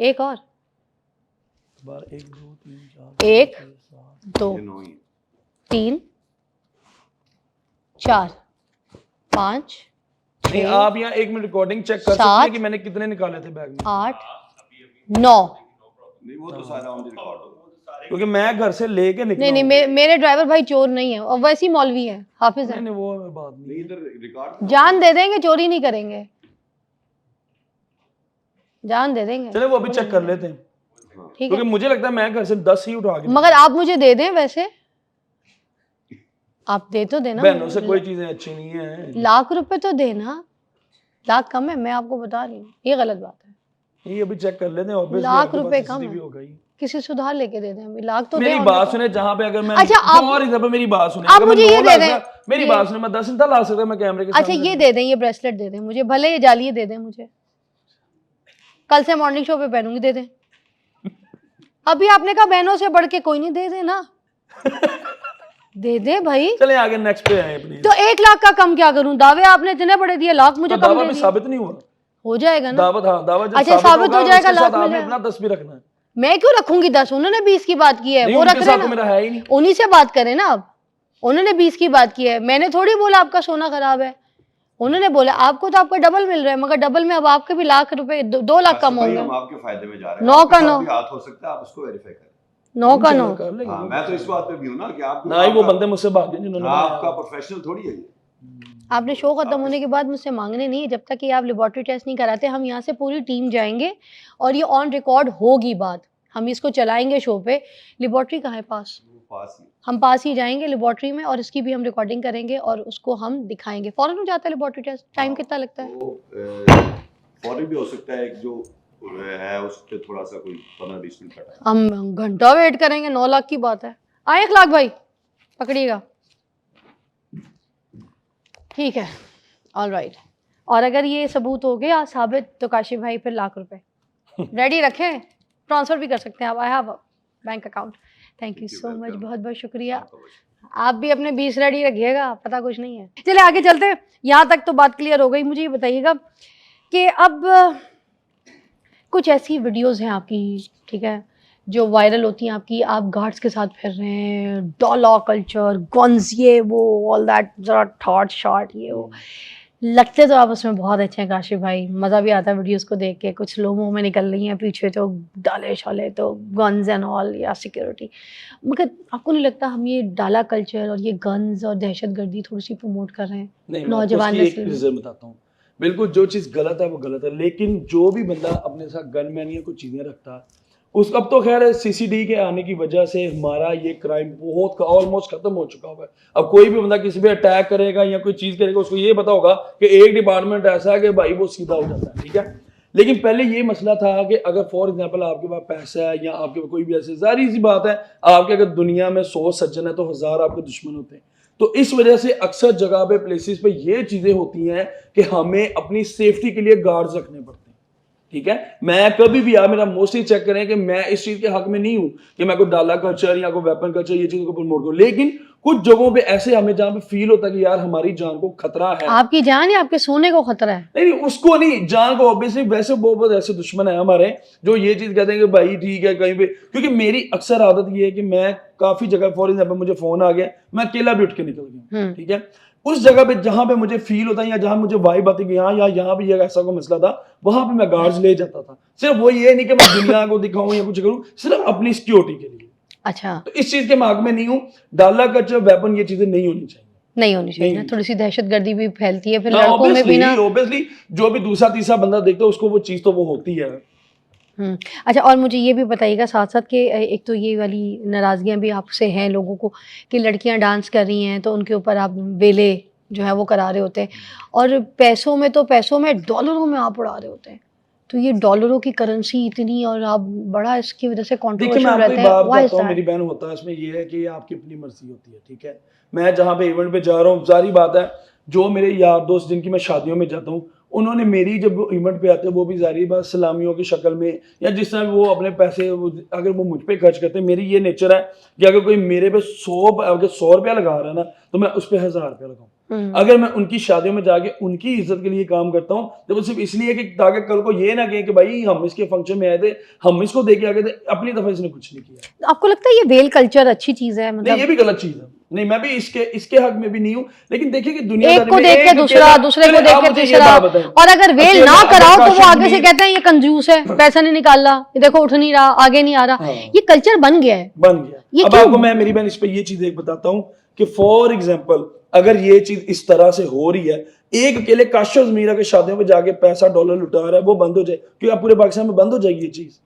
एक और बार 1 2 3 4 एक 2 ये 9 ही है। 3 4 5 नहीं 6 आप यहाँ 1 मिनट रिकॉर्डिंग चेक कर सकते सात, हैं कि मैंने कितने निकाले थे बैग में, 8 9। नहीं वो तो सारा ऑन द रिकॉर्ड होगा। क्योंकि मैं घर से लेके निकला नहीं नहीं, हूँ। मेरे ड्राइवर भाई चोर नहीं है, और वैसे ही मौलवी है, हाफिज नहीं है। नहीं वो बात नहीं। नहीं इधर रिकॉर्ड जान दे देंगे, चोरी नहीं करेंगे, जान दे देंगे। चले वो अभी चेक कर लेते हैं, ठीक क्योंकि है, मुझे लगता है मैं घर से 10 ही उठा के मगर आप मुझे दे दें, वैसे आप दे तो देना। बहनों से कोई चीजें अच्छी नहीं है। लाख रुपए तो देना, लाख कम है, मैं आपको बता रही हूँ, ये गलत बात है। ये अभी चेक कर लेते हैं। obviously लाख आपके पास रुपए कम CCTV है। हो गई। किसी सुधार लेके दे दें, अभी लाख तो मेरी दें। बात सुने, जहाँ पे अगर मैं अच्छा, आप- फॉर एग्जांपल मेरी बात सुने, आप अगर मैं मुझे ये 9 दे लाख दें, का- मेरी ये- बात सुने, मैं 10 नहीं ला सकता मैं कैमरे के अच्छा सामने। ये दे दें, ये ब्रेसलेट दे दें मुझे, भले ये जालिए दे दें मुझे, कल से मॉर्निंग शो पे पहनूंगी, दे दें। अभी आपने कहा बहनों से बढ़ के कोई नहीं, दे देना, दे दे भाई। चले आगे नेक्स्ट पे आए प्लीज। तो 1 लाख का कम क्या करूं? दावे आपने इतने बड़े दिए, लाख मुझे तो कम दावा दे भी दिए। साबित नहीं हुआ। हो जाएगा ना, दावत हाँ दावा जब अच्छा, साबित होगा, हो जाएगा, उसके लाख साथ आपने मिलेगा। अपना 10 भी रखना है। मैं क्यों रखूंगी 10? उन्होंने 20 की बात की है, नहीं वो उनके रख रहे साथ तो ना, मेरा है ही नहीं। उन्हीं से बात करें ना। आप उन्होंने 20 की बात की है, मैंने थोड़ी बोला आपका सोना खराब है। उन्होंने बोला आपको तो आपका डबल मिल रहा है, मगर डबल में अब आपके भी लाख रुपए 2 लाख कम भाई, होंगे। हम आपके फायदे में जा रहे हैं। 9 का आपके साथ 9 भी हाथ हो सकता है, आप उसको वेरीफाई करें। 9 का 9। कर लेंगे। हाँ, मैं तो इस बात पे भी हूँ ना कि आप ना ही वो बंदे मुझसे भागे जिन्होंने आपका प्रोफेशनल थोड़ी है ये। आपने शो खत्म होने के बाद मुझसे मांगने नहीं है, जब तक कि आप लेबोरेटरी टेस्ट नहीं कराते। हम यहाँ से पूरी टीम जाएंगे और ये ऑन रिकॉर्ड होगी बात, हम इसको चलाएंगे शो पे। लेबोरेटरी कहाँ है? पास, पास ही हम पास ही जाएंगे लेबोरेटरी में, और इसकी भी हम रिकॉर्डिंग करेंगे और उसको हम दिखाएंगे। फौरन हो जाता है लेबोरेटरी टेस्ट? टाइम कितना लगता है? फॉरन भी हो सकता है, जो है उस पे थोड़ा सा कोई 15-20 मिनट का टाइम। हम घंटा वेट करेंगे, 9 लाख की बात है। आए 1 लाख भाई, पकड़िएगा, ठीक है, ऑल राइट। और अगर ये सबूत हो गया साबित, तो काशिफ भाई फिर लाख रुपए रेडी रखें, ट्रांसफर भी कर सकते हैं आप। I have bank account. Thank you so much, बहुत बहुत शुक्रिया। आप भी अपने 20 रेडी रखिएगा, पता कुछ नहीं है। चलिए आगे चलते हैं, यहाँ तक तो बात क्लियर हो गई। मुझे ये बताइएगा कि अब कुछ ऐसी वीडियोस हैं आपकी, ठीक है, जो वायरल होती हैं आपकी, आप गार्ड्स के साथ फिर रहे हैं, डॉला कल्चर, गन्स, ये वो, ऑल दैट, जरा थॉट शॉट, ये वो, लगते तो आप उसमें बहुत अच्छे हैं काशिफ भाई, मज़ा भी आता है वीडियोस को देख के। कुछ लोग मुंह में निकल रही हैं, पीछे तो डाले शाले, तो गन्स एंड ऑल, या सिक्योरिटी। मगर आपको नहीं लगता हम ये डाला कल्चर और ये गन्स और दहशतगर्दी थोड़ी सी प्रमोट कर रहे हैं? नहीं, नौजवान मैं नस्ल एक में। रीजन बताता हूँ। बिल्कुल जो चीज़ गलत है वो गलत है, लेकिन जो भी बंदा अपने साथ गन मैन या कुछ चीज़ें रखता है, उस अब तो खैर CCD के आने की वजह से हमारा ये क्राइम बहुत ऑलमोस्ट खत्म हो चुका हुआ है। अब कोई भी बंदा किसी पे अटैक करेगा या कोई चीज़ करेगा, उसको ये पता होगा कि एक डिपार्टमेंट ऐसा है कि भाई वो सीधा हो जाता है, ठीक है। लेकिन पहले ये मसला था कि अगर फॉर एग्जांपल आपके पास पैसा है या आपके पास कोई भी ऐसे, जाहिर सी बात है, आपके अगर दुनिया में 100 सज्जन है तो 1000 आपके दुश्मन होते हैं। तो इस वजह से अक्सर जगह पे, प्लेसेस पे ये चीज़ें होती हैं कि हमें अपनी सेफ्टी के लिए गार्ड्स रखने पड़ते हैं, ठीक है। मैं कभी भी, आप मेरा मोस्टली चेक करें कि मैं इस चीज़ के हक में नहीं हूँ कि मैं कोई डाला कल्चर या कोई वेपन कल्चर ये चीज़ को प्रमोट करूँ, लेकिन कुछ जगहों पे ऐसे हमें जहाँ पे फील होता है कि यार हमारी जान को खतरा है। आपकी जान या आपके सोने को खतरा है? नहीं उसको नहीं, जान को ऑब्वियसली। वैसे बहुत ऐसे दुश्मन है हमारे जो ये चीज कहते हैं कि भाई ठीक है कहीं पे, क्योंकि मेरी अक्सर आदत ये है कि मैं काफी जगह, फॉर एग्जाम्पल मुझे फोन आ गया, मैं अकेला भी उठ के निकल गया, ठीक है। उस जगह पे जहां पे मुझे फील होता है या जहां मुझे वाइब आती है यहाँ या यहाँ पे ये ऐसा कोई मसला था, वहां पे मैं गार्ड्स ले जाता था। सिर्फ वो ये नहीं कि मैं दुनिया को दिखाऊं या कुछ करूं, सिर्फ अपनी सिक्योरिटी के लिए। अच्छा, तो इस चीज के मार्ग में नहीं हूं। डाला कल्चर, वेपन, ये चीजें नहीं होनी चाहिए। नहीं होनी चाहिए नहीं ना, थोड़ी सी दहशतगर्दी भी फैलती है फिर ना, लड़कों में भी ना। ऑब्वियसली जो भी दूसरा तीसरा बंदा देखता है उसको वो चीज़ तो वो होती है। अच्छा, और मुझे ये भी बताइएगा साथ साथ कि एक तो ये वाली नाराज़गियाँ भी आपसे हैं लोगों को कि लड़कियां डांस कर रही हैं तो उनके ऊपर आप वेले जो है वो करा रहे होते हैं, और पैसों में डॉलरों में आप उड़ा रहे होते हैं, तो ये डॉलरों की करेंसी इतनी, और आप बड़ा इसकी वजह से देखिए मैं कंट्रोवर्शियल आपको रहते एक हैं, बात व्हाई इज बताता हूँ, मेरी दैट? बहन होता है इसमें ये है कि आपकी अपनी मर्जी होती है, ठीक है। मैं जहाँ पे इवेंट पे जा रहा हूँ, सारी बात है, जो मेरे यार दोस्त जिनकी मैं शादियों में जाता हूँ, उन्होंने मेरी जब वो इवेंट पे आते हैं वो भी जारी बात सलामियों की शक्ल में या जिस तरह वो अपने पैसे अगर वो मुझ पे खर्च करते हैं, मेरी ये नेचर है कि अगर कोई मेरे पे 100 रुपया लगा रहा है ना तो मैं उस पर 1000 रुपया लगाऊं। अगर मैं उनकी शादियों में जाके उनकी इज्जत के लिए काम करता हूँ तो वो सिर्फ इसलिए कि ताकि कल को ये ना कहे कि भाई हम इसके फंक्शन में आए थे, हम इसको दे के आ गए थे, अपनी तरफ इसने कुछ नहीं किया। तो आपको लगता है ये वेल कल्चर अच्छी चीज़ है? नहीं, ये मतलब भी गलत चीज है। नहीं, मैं भी इसके हक में भी नहीं हूँ, लेकिन देखिए कि एक दुनियादारी को में देख के एक दूसरा, अकेला, दूसरे को चलिए देख आप के मुझे ये तीसरा, बात बताएं, और अगर वेल अकेला ना अगर कराओ तो वो काशिफ आगे से मीर, कहते हैं ये कंजूस है, पैसा नहीं निकाल रहा, ये देखो उठ नहीं रहा, आगे नहीं आ रहा। हाँ, ये कल्चर बन गया है, बन गया। ये अब क्यों? आपको मैं मेरी बहन इस पे ये चीज एक बताता हूँ कि फॉर एग्जाम्पल अगर ये चीज इस तरह से हो रही है, एक अकेले काशिफ मीरा के शादियों में जाके पैसा डॉलर लुटा रहा है, वो बंद हो जाए, क्योंकि आप पूरे पाकिस्तान में बंद हो जाएगी ये चीज।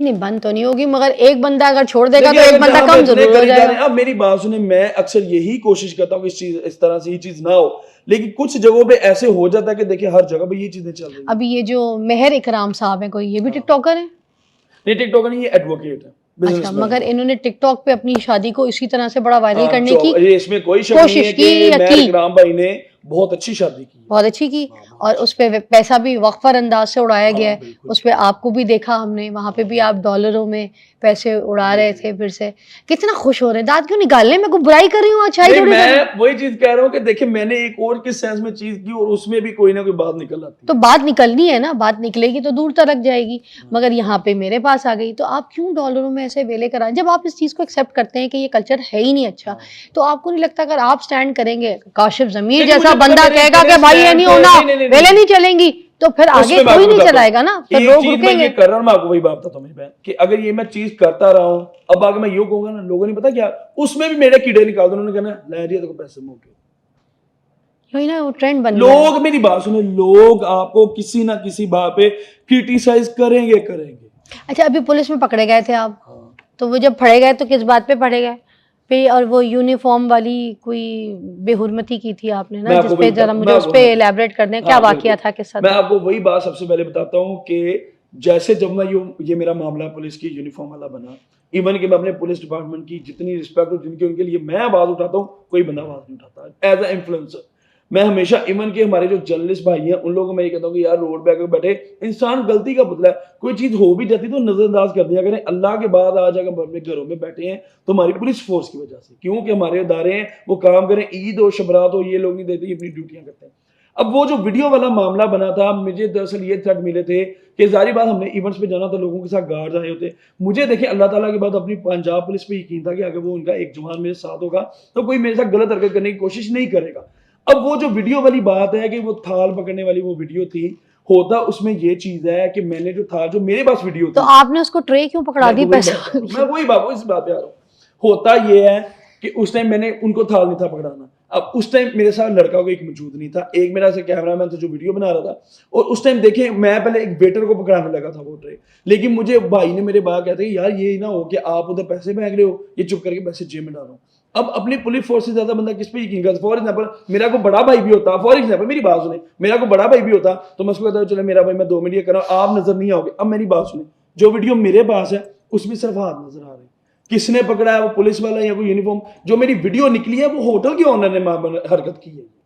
नहीं, बंद तो नहीं होगी, मगर एक बंदा अगर छोड़ देगा तो देखिए एक अगर बंदा जहाँ कम पे इतने जरूर हो करी जा रहे जाएगा। हैं, अब मेरी बात सुने, मैं अक्सर यही कोशिश करता हूँ कि इस तरह से ये चीज ना हो, लेकिन कुछ जगहों पे ऐसे हो जाता है कि देखिए हर जगह पे ये चीजें चल रही हैं। अभी ये जो मेहर इकराम साहब है, कोई ये भी टिकटॉकर है? नहीं, टिकटॉकर नहीं, ये एडवोकेट है, अच्छा, बिजनेसमैन मगर है। इन्होंने टिकटॉक पे अपनी शादी को इसी तरह से बड़ा वायरल हाँ, करने की ये इसमें कोई शक नहीं है कोशिश कि की या मेहर की? इकराम भाई ने बहुत अच्छी शादी की है। बहुत अच्छी की, हाँ, बहुत और अच्छी। उस पे पैसा भी वक्फर अंदाज से उड़ाया हाँ, गया है। बिल्कुल। उस पे आपको भी देखा हमने, वहां पे भी आप डॉलरों में पैसे उड़ा रहे थे फिर से। कितना खुश हो रहे हैं, दांत क्यों निकालने, मैं कोई बुराई कर रही हूँ, अच्छाई नहीं, थोड़ी कर रही हूँ। मैं वही चीज कह रहा हूँ कि देखिए मैंने एक और किस सेंस में चीज की और उसमें भी कोई ना कोई बात निकल आती तो है। बात निकलनी है ना, बात निकलेगी तो दूर तक जाएगी, मगर यहाँ पे मेरे पास आ गई, तो आप क्यों डॉलरों में ऐसे वेले कराएं? जब आप इस चीज को एक्सेप्ट करते हैं कि ये कल्चर है ही नहीं अच्छा, तो आपको नहीं लगता अगर आप स्टैंड करेंगे, काशिफ जमीर लेकिन जैसा मुझे पता बंदा मेरे- कहेगा मेरे कि भाई ये stand नहीं पे- होना, नहीं, वेले नहीं चलेंगी, तो फिर आगे उसमें मैं कोई आपको नहीं बताता हूँ। चलाएगा ना, फिर एक लोग चीज मैं ये रुकेंगे। कर रहा हूँ, मैं आपको वही बात बताता हूँ मेरी बहन कि अगर ये मैं चीज करता रहा हूँ, अब आगे मैं यूं कहूंगा ना, लोगों ने पता क्या उसमें भी मेरे कीड़े निकाल दो, उन्होंने कहना ले रही है तो पैसे मौके। वही ना, वो ट्रेंड बन गया है। लोग मेरी बात सुने, लोग आपको किसी ना किसी बात पे क्रिटिसाइज करेंगे। अच्छा, अभी पुलिस में पकड़े गए थे आप, हाँ। तो वो जब पढ़े गए तो किस बात पे पढ़े गए? पे और वो यूनिफॉर्म वाली कोई बेहुरमती की थी आपने मैं ना, आपको जिस पे वही जरा बता- मुझे मैं उस आपको- पे एलैबोरेट कर दें, क्या हाँ, वाकया बिल्कुल। था, किस्सा मैं था? आपको वही बात सबसे पहले बताता हूँ कि जैसे जब मैं ये मेरा मामला पुलिस की यूनिफॉर्म वाला बना, इवन कि मैं अपने पुलिस डिपार्टमेंट की जितनी रिस्पेक्ट हो जिनकी उनके लिए मैं आवाज उठाता हूँ, कोई बंदा आवाज नहीं उठाता एज ए इन्फ्लुएंसर। मैं हमेशा इवन के हमारे जो जर्नलिस्ट भाई हैं उन लोगों को मैं ये कहता हूँ कि यार रोड पे आकर बैठे इंसान गलती का पुतला है, कोई चीज हो भी जाती तो नजरअंदाज कर दिया करें। अल्लाह के बाद आज अगर अपने घरों में बैठे हैं तो हमारी पुलिस फोर्स की वजह से, क्योंकि हमारे इदारे हैं वो काम करें, ईद हो शबरात हो, ये लोग नहीं देते, अपनी ड्यूटियां करते हैं। अब वो जो वीडियो वाला मामला बना था, मुझे दरअसल ये थ्रेट मिले थे कि जारी बात हमने इवेंट्स पे जाना था, लोगों के साथ गार्ड आए होते, मुझे देखिए अल्लाह ताला के बाद अपनी पंजाब पुलिस पे यकीन था कि अगर वो उनका एक जवान मेरे साथ होगा तो कोई मेरे साथ गलत हरकत करने की कोशिश नहीं करेगा। अब वो जो वीडियो वाली बात है कि वो थाल पकड़ने वाली वो वीडियो थी, होता उसमें ये चीज है कि मैंने जो था, जो मेरे पास वीडियो तो थी, आपने उसको ट्रे क्यों पकड़ा दी पैसे? मैं वही बात इस बात पे आ रहा हूँ। होता ये है कि उस टाइम मैंने उनको थाल नहीं था पकड़ाना। अब उस टाइम मेरे साथ लड़का कोई एक मौजूद नहीं था, एक मेरा से कैमरामैन था जो वीडियो बना रहा था, और उस टाइम देखे मैं पहले एक वेटर को पकड़ाने लगा था वो ट्रे, लेकिन मुझे भाई ने मेरे बात कहते यार ये ना हो कि आप उधर पैसे फेंक रहे हो, ये चुप करके पैसे जेब में डालो। अब अपनी पुलिस फोर्स से ज्यादा बंदा किस पे यकीन करता? फॉर एग्जाम्पल मेरा को बड़ा भाई भी होता, फॉर एग्जाम्पल मेरी बात सुने, मेरा को बड़ा भाई भी होता तो मैं उसको कहता चलो मेरा भाई मैं 2 मिनट ये कर रहा हूं, आप नजर नहीं आओगे। अब मेरी बात सुने, जो वीडियो मेरे पास है उसमें सिर्फ हाथ नजर आ रहे हैं, किसने पकड़ा है, वो पुलिस वाला या कोई यूनिफॉर्म, जो मेरी वीडियो निकली है वो होटल के ओनर ने हरकत की है।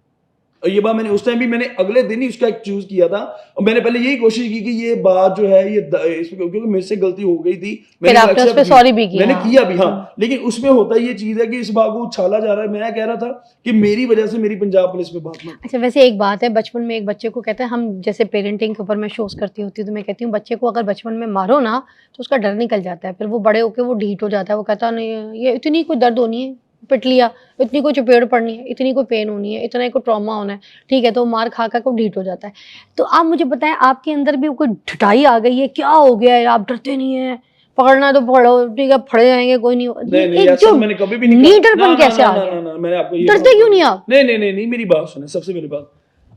और ये बात मैंने उस टाइम भी मैंने अगले दिन ही उसका एक चूज किया था, और मैंने पहले यही कोशिश की कि ये बात जो है ये क्योंकि मेरे से गलती हो गई थी, फिर आपने उस पे सॉरी भी किया? मैंने किया भी, हाँ, लेकिन उसमें होता ये चीज है कि इस बात को उछाला जा रहा है। मैं कह रहा था कि मेरी वजह से मेरी पंजाब पुलिस पे बात मत। अच्छा, वैसे एक बात है, बचपन में एक बच्चे को कहते हैं, हम जैसे पेरेंटिंग के ऊपर मैं शोज करती होती हूँ तो मैं कहती हूँ बच्चे को अगर बचपन में मारो ना तो उसका डर निकल जाता है, फिर वो बड़े होकर वो ढीठ हो जाता है, वो कहता नहीं ये इतनी कोई दर्द होनी है, पिट लिया, इतनी कोई चपेड़ पड़नी है, इतनी कोई पेन होनी है, इतना ही कोई ट्रॉमा होना है, ठीक है, तो मार खा कर को ढीठ हो जाता है। तो आप मुझे बताएं, आपके अंदर भी कोई ढिठाई आ गई है, क्या हो गया है, आप डरते नहीं हैं, पकड़ना तो पकड़ो, ठीक है, फड़े जाएंगे, कोई नहीं। नहीं एक ऐसा जो मैंने कभी भी नहीं कहा। लीडरपन कैसे आ गया? ना मैंने आपको ये डरते क्यों नहीं आप? नहीं, मेरी बात सुने, सबसे पहली बात,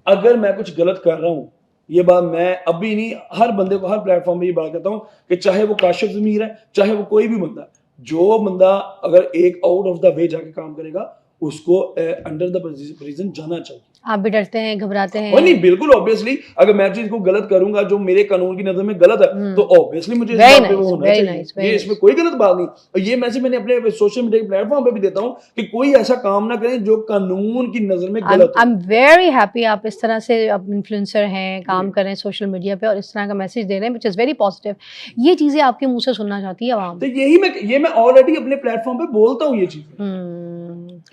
अगर मैं कुछ गलत कर रहा हूँ, ये बात मैं अभी नहीं, हर बंदे को हर प्लेटफॉर्म पे ये बात कहता हूँ कि चाहे वो काशिफ ज़मीर है, चाहे वो कोई भी बंदा, जो बंदा अगर एक आउट ऑफ द वे जाके काम करेगा, उसको अंडर द प्रिजन जाना चाहिए। आप भी डरते हैं, घबराते हैं? और नहीं, बिल्कुल ऑब्वियसली, अगर मैं चीज को गलत करूंगा जो मेरे कानून की नजर में गलत है, तो ऑब्वियसली मुझे इस बात पे वो होना चाहिए। ये इसमें कोई गलत बात नहीं। और ये मैसेज मैंने अपने सोशल मीडिया के प्लेटफॉर्म पे भी देता हूँ कि कोई ऐसा काम ना करें जो कानून की नजर में गलत हो। आई एम वेरी हैप्पी आप इस तरह से अब इन्फ्लुएंसर हैं, काम कर रहे हैं सोशल मीडिया पे और इस तरह का मैसेज दे रहे हैं, विच इज़ वेरी पॉजिटिव। ये चीज़ें आपके मुंह से सुनना चाहती है आवाम। तो ये मैं ऑलरेडी अपने प्लेटफॉर्म पे बोलता हूँ ये चीज,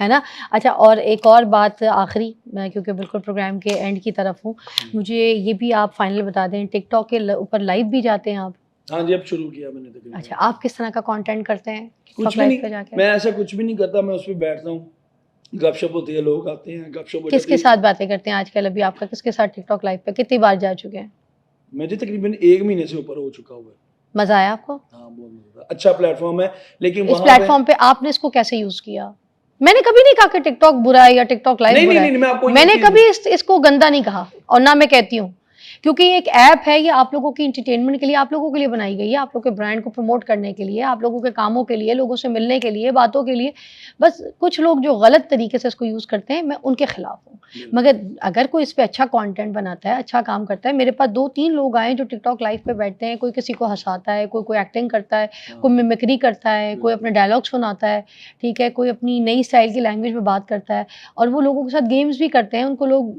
है ना। अच्छा, और एक और बात आखिरी, मैं क्योंकि बिल्कुल प्रोग्राम के एंड की तरफ हूँ, मुझे ये भी आप फाइनल बता दें, टिकटॉक के ऊपर लाइव भी जाते हैं आप? हाँ जी, अब शुरू किया मैंने तकरीबन। अच्छा, आप किस तरह का कंटेंट करते हैं कुछ भी नहीं, मैं ऐसा कुछ भी नहीं करता, मैं उस पर बैठता हूँ, गपशप होती है, लोग आते हैं, गपशप हो जाती है। किसके साथ बातें करते हैं आजकल? अभी आपका किसके साथ टिकटॉक लाइव पे कितनी बार जा चुके हैं? मुझे तकरीबन 1 महीने से ऊपर हो चुका हुआ है। मजा आया आपको? हाँ, बहुत मजा, अच्छा प्लेटफॉर्म है, लेकिन इस प्लेटफॉर्म पे आपने इसको कैसे यूज किया? मैंने कभी नहीं कहा कि टिकटॉक बुरा है या टिकटॉक लाइव बुरा है। मैंने कभी इसको गंदा नहीं कहा और ना मैं कहती हूँ, क्योंकि एक ऐप है, ये आप लोगों की एंटरटेनमेंट के लिए, आप लोगों के लिए बनाई गई है, आप लोगों के ब्रांड को प्रमोट करने के लिए, आप लोगों के कामों के लिए, लोगों से मिलने के लिए, बातों के लिए। बस कुछ लोग जो गलत तरीके से इसको यूज़ करते हैं, मैं उनके खिलाफ हूँ। मगर अगर कोई इस पर अच्छा कंटेंट बनाता है, अच्छा काम करता है, मेरे पास 2-3 लोग आए जो टिकटॉक लाइव पे बैठते हैं, कोई किसी को हंसाता है, कोई एक्टिंग करता है, कोई मिमिक्री करता है, कोई अपने डायलॉग सुनाता है, ठीक है, कोई अपनी नई स्टाइल की लैंग्वेज में बात करता है, और वो लोगों के साथ गेम्स भी करते हैं। उनको लोग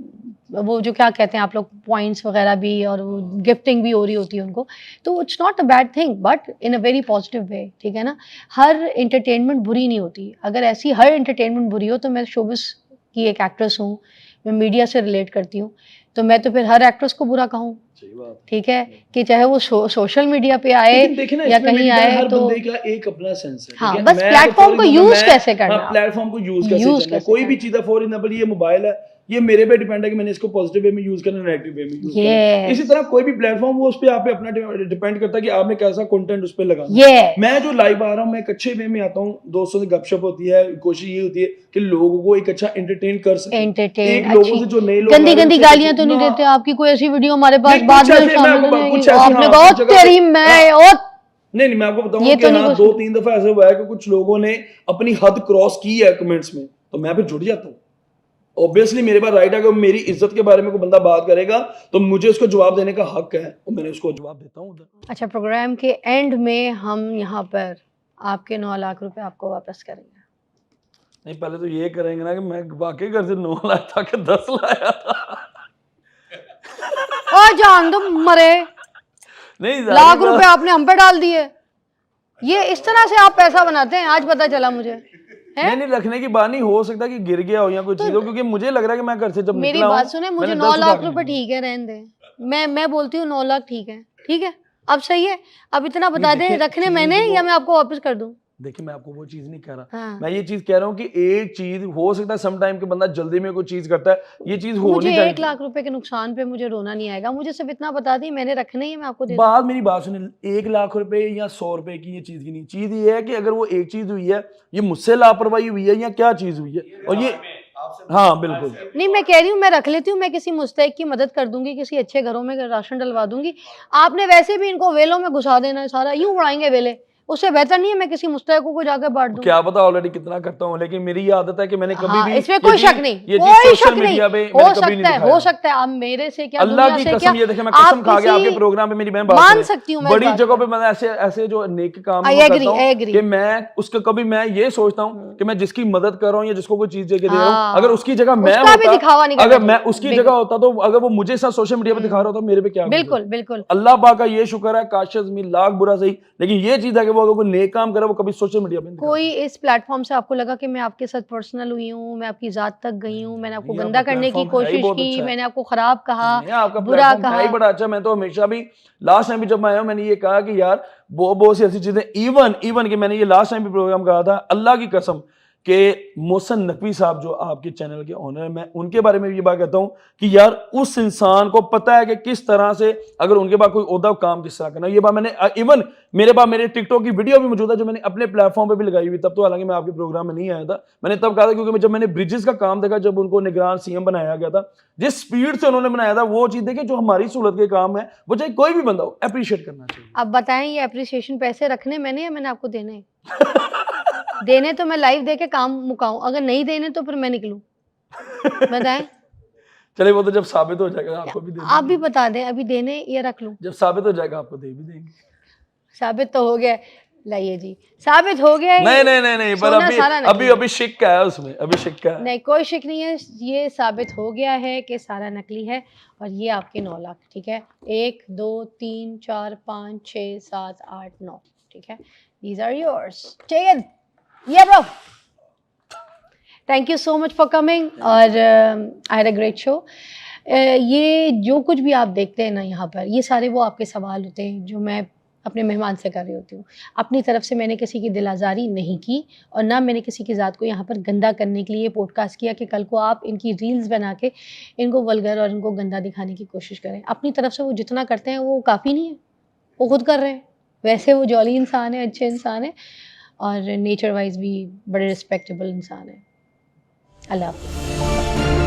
वो जो क्या कहते हैं आप लोग, पॉइंट्स वगैरह भी, और गिफ्टिंग भी हो रही होती है उनको। तो it's not a bad thing, but in a very positive way, ठीक है ना। हर एंटरटेनमेंट बुरी नहीं होती। अगर ऐसी हर एंटरटेनमेंट बुरी हो तो मैं शोबिस की एक एक्ट्रेस हूँ, मैं मीडिया से रिलेट करती हूँ, तो मैं तो फिर हर एक्ट्रेस को बुरा कहूँ, ठीक है, कि चाहे वो सोशल मीडिया पे आए या कहीं आए। तो बंदे का एक अपना सेंस है, हाँ, बस प्लेटफॉर्म को यूज कैसे करना, प्लेटफॉर्म को यूज कैसे, कोई भी चीज है, फॉर एग्जांपल ये मोबाइल है, ये मेरे पे डिपेंड है कि मैंने इसको पॉजिटिव वे में यूज करना है, नेगेटिव वे में यूज करना। इसी तरह कोई भी प्लेटफॉर्म, वो उस पे आप पे अपना डिपेंड करता है कि आपने कैसा कंटेंट उस पे लगाना। मैं जो लाइव आ रहा हूँ, मैं एक अच्छे वे में आता हूँ, दोस्तों से गपशप होती है, कोशिश ये होती है कि लोगों को एक अच्छा एंटरटेन कर सके। एक लोगों से जो नए लोग, गंदी गालियां तो नहीं देते आपकी? कोई ऐसी वीडियो हमारे पास बाद में शामिल नहीं, आपने कहा तेरी मैं, और नहीं, मैं आपको बताऊंगा कि हाँ, 2-3 दफा ऐसा हुआ है कि कुछ लोगों ने अपनी हद क्रॉस की है कमेंट्स में, तो मैं फिर जुड़ जाता हूँ। ऑब्वियसली मेरे पास राइट है कि मेरी इज्जत के बारे में कोई बंदा बात करेगा तो मुझे उसको जवाब देने का हक है, और मैंने उसको जवाब देता हूँ उधर। अच्छा, प्रोग्राम के एंड में हम यहाँ पर आपके 9 लाख रुपए आपको वापस करेंगे। नहीं, पहले तो ये करेंगे ना कि मैं वाकई घर से 9 लाख था कि 10 लाया था। और जान दो मरे, नहीं, लाख रुपए आपने हम पे डाल दिए। ये इस तरह से आप पैसा बनाते हैं, आज पता चला मुझे। नहीं, रखने की बात नहीं, हो सकता कि गिर गया हो या कोई चीज हो, क्योंकि मुझे लग रहा है कि मैं घर से जब मेरी बात सुने, मुझे 9 लाख रुपए ठीक है, रहने दें। मैं बोलती हूँ 9 लाख ठीक है, ठीक है, अब सही है। अब इतना बता दें, रखने मैंने या मैं आपको वापस कर दूं? देखिए, मैं आपको वो चीज नहीं कह रहा। हाँ। मैं ये चीज कह रहा हूँ कि एक चीज हो सकता है सम टाइम के बंदा जल्दी में कोई चीज करता है, ये चीज हो नहीं चाहिए। 1 लाख रुपए के नुकसान पे मुझे रोना नहीं आएगा, मुझे सिर्फ इतना बता दी, मैंने रखने ही, मैं आपको दे बात, मेरी बात सुनिए, 1 लाख रुपए या 100 रुपए की ये चीज की नहीं, चीज ये है कि अगर वो एक चीज हुई है, ये मुझसे लापरवाही हुई है या क्या चीज हुई है, और ये हाँ बिल्कुल नहीं, मैं कह रही हूँ मैं रख लेती हूँ, मैं किसी मुस्तहिक की मदद कर दूंगी, किसी अच्छे घरों में राशन डलवा दूंगी। आपने वैसे भी इनको वेलों में घुसा देना है, सारा यूं उड़ाएंगे वेले, उससे बेहतर नहीं है मैं किसी मुस्तहिकों को जाकर बांट दूं। क्या पता ऑलरेडी कितना करता हूं, लेकिन मेरी ये आदत है कि मैंने कभी भी, इसमें कोई शक नहीं, कोई शक नहीं, हो सकता है आप मेरे से क्या, अल्लाह की कसम, ये देखें मैं कसम खा के आपके प्रोग्राम पे मेरी बहन बात मान सकती हूँ, बड़ी जगह पे मैं ऐसे जो नेक काम करता हूं कि मैं उसका कभी मैं ये सोचता हूं कि मैं जिसकी मदद कर रहा हूं या जिसको कोई चीज दे रहा हूं, अगर उसकी जगह मैं होता, अगर मैं उसकी जगह होता, तो अगर वो मुझे साथ सोशल मीडिया पे दिखा रहा होता, मेरे पे क्या? बिल्कुल अल्लाह पाक का ये शुक्र है, काश में लाख बुरा सही, लेकिन ये चीज है कि वो अगर कोई नेक काम करे, वो कभी सोशल मीडिया पे कोई इस प्लेटफॉर्म से आपको लगा कि मैं आपके साथ पर्सनल हुई हूँ, मैं आपकी जात तक गई हूँ, मैंने आपको गंदा करने की कोशिश की, मैंने आपको खराब कहा, बुरा कहा? बड़ा अच्छा। मैं तो हमेशा भी, लास्ट टाइम भी जब मैं आया हूँ, मैंने ये कहा कि यार बहुत सी ऐसी चीजें, इवन कि मैंने ये लास्ट टाइम भी प्रोग्राम कहा था, अल्लाह की कसम कि मोहसिन नकवी साहब जो आपके चैनल के ओनर हैं, मैं उनके बारे में ये बात कहता हूँ कि यार उस इंसान को पता है कि किस तरह से अगर उनके पास कोई ओहदा काम किस तरह करना। ये बात मैंने इवन मेरे पास मेरे टिकटॉक की वीडियो भी मौजूद है जो मैंने अपने प्लेटफॉर्म पे भी लगाई हुई, तब तो हालांकि मैं आपके प्रोग्राम में नहीं आया था। मैंने तब कहा था क्योंकि जब मैंने ब्रिजेस का काम देखा, जब उनको निगरान सीएम बनाया गया था, जिस स्पीड से उन्होंने बनाया था, वो चीज देखिए जो हमारी सहूलत के काम है वो चाहे कोई भी बंदा हो अप्रिशिएट करना चाहिए। अब बताएं ये अप्रिसिएशन पैसे रखने मैंने या मैंने आपको देने? देने तो मैं लाइव दे के काम मुकाऊं, अगर नहीं देने तो फिर मैं निकलूं। बताएं। चले वो तो जब साबित हो जाएगा आपको भी दे आप भी देंगे। बता दें अभी देने या रख लूं? जब साबित हो जाएगा आपको दे भी देंगे। साबित तो हो गया, लाइए जी, साबित हो गया है। नहीं पर सोना सारा नकली अभी है। अभी शिक्का है उसमें, अभी शिक्का है। नहीं कोई शिक नहीं है, ये साबित हो गया है कि सारा नकली है। और ये आपके 9 लाख, ठीक है। 1 2 3 4 5 6 7 8 9, ठीक है। दीज आर योर्स, ठीक है। ये bro, thank you so much for coming और I had a great show. ये जो कुछ भी आप देखते हैं ना यहाँ पर, ये सारे वो आपके सवाल होते हैं जो मैं अपने मेहमान से कर रही होती हूँ। अपनी तरफ से मैंने किसी की दिल आज़ारी नहीं की और ना मैंने किसी की ज़ात को यहाँ पर गंदा करने के लिए पॉडकास्ट किया कि कल को आप इनकी रील्स बना के इनको वल्गर और इनको गंदा दिखाने की कोशिश करें। अपनी तरफ से वो जितना करते हैं वो काफ़ी नहीं है, वो खुद कर रहे हैं। वैसे वो जॉली इंसान है, अच्छे इंसान है और नेचर वाइज भी बड़े रिस्पेक्टेबल इंसान है। अल्लाह हाफ़िज़।